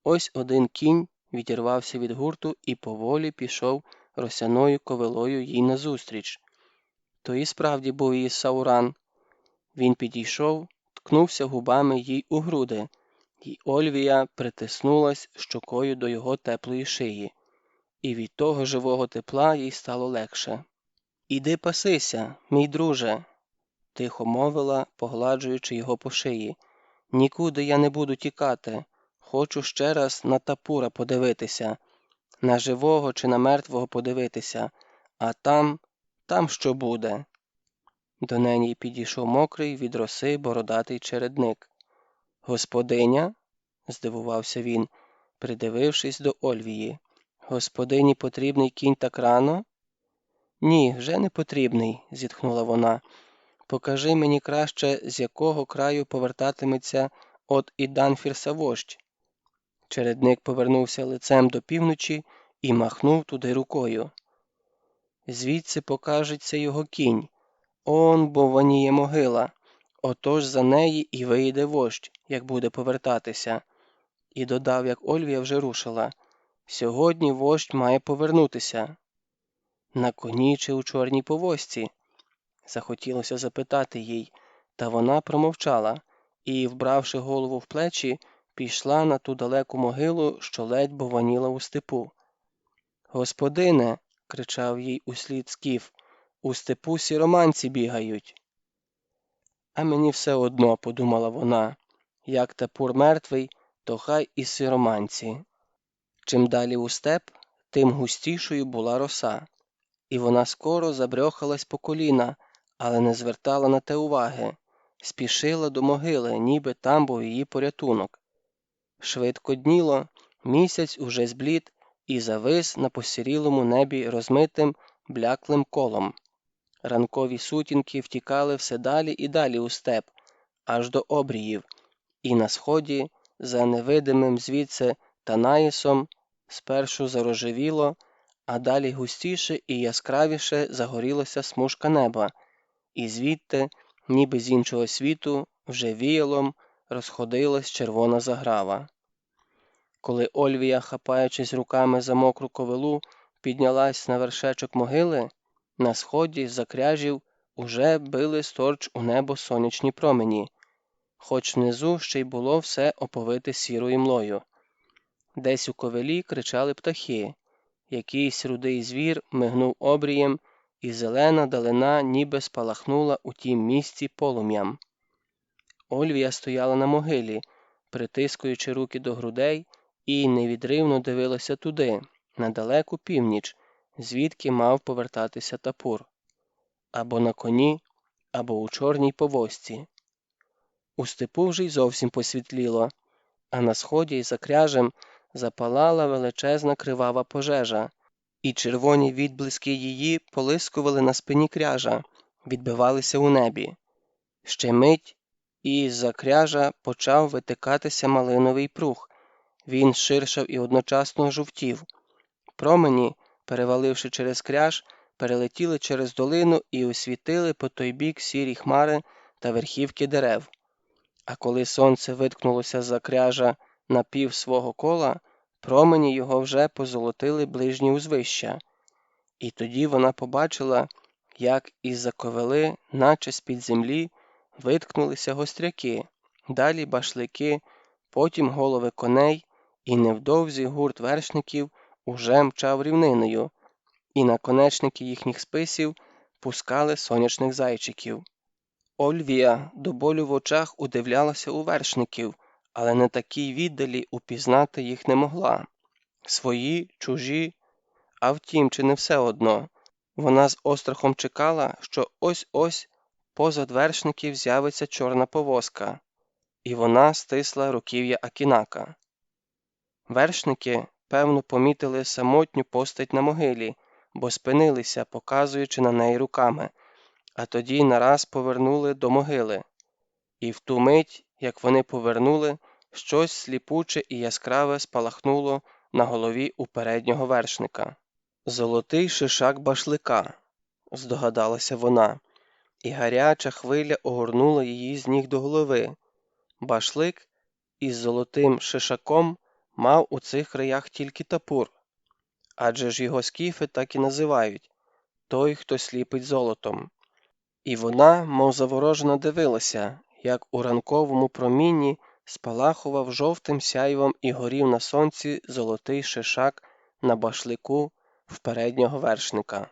Ось один кінь відірвався від гурту і поволі пішов росяною ковилою їй назустріч. То і справді був її Сауран. Він підійшов, ткнувся губами їй у груди, і Ольвія притиснулась щокою до його теплої шиї. І від того живого тепла їй стало легше. «Іди пасися, мій друже», – тихо мовила, погладжуючи його по шиї. «Нікуди я не буду тікати. Хочу ще раз на Тапура подивитися. На живого чи на мертвого подивитися. А там що буде?» До неї підійшов мокрий від роси бородатий чередник. «Господиня?» – здивувався він, придивившись до Ольвії. «Господині потрібний кінь так рано?» «Ні, вже не потрібний», – зітхнула вона. «Покажи мені краще, з якого краю повертатиметься от Іданфірса вождь». Чередник повернувся лицем до півночі і махнув туди рукою. «Звідси покажеться його кінь. Он бовваніє могила. Отож за неї і вийде вождь, як буде повертатися». І додав, як Ольвія вже рушила. «Сьогодні вождь має повернутися». «На коні чи у чорній повозці?» Захотілося запитати їй, та вона промовчала і, вбравши голову в плечі, пішла на ту далеку могилу, що ледь бовваніла у степу. «Господине!» – кричав їй услід скіф. «У степу сіроманці бігають!» «А мені все одно», – подумала вона, – «як Тапур мертвий, то хай і сіроманці». Чим далі у степ, тим густішою була роса, і вона скоро забрьохалась по коліна, але не звертала на те уваги, спішила до могили, ніби там був її порятунок. Швидко дніло, місяць уже зблід і завис на посірілому небі розмитим, бляклим колом. Ранкові сутінки втікали все далі і далі у степ, аж до обріїв, і на сході, за невидимим звідси Танаїсом спершу зарожевіло, а далі густіше і яскравіше загорілася смужка неба, і звідти, ніби з іншого світу, вже віялом розходилась червона заграва. Коли Ольвія, хапаючись руками за мокру ковилу, піднялась на вершечок могили, на сході з-за кряжів уже били сторч у небо сонячні промені, хоч внизу ще й було все оповите сірою млою. Десь у ковилі кричали птахи, якийсь рудий звір мигнув обрієм, і зелена далина ніби спалахнула у тім місці полум'ям. Ольвія стояла на могилі, притискуючи руки до грудей, і невідривно дивилася туди, на далеку північ, звідки мав повертатися Тапур. Або на коні, або у чорній повозці. У степу вже й зовсім посвітліло, а на сході й за кряжем запалала величезна кривава пожежа, і червоні відблиски її полискували на спині кряжа, відбивалися у небі. Ще мить, і з-за кряжа почав витикатися малиновий прух. Він ширшав і одночасно жовтів. Промені, переваливши через кряж, перелетіли через долину і освітили по той бік сірі хмари та верхівки дерев. А коли сонце виткнулося з-за кряжа на пів свого кола, промені його вже позолотили ближні узвища. І тоді вона побачила, як із-за ковили, наче з-під землі, виткнулися гостряки, далі башлики, потім голови коней, і невдовзі гурт вершників уже мчав рівниною, і наконечники їхніх списів пускали сонячних зайчиків. Ольвія до болю в очах удивлялася у вершників, але на такій віддалі упізнати їх не могла. Свої, чужі, а втім, чи не все одно. Вона з острахом чекала, що ось-ось позад вершників з'явиться чорна повозка, і вона стисла руків'я Акінака. Вершники, певно, помітили самотню постать на могилі, бо спинилися, показуючи на неї руками, а тоді нараз повернули до могили. І в ту мить, як вони повернули, щось сліпуче і яскраве спалахнуло на голові у переднього вершника. «Золотий шишак башлика», – здогадалася вона, і гаряча хвиля огорнула її з ніг до голови. Башлик із золотим шишаком мав у цих краях тільки Тапур, адже ж його скіфи так і називають – той, хто сліпить золотом. І вона, мов заворожена, дивилася, як у ранковому промінні спалахував жовтим сяйвом і горів на сонці золотий шишак на башлику в переднього вершника.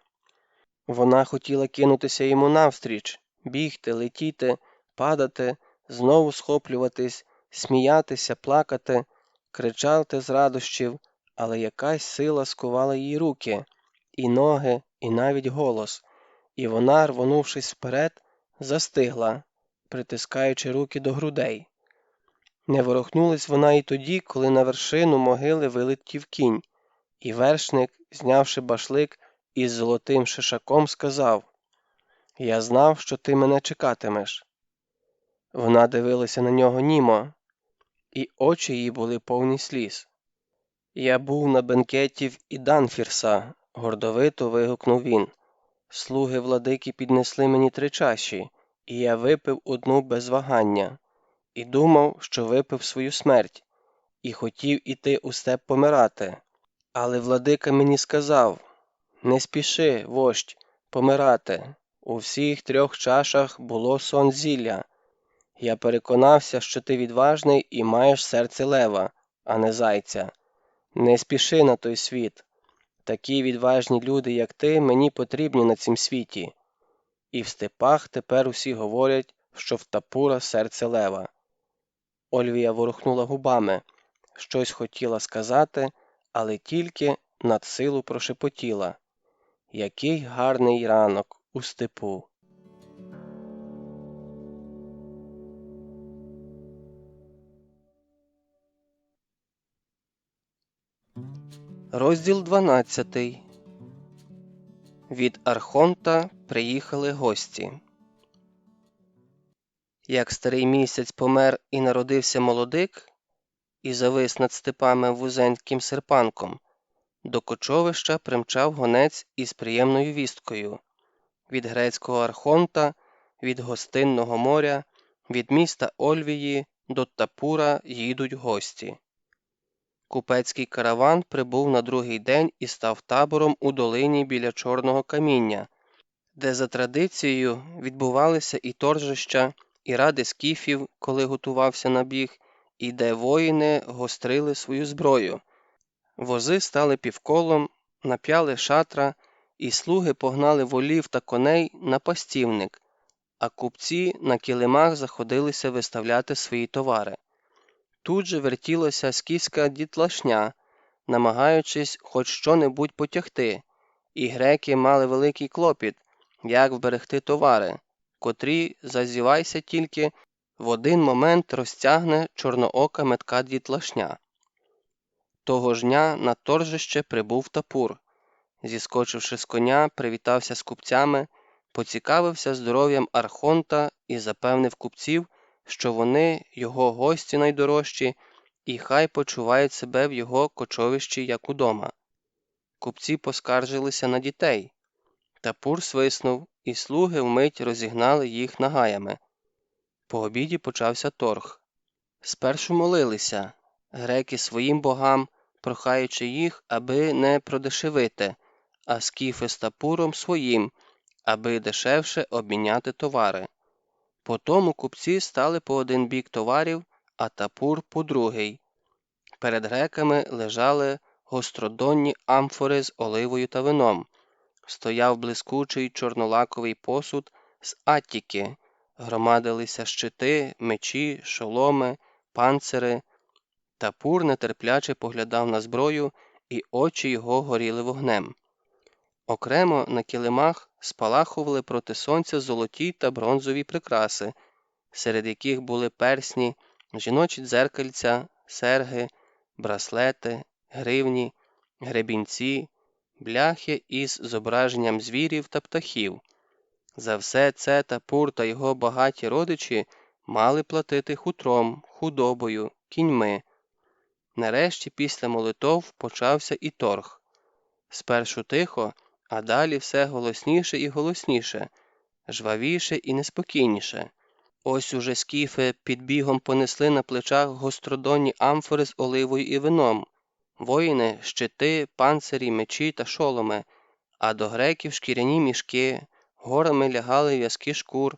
Вона хотіла кинутися йому навстріч, бігти, летіти, падати, знову схоплюватись, сміятися, плакати, кричати з радощів, але якась сила скувала її руки, і ноги, і навіть голос, і вона, рвонувшись вперед, застигла, притискаючи руки до грудей. Не ворухнулась вона і тоді, коли на вершину могили вилетів кінь, і вершник, знявши башлик із золотим шишаком, сказав: «Я знав, що ти мене чекатимеш». Вона дивилася на нього німо, і очі її були повні сліз. «Я був на бенкеті в Іданфірса», – гордовито вигукнув він. «Слуги владики піднесли мені 3 чаші, і я випив одну без вагання, і думав, що випив свою смерть, і хотів іти у степ помирати. Але владика мені сказав: не спіши, вождь, помирати. У всіх 3 чашах було сон зілля. Я переконався, що ти відважний і маєш серце лева, а не зайця. Не спіши на той світ. Такі відважні люди, як ти, мені потрібні на цім світі. І в степах тепер усі говорять, що в Тапура серце лева». Ольвія ворухнула губами, щось хотіла сказати, але тільки надсилу прошепотіла: «Який гарний ранок у степу». Розділ 12. Від Архонта приїхали гості. Як старий місяць помер і народився молодик, і завис над степами вузеньким серпанком. До кочовища примчав гонець із приємною вісткою. Від грецького архонта, від гостинного моря, від міста Ольвії до Тапура їдуть гості. Купецький караван прибув на другий день і став табором у долині біля Чорного каміння, де за традицією відбувалися і торжища, і ради скіфів, коли готувався набіг, і де воїни гострили свою зброю. Вози стали півколом, нап'яли шатра, і слуги погнали волів та коней на пастівник, а купці на килимах заходилися виставляти свої товари. Тут же вертілася скіфська дітлашня, намагаючись хоч що-небудь потягти, і греки мали великий клопіт, як вберегти товари, котрі, зазівайся тільки, в один момент розтягне чорноока метка дітлашня. Того ж дня на торжище прибув Тапур. Зіскочивши з коня, привітався з купцями, поцікавився здоров'ям архонта і запевнив купців, що вони його гості найдорожчі, і хай почувають себе в його кочовищі, як удома. Купці поскаржилися на дітей. Тапур свиснув, і слуги вмить розігнали їх нагаями. По обіді почався торг. Спершу молилися, греки своїм богам, прохаючи їх, аби не продешевити, а скіфи з Тапуром своїм, аби дешевше обміняти товари. Потому купці стали по один бік товарів, а Тапур по другий. Перед греками лежали гостродонні амфори з оливою та вином. Стояв блискучий чорнолаковий посуд з Аттіки, громадилися щити, мечі, шоломи, панцири. Тапур нетерпляче поглядав на зброю, і очі його горіли вогнем. Окремо на килимах спалахували проти сонця золоті та бронзові прикраси, серед яких були персні, жіночі дзеркальця, серги, браслети, гривні, гребінці, бляхи із зображенням звірів та птахів. За все це Тапур та його багаті родичі мали платити хутром, худобою, кіньми. Нарешті після молитов почався і торг. Спершу тихо, а далі все голосніше і голосніше, жвавіше і неспокійніше. Ось уже скіфи під бігом понесли на плечах гостродонні амфори з оливою і вином, воїни – щити, панцирі, мечі та шоломи, а до греків шкіряні мішки, горами лягали в'язки шкур,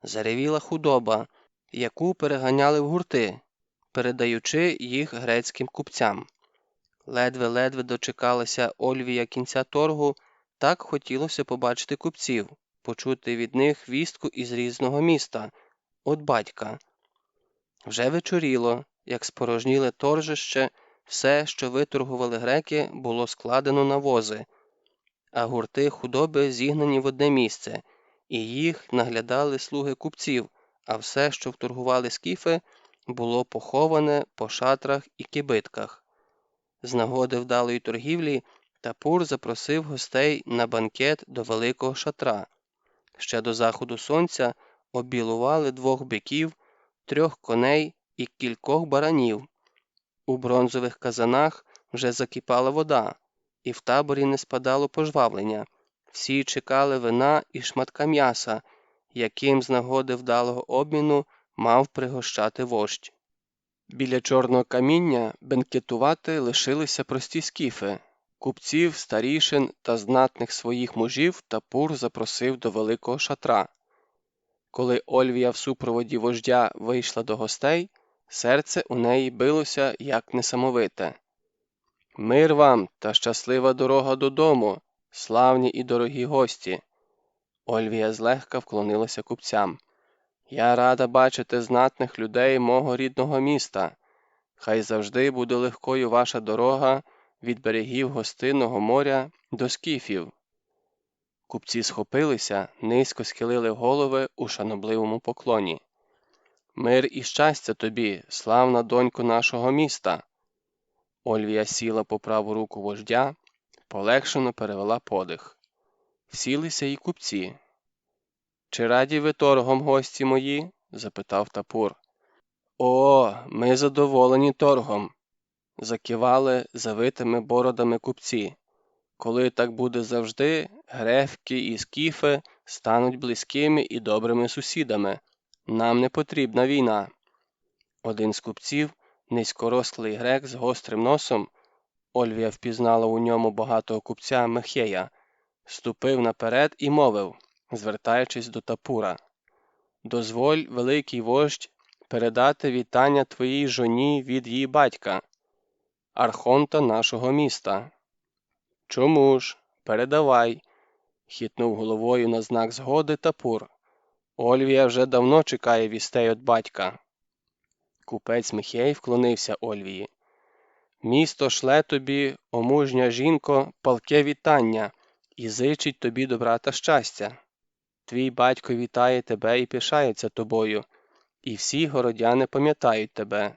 заревіла худоба, яку переганяли в гурти, передаючи їх грецьким купцям. Ледве-ледве дочекалася Ольвія кінця торгу, так хотілося побачити купців, почути від них вістку із різного міста, от батька. Вже вечоріло, як спорожніле торжище, все, що виторгували греки, було складено на вози, а гурти худоби зігнані в одне місце, і їх наглядали слуги купців, а все, що вторгували скіфи, було поховане по шатрах і кибитках. З нагоди вдалої торгівлі Тапур запросив гостей на банкет до великого шатра. Ще до заходу сонця обілували 2 биків, 3 коней і кількох баранів. У бронзових казанах вже закипала вода, і в таборі не спадало пожвавлення. Всі чекали вина і шматка м'яса, яким з нагоди вдалого обміну мав пригощати вождь. Біля Чорного каміння бенкетувати лишилися прості скіфи. Купців, старішин та знатних своїх мужів Тапур запросив до великого шатра. Коли Ольвія в супроводі вождя вийшла до гостей, серце у неї билося, як несамовите. «Мир вам та щаслива дорога додому, славні і дорогі гості!» Ольвія злегка вклонилася купцям. «Я рада бачити знатних людей мого рідного міста. Хай завжди буде легкою ваша дорога від берегів гостинного моря до скіфів». Купці схопилися, низько схилили голови у шанобливому поклоні. «Мир і щастя тобі, славна донько нашого міста!» Ольвія сіла по праву руку вождя, полегшено перевела подих. Сілися й купці. «Чи раді ви торгом, гості мої?» – запитав Тапур. О, ми задоволені торгом, закивали завитими бородами купці. Коли так буде завжди, грефки і скіфи стануть близькими і добрими сусідами. Нам не потрібна війна. Один з купців, низькорослий грек з гострим носом, Ольвія впізнала у ньому багатого купця Михея, ступив наперед і мовив, звертаючись до Тапура: «Дозволь, великий вождь, передати вітання твоїй жоні від її батька, архонта нашого міста». «Чому ж? Передавай», – хитнув головою на знак згоди Тапур. «Ольвія вже давно чекає вістей від батька». Купець Михей вклонився Ольвії. «Місто шле тобі, о мужня жінко, палке вітання і зичить тобі добра та щастя. Твій батько вітає тебе і пишається тобою, і всі городяни пам'ятають тебе».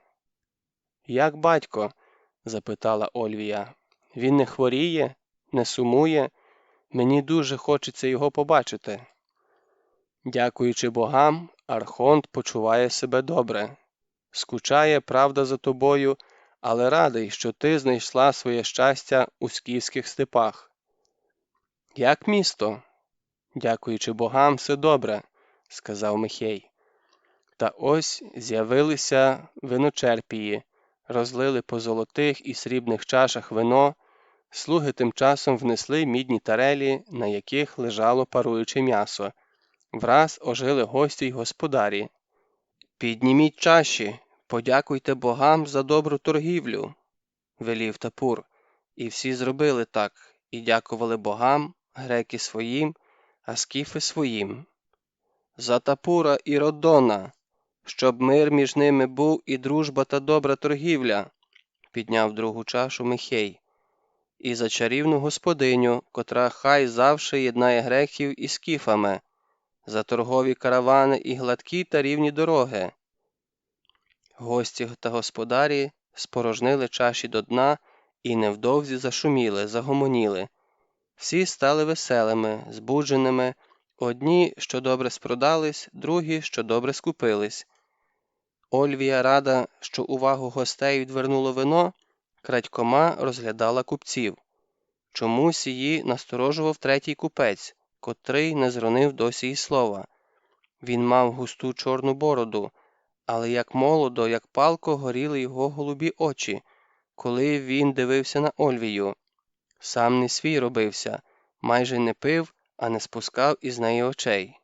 «Як батько?» – запитала Ольвія. «Він не хворіє? Не сумує? Мені дуже хочеться його побачити». «Дякуючи богам, архонт почуває себе добре. Скучає, правда, за тобою, але радий, що ти знайшла своє щастя у скіфських степах». «Як місто?» «Дякуючи богам, все добре», – сказав Михей. Та ось з'явилися виночерпії, розлили по золотих і срібних чашах вино, слуги тим часом внесли мідні тарелі, на яких лежало паруюче м'ясо. Враз ожили гості й господарі. «Підніміть чаші, подякуйте богам за добру торгівлю», – велів Тапур. І всі зробили так, і дякували богам, греки своїм, а скіфи своїм. «За Тапура і Родона, щоб мир між ними був і дружба та добра торгівля», – підняв другу чашу Михей. «І за чарівну господиню, котра хай завше єднає греків із скіфами, за торгові каравани і гладкі та рівні дороги». Гості та господарі спорожнили чаші до дна і невдовзі зашуміли, загомоніли. Всі стали веселими, збудженими, одні, що добре спродались, другі, що добре скупились. Ольвія, рада, що увагу гостей відвернуло вино, крадькома розглядала купців. Чомусь її насторожував третій купець, котрий не зронив досі й слова. Він мав густу чорну бороду, але як молодо, як палко горіли його голубі очі, коли він дивився на Ольвію. Сам не свій робився, майже не пив, а не спускав із неї очей.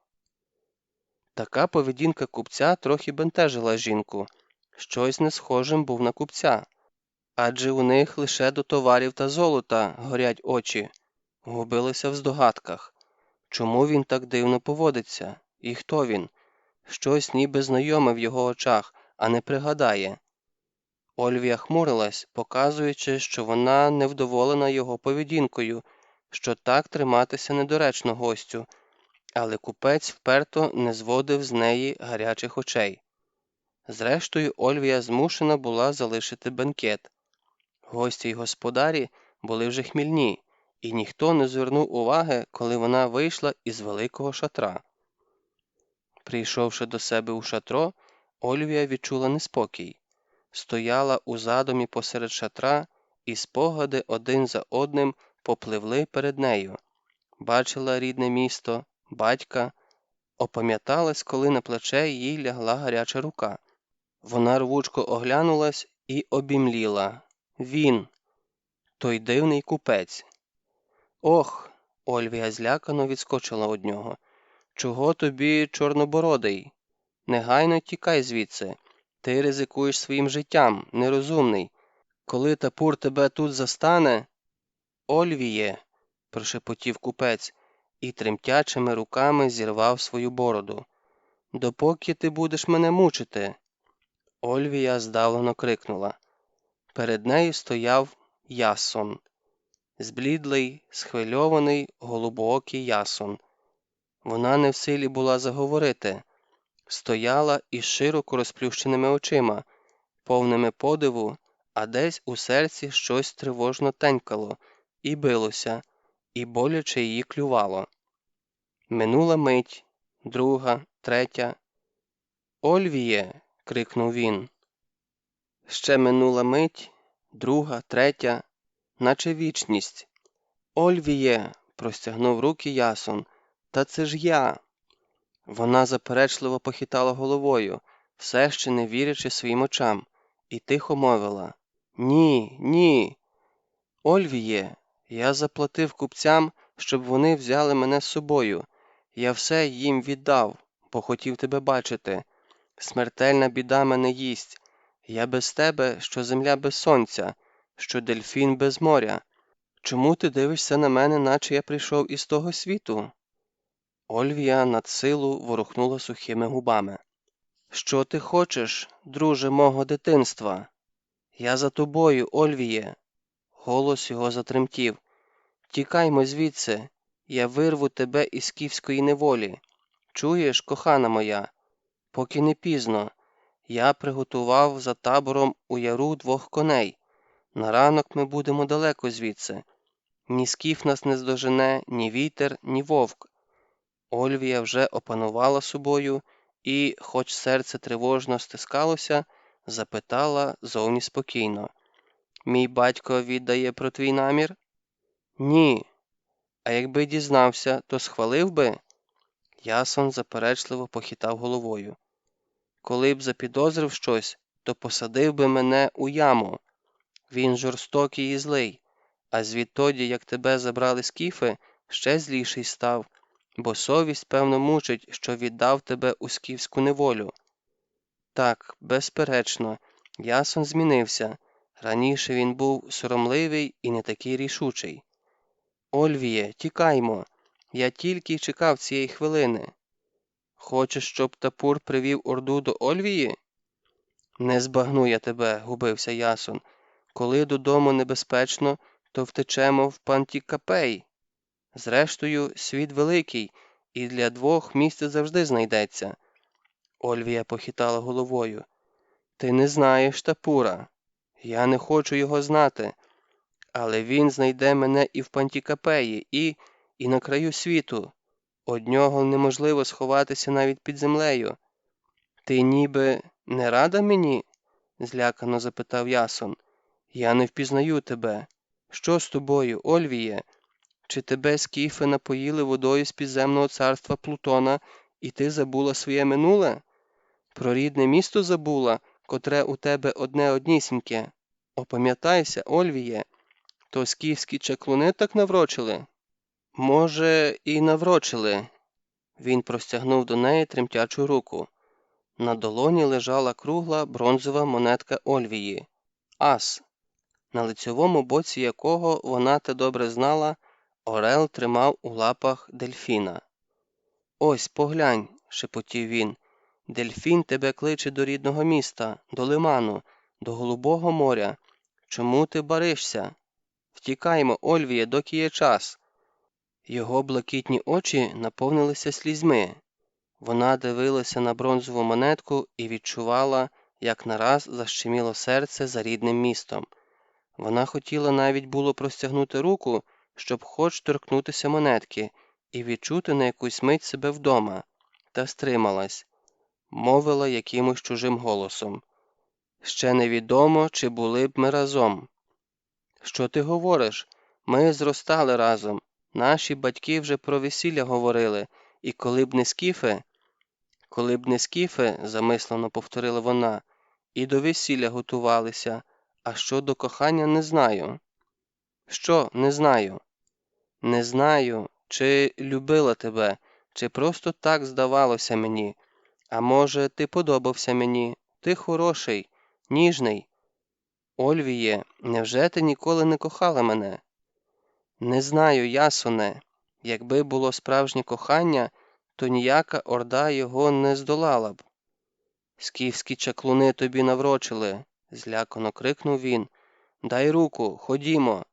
Така поведінка купця трохи бентежила жінку. Щось не схожим був на купця. Адже у них лише до товарів та золота горять очі. Губилися в здогадках. Чому він так дивно поводиться? І хто він? Щось ніби знайоме в його очах, а не пригадає. Ольвія хмурилась, показуючи, що вона невдоволена його поведінкою, що так триматися недоречно гостю, але купець вперто не зводив з неї гарячих очей. Зрештою, Ольвія змушена була залишити бенкет. Гості й господарі були вже хмільні, і ніхто не звернув уваги, коли вона вийшла із великого шатра. Прийшовши до себе у шатро, Ольвія відчула неспокій. Стояла у задумі посеред шатра, і спогади один за одним попливли перед нею. Бачила рідне місто, батька, опам'яталась, коли на плече їй лягла гаряча рука. Вона рвучко оглянулась і обімліла. Він, той дивний купець. «Ох!» – Ольвія злякано відскочила од нього. «Чого тобі, чорнобородий? Негайно тікай звідси. Ти ризикуєш своїм життям, нерозумний. Коли Тапур тебе тут застане...» «Ольвіє!» – прошепотів купець і тремтячими руками зірвав свою бороду. «Допоки ти будеш мене мучити?» Ольвія здавлено крикнула. Перед нею стояв Ясон. Зблідлий, схвильований, голубоокий Ясон. Вона не в силі була заговорити. Стояла із широко розплющеними очима, повними подиву, а десь у серці щось тривожно тенькало, і билося, і боляче її клювало. Минула мить, друга, третя. «Ольвіє!» – крикнув він. Ще минула мить, друга, третя, наче вічність. «Ольвіє!» – простягнув руки Ясон. «Та це ж я!» Вона заперечливо похитала головою, все ще не вірячи своїм очам, і тихо мовила: «Ні, ні! Ольвіє, я заплатив купцям, щоб вони взяли мене з собою. Я все їм віддав, бо хотів тебе бачити. Смертельна біда мене їсть. Я без тебе, що земля без сонця, що дельфін без моря. Чому ти дивишся на мене, наче я прийшов із того світу?» Ольвія надсилу ворухнула сухими губами. «Що ти хочеш, друже мого дитинства?» «Я за тобою, Ольвіє!» Голос його затремтів. «Тікаймо звідси, я вирву тебе із скіфської неволі. Чуєш, кохана моя? Поки не пізно. Я приготував за табором у яру 2 коней. На ранок ми будемо далеко звідси. Ні скіф нас не здожене, ні вітер, ні вовк». Ольвія вже опанувала собою і, хоч серце тривожно стискалося, запитала зовні спокійно. «Мій батько віддає про твій намір?» «Ні. А якби дізнався, то схвалив би?» Ясон заперечливо похитав головою. «Коли б запідозрив щось, то посадив би мене у яму. Він жорстокий і злий, а звідтоді, як тебе забрали скіфи, ще зліший став, бо совість, певно, мучить, що віддав тебе у скіфську неволю». Так, безперечно, Ясон змінився. Раніше він був соромливий і не такий рішучий. «Ольвіє, тікаймо. Я тільки й чекав цієї хвилини. Хочеш, щоб Тапур привів орду до Ольвії?» «Не збагну я тебе», – губився Ясон. «Коли додому небезпечно, то втечемо в Пантікапей. Зрештою, світ великий, і для 2 місце завжди знайдеться». Ольвія похитала головою. «Ти не знаєш Тапура. Я не хочу його знати. Але він знайде мене і в Пантікапеї, і на краю світу. Од нього неможливо сховатися навіть під землею». «Ти ніби не рада мені?» – злякано запитав Ясон. «Я не впізнаю тебе. Що з тобою, Ольвіє? Чи тебе скіфи напоїли водою з підземного царства Плутона, і ти забула своє минуле? Про рідне місто забула, котре у тебе однісіньке? Опам'ятайся, Ольвіє, то скіфські чаклуни так наврочили?» «Може, і наврочили». Він простягнув до неї тремтячу руку. На долоні лежала кругла бронзова монетка Ольвії – ас, на лицьовому боці якого, вона те добре знала, орел тримав у лапах дельфіна. «Ось, поглянь», – шепотів він, – «дельфін тебе кличе до рідного міста, до лиману, до голубого моря. Чому ти баришся? Втікаймо, Ольвіє, доки є час». Його блакитні очі наповнилися слізьми. Вона дивилася на бронзову монетку і відчувала, як нараз защеміло серце за рідним містом. Вона хотіла навіть було простягнути руку, щоб хоч торкнутися монетки і відчути на якусь мить себе вдома, та стрималась. Мовила якимось чужим голосом. «Ще невідомо, чи були б ми разом». «Що ти говориш? Ми зростали разом. Наші батьки вже про весілля говорили, і коли б не скіфи...» «Коли б не скіфи», – замислено повторила вона, – «і до весілля готувалися, а що до кохання не знаю». «Що не знаю?» «Не знаю, чи любила тебе, чи просто так здавалося мені. А може, ти подобався мені, ти хороший, ніжний. Ольвіє, невже ти ніколи не кохала мене?» «Не знаю, Ясоне. Якби було справжнє кохання, то ніяка орда його не здолала б». «Скіфські чаклуни тобі наврочили», – злякано крикнув він. «Дай руку, ходімо».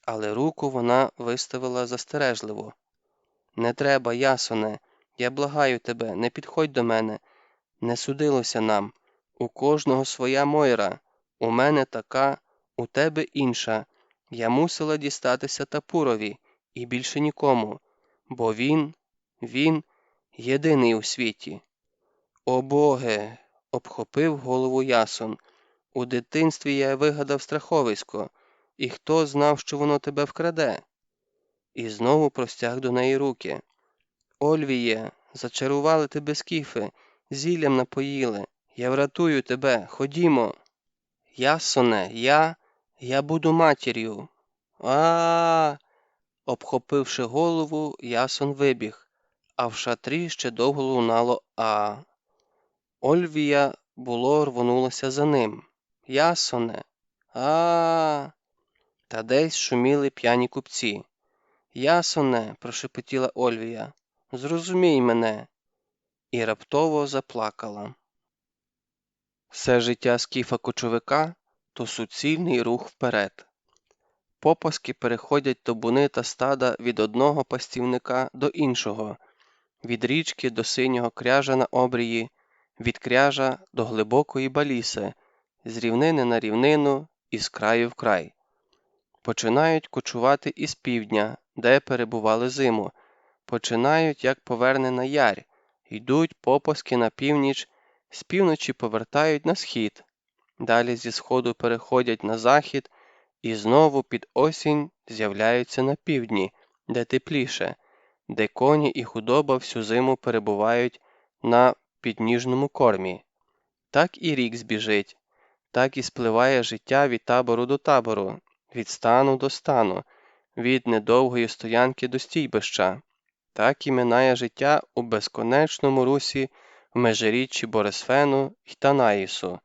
Але руку вона виставила застережливо. «Не треба, Ясоне, я благаю тебе, не підходь до мене. Не судилося нам. У кожного своя Мойра. У мене така, у тебе інша. Я мусила дістатися Тапурові, і більше нікому, бо він єдиний у світі». «О Боге, обхопив голову Ясон. У дитинстві я вигадав страховисько, і хто знав, що воно тебе вкраде? І знову простяг до неї руки. Ольвіє, зачарували тебе скіфи, зіллям напоїли. Я врятую тебе, ходімо. Ясоне, я буду матір'ю. А. Обхопивши голову, Ясон вибіг, а в шатрі ще довго лунало а. Ольвія було рвонулася за ним. Ясоне. А. Та десь шуміли п'яні купці. Ясоне, прошепотіла Ольвія, зрозумій мене. І раптово заплакала. Все життя скіфа-кочовика – то суцільний рух вперед. Попаски переходять табуни та стада від одного пастівника до іншого, від річки до синього кряжа на обрії, від кряжа до глибокої баліси, з рівнини на рівнину і з краю в край. Починають кочувати із півдня, де перебували зиму, починають, як повернена ярь, йдуть попаски на північ, з півночі повертають на схід, далі зі сходу переходять на захід і знову під осінь з'являються на півдні, де тепліше, де коні і худоба всю зиму перебувають на підніжному кормі. Так і рік збіжить, так і спливає життя від табору до табору, від стану до стану, від недовгої стоянки до стійбища. Так і минає життя у безконечному русі в межиріччі Борисфену й Танаїсу.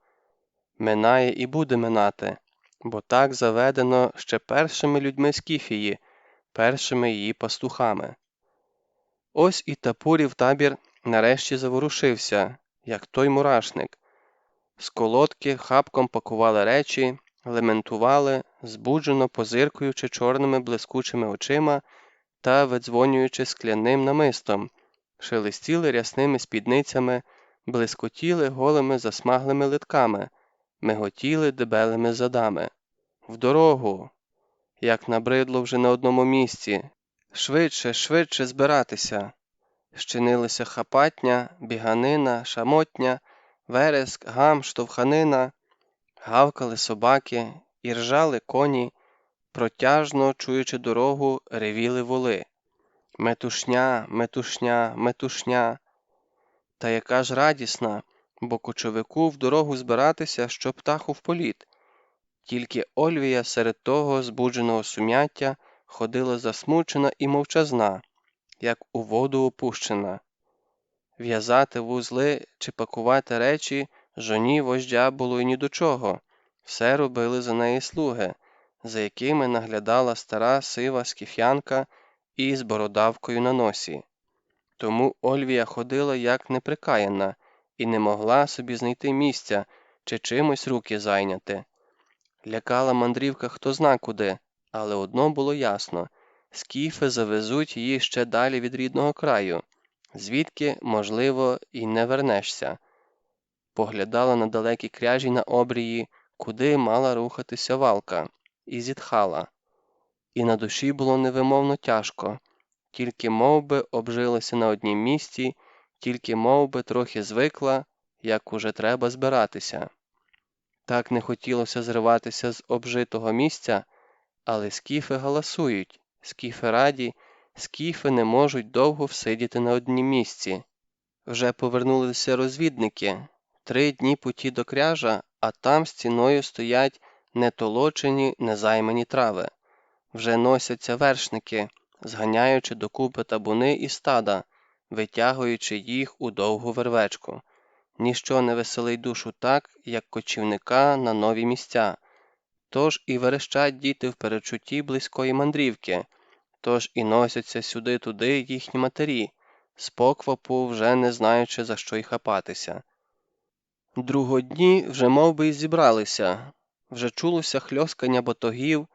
Минає і буде минати, бо так заведено ще першими людьми Скіфії, першими її пастухами. Ось і Тапурів табір нарешті заворушився, як той мурашник. З колодки хапком пакували речі, лементували, збуджено позиркуючи чорними блискучими очима та видзвонюючи скляним намистом, шелестіли рясними спідницями, блискотіли голими засмаглими литками, миготіли дебелими задами. В дорогу! Як набридло вже на одному місці. Швидше, швидше збиратися. Щинилися хапатня, біганина, шамотня, вереск, гам, штовханина, гавкали собаки, і ржали коні, протяжно, чуючи дорогу, ревіли воли. Метушня, метушня, метушня. Та яка ж радісна, бо кочовику в дорогу збиратися, що птаху в політ. Тільки Ольвія серед того збудженого сум'яття ходила засмучена і мовчазна, як у воду опущена. В'язати вузли чи пакувати речі жоні вождя було й ні до чого. Все робили за неї слуги, за якими наглядала стара сива скіф'янка із бородавкою на носі. Тому Ольвія ходила як неприкаяна і не могла собі знайти місця чи чимось руки зайняти. Лякала мандрівка хто зна куди, але одно було ясно – скіфи завезуть її ще далі від рідного краю, звідки, можливо, і не вернешся. Поглядала на далекі кряжі на обрії, куди мала рухатися валка, і зітхала. І на душі було невимовно тяжко, тільки мовби обжилася на однім місці, тільки мовби трохи звикла, як уже треба збиратися. Так не хотілося зриватися з обжитого місця, але скіфи галасують, скіфи раді, скіфи не можуть довго всидіти на однім місці. Вже повернулися розвідники, 3 дні путі до кряжа, а там стіною стоять нетолочені, незаймані трави. Вже носяться вершники, зганяючи докупи табуни і стада, витягуючи їх у довгу вервечку. Ніщо не веселить душу так, як кочівника на нові місця. Тож і верещать діти в передчутті близької мандрівки, тож і носяться сюди-туди їхні матері, з поквапу вже не знаючи, за що й хапатися. Другодні вже мовби й зібралися, вже чулося хльоскання ботогів,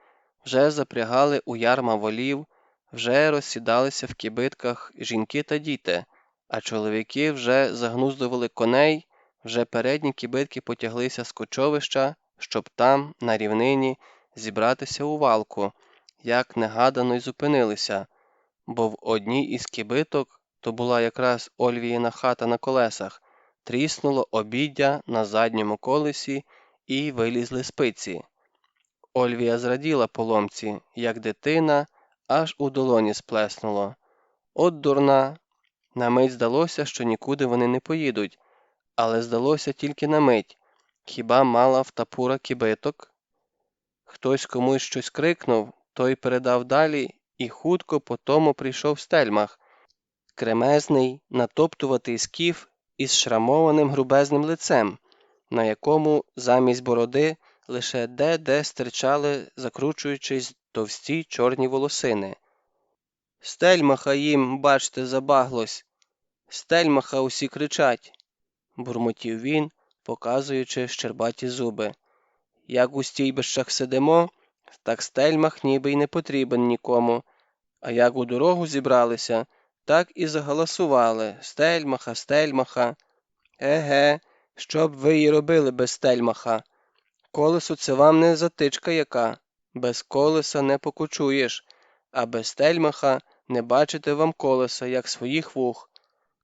вже запрягали у ярма волів, вже розсідалися в кібитках жінки та діти, а чоловіки вже загнуздували коней, вже передні кібитки потяглися з кочовища, щоб там, на рівнині, зібратися у валку, як негадано й зупинилися, бо в одній із кібиток, то була якраз Ольвіїна хата на колесах, Тріснуло обіддя на задньому колесі і вилізли спиці. Ольвія зраділа поломці, як дитина, аж у долоні сплеснуло. От дурна! На мить здалося, що нікуди вони не поїдуть, але здалося тільки на мить. Хіба мала втапура кібиток? Хтось комусь щось крикнув, той передав далі, і хутко по тому прийшов Стельмах. Кремезний, натоптуватий скіф із шрамованим грубезним лицем, на якому замість бороди лише де-де стирчали, закручуючись, товсті чорні волосини. «Стельмаха їм, бачте, забаглось! Стельмаха усі кричать!» – бурмотів він, показуючи щербаті зуби. «Як у стійбищах сидимо, так Стельмах ніби й не потрібен нікому, а як у дорогу зібралися, так і загаласували: Стельмаха, Стельмаха! Еге, що б ви й робили без Стельмаха? Колесо – це вам не затичка яка, без колеса не покучуєш, а без Стельмаха не бачите вам колеса, як своїх вух.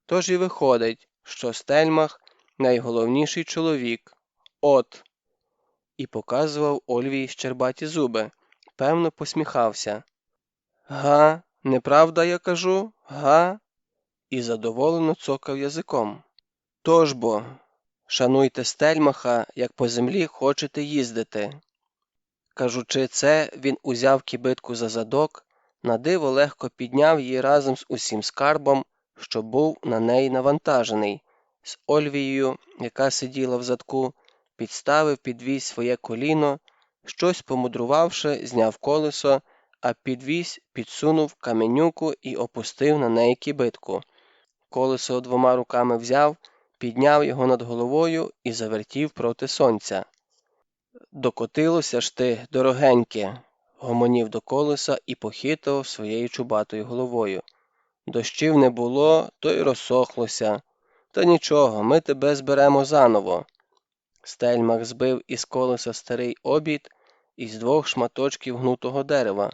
Тож і виходить, що Стельмах – найголовніший чоловік. От!» І показував Ольвії щербаті зуби, певно посміхався. «Га, неправда я кажу? Га?» І задоволено цокав язиком. «Тож бо, шануйте Стельмаха, як по землі хочете їздити». Кажучи це, він узяв кібитку за задок, надиво легко підняв її разом з усім скарбом, що був на неї навантажений, з Ольвією, яка сиділа в задку, підставив підвіз своє коліно, щось помудрувавши, зняв колесо, а підвіз підсунув каменюку і опустив на неї кібитку. Колесо двома руками взяв, підняв його над головою і завертів проти сонця. «Докотилося ж ти, дорогеньке!» – гомонів до колеса і похитував своєю чубатою головою. «Дощів не було, то й розсохлося. Та нічого, ми тебе зберемо заново». Стельмах збив із колеса старий обід із 2 шматочків гнутого дерева.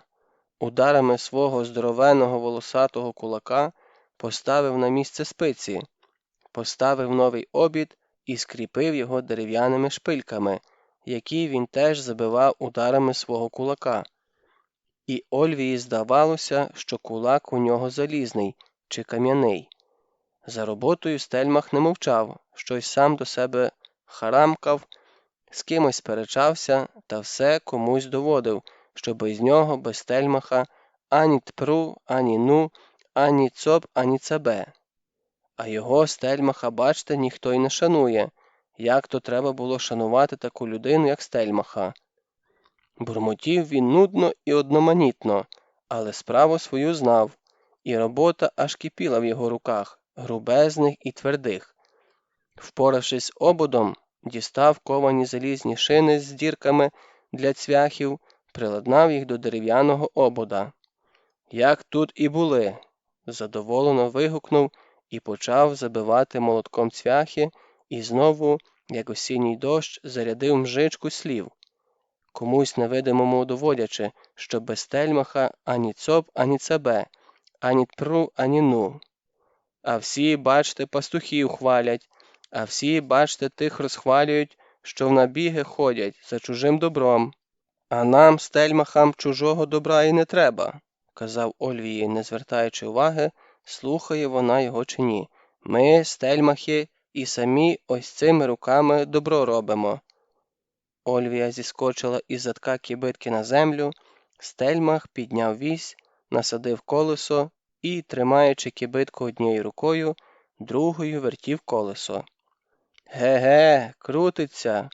Ударами свого здоровеного волосатого кулака поставив на місце спиці, поставив новий обід і скріпив його дерев'яними шпильками, які він теж забивав ударами свого кулака. І Ольвії здавалося, що кулак у нього залізний чи кам'яний. За роботою Стельмах не мовчав, щось сам до себе харамкав, з кимось сперечався та все комусь доводив, що без нього, без Стельмаха, ані тпру, ані ну, ані цоп, ані цабе. А його, Стельмаха, бачте, ніхто й не шанує. Як то треба було шанувати таку людину, як Стельмаха? Бурмотів він нудно і одноманітно, але справу свою знав, і робота аж кипіла в його руках, грубезних і твердих. Впоравшись з ободом, дістав ковані залізні шини з дірками для цвяхів, приладнав їх до дерев'яного обода. «Як тут і були!» – задоволено вигукнув і почав забивати молотком цвяхи, і знову, як осінній дощ, зарядив мжичку слів, комусь невидимому доводячи, що без Стельмаха ані цоп, ані цабе, ані тпру, ані ну. А всі, бачте, пастухів хвалять, а всі, бачте, тих розхвалюють, що в набіги ходять за чужим добром. А нам, Стельмахам, чужого добра і не треба, казав Ольвії, не звертаючи уваги, слухає вона його чи ні. Ми, Стельмахи, і самі ось цими руками добро робимо. Ольвія зіскочила із задка кібитки на землю, Стельмах підняв вісь, насадив колесо і, тримаючи кібитку однією рукою, другою вертів колесо. «Ге-ге, крутиться!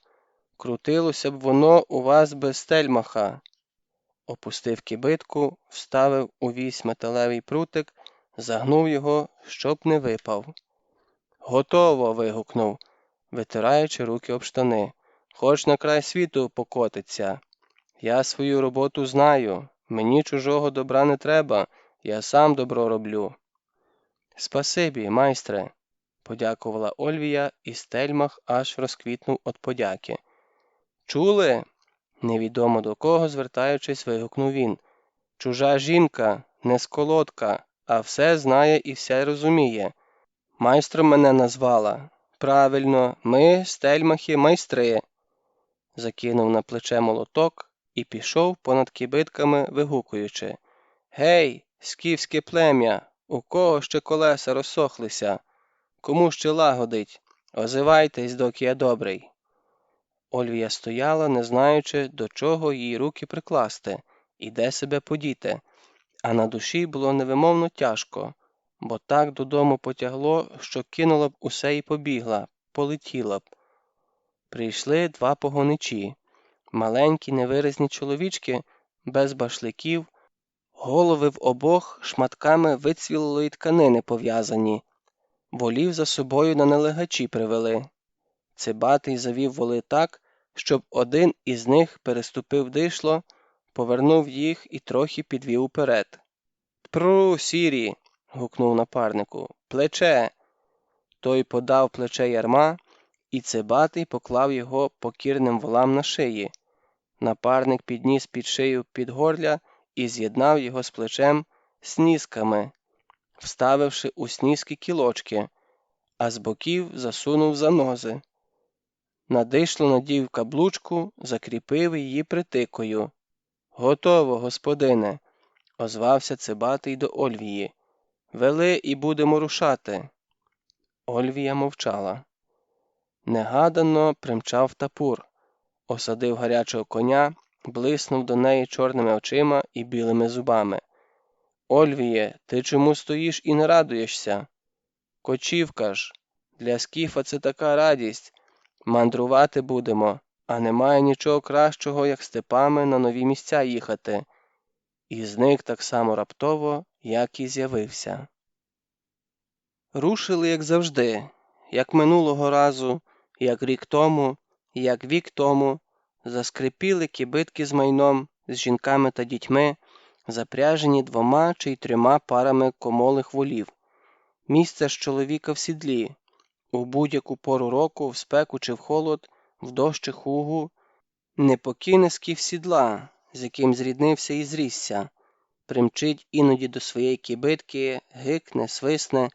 Крутилося б воно у вас без Стельмаха!» Опустив кібитку, вставив у вісь металевий прутик, загнув його, щоб не випав. «Готово!» – вигукнув, витираючи руки об штани. «Хоч на край світу покотиться. Я свою роботу знаю, мені чужого добра не треба, я сам добро роблю». «Спасибі, майстре!» – подякувала Ольвія, і Стельмах аж розквітнув від подяки. «Чули?» – невідомо до кого звертаючись, вигукнув він. «Чужа жінка, не сколотка, а все знає і все розуміє. Майстром мене назвала. Правильно, ми, стельмахи, майстри. Закинув на плече молоток і пішов понад кибитками, вигукуючи: Гей, скіфське плем'я, у кого ще колеса розсохлися? Кому ще лагодить? Озивайтесь, доки я добрий. Ольвія стояла, не знаючи, до чого її руки прикласти і де себе подіти, а на душі було невимовно тяжко, бо так додому потягло, що кинула б усе і побігла, полетіла б. Прийшли два погоничі, маленькі невиразні чоловічки, без башликів, голови в обох шматками вицвілої тканини пов'язані, волів за собою на налегачі привели. Цибатий завів воли так, щоб один із них переступив дишло, повернув їх і трохи підвів уперед. «Пру, сірі!» – гукнув напарнику. «Плече!» Той подав плече ярма, і Цибатий поклав його покірним волам на шиї. Напарник підніс під шию підгорля і з'єднав його з плечем снізками, вставивши у снізки кілочки, а з боків засунув занози. На дишло надів каблучку, закріпив її притикою. «Готово, господине!» – озвався Цибатий до Ольвії. «Вели і будемо рушати!» Ольвія мовчала. Негадано примчав тапур, осадив гарячого коня, блиснув до неї чорними очима і білими зубами. «Ольвіє, ти чому стоїш і не радуєшся?» «Кочівка ж! Для скіфа це така радість! Мандрувати будемо, а немає нічого кращого, як степами на нові місця їхати». І зник так само раптово, як і з'явився. Рушили, як завжди, як минулого разу, як рік тому, як вік тому, заскрипіли кибитки з майном, з жінками та дітьми, запряжені 2 чи 3 парами комолих волів. Місце ж чоловіка в сідлі, у будь-яку пору року, в спеку чи в холод, в дощ чи хугу, не покине скіф сідла, з яким зріднився і зрісся, примчить іноді до своєї кибитки, гикне, свисне,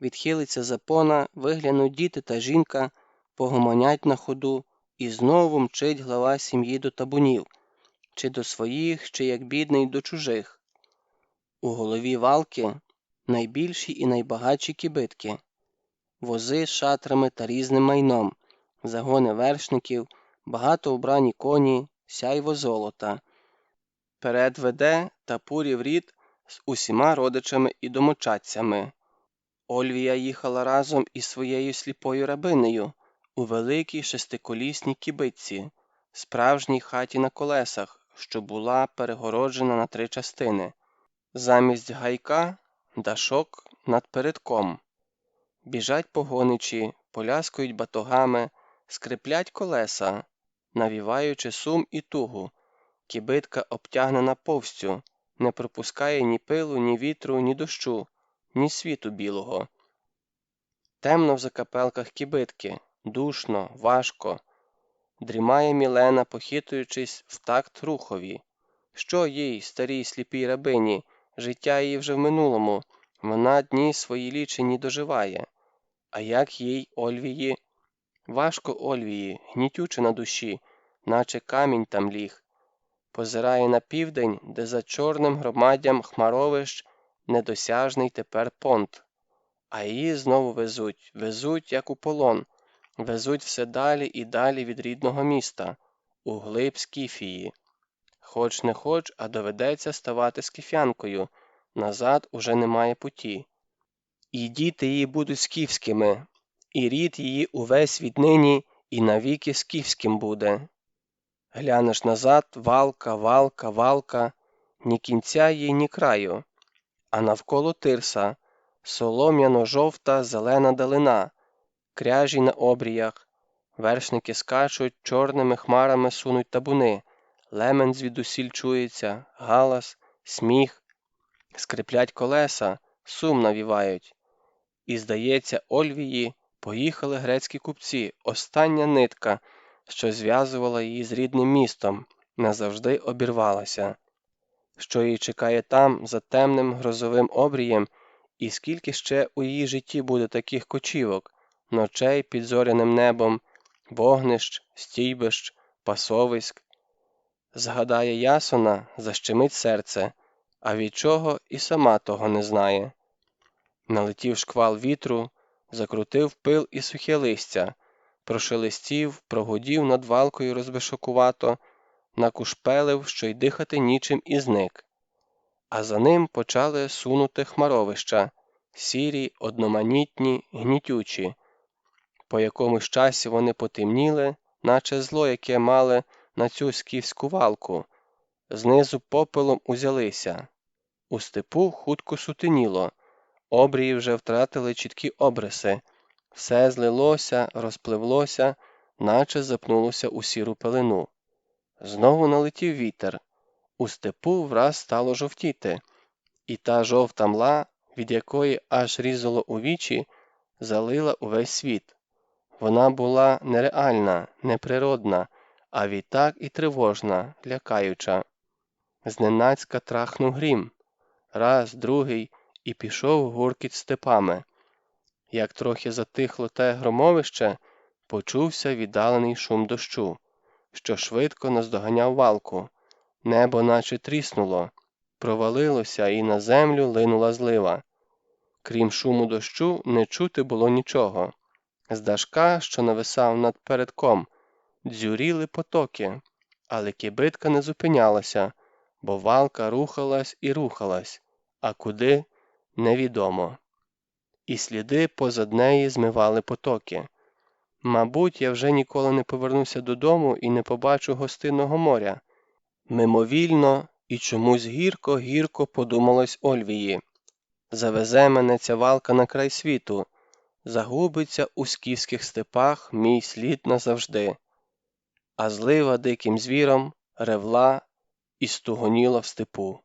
відхилиться запона, виглянуть діти та жінка, погомонять на ходу, і знову мчить глава сім'ї до табунів, чи до своїх, чи як бідний до чужих. У голові валки найбільші і найбагатші кибитки, вози з шатрами та різним майном, загони вершників, багато вбрані коні, сяйво золота. Перед веде тапурів рід з усіма родичами і домочадцями. Ольвія їхала разом із своєю сліпою рабинею у великій шестиколісній кібитці, справжній хаті на колесах, що була перегороджена на 3 частини. Замість гайка – дашок над передком. Біжать погоничі, поляскують батогами, скриплять колеса, навіваючи сум і тугу. Кібитка обтягнена повстю, не пропускає ні пилу, ні вітру, ні дощу, ні світу білого. Темно в закапелках кібитки, душно, важко. Дрімає Мілена, похитуючись в такт рухові. Що їй, старій сліпій рабині, життя її вже в минулому, вона дні свої лічені доживає. А як їй, Ольвії? Важко Ольвії, гнітюче на душі, наче камінь там ліг. Позирає на південь, де за чорним громаддям хмаровищ недосяжний тепер понт. А її знову везуть, як у полон, везуть все далі і далі від рідного міста, у глиб Скіфії. Хоч не хоч, а доведеться ставати скіфянкою, назад уже немає путі. І діти її будуть скіфськими, і рід її увесь віднині і навіки скіфським буде. Глянеш назад, валка, валка, валка, ні кінця їй, ні краю, а навколо тирса, солом'яно-жовта зелена далина, кряжі на обріях, вершники скачуть, чорними хмарами сунуть табуни, лемень звідусіль чується, галас, сміх, скриплять колеса, сум навівають. І, здається, Ольвії поїхали грецькі купці, остання нитка, що зв'язувала її з рідним містом, назавжди обірвалася. Що її чекає там, за темним грозовим обрієм, і скільки ще у її житті буде таких кочівок, ночей під зоряним небом, вогнищ, стійбищ, пасовиськ. Згадає Ясона, защемить серце, а від чого і сама того не знає. Налетів шквал вітру, закрутив пил і сухе листя, прошелестів, прогудів над валкою розбишокувато, накушпелив, що й дихати нічим, і зник. А за ним почали сунути хмаровища, сірі, одноманітні, гнітючі. По якомусь часі вони потемніли, наче зло, яке мали на цю скіфську валку. Знизу попелом узялися. У степу хутко сутеніло, обрії вже втратили чіткі обриси. Все злилося, розпливлося, наче запнулося у сіру пелену. Знову налетів вітер. У степу враз стало жовтіти. І та жовта мла, від якої аж різало у вічі, залила увесь світ. Вона була нереальна, неприродна, а відтак і тривожна, лякаюча. Зненацька трахнув грім. Раз, другий, і пішов гуркіт степами. Як трохи затихло те громовище, почувся віддалений шум дощу, що швидко наздоганяв валку. Небо наче тріснуло, провалилося, і на землю линула злива. Крім шуму дощу, не чути було нічого. З дашка, що нависав над передком, дзюріли потоки, але кибитка не зупинялася, бо валка рухалась і рухалась, а куди – невідомо. І сліди позад неї змивали потоки. Мабуть, я вже ніколи не повернуся додому і не побачу гостинного моря. Мимовільно і чомусь гірко-гірко подумалось Ольвії. Завезе мене ця валка на край світу, загубиться у скіфських степах мій слід назавжди. А злива диким звіром ревла і стугоніла в степу.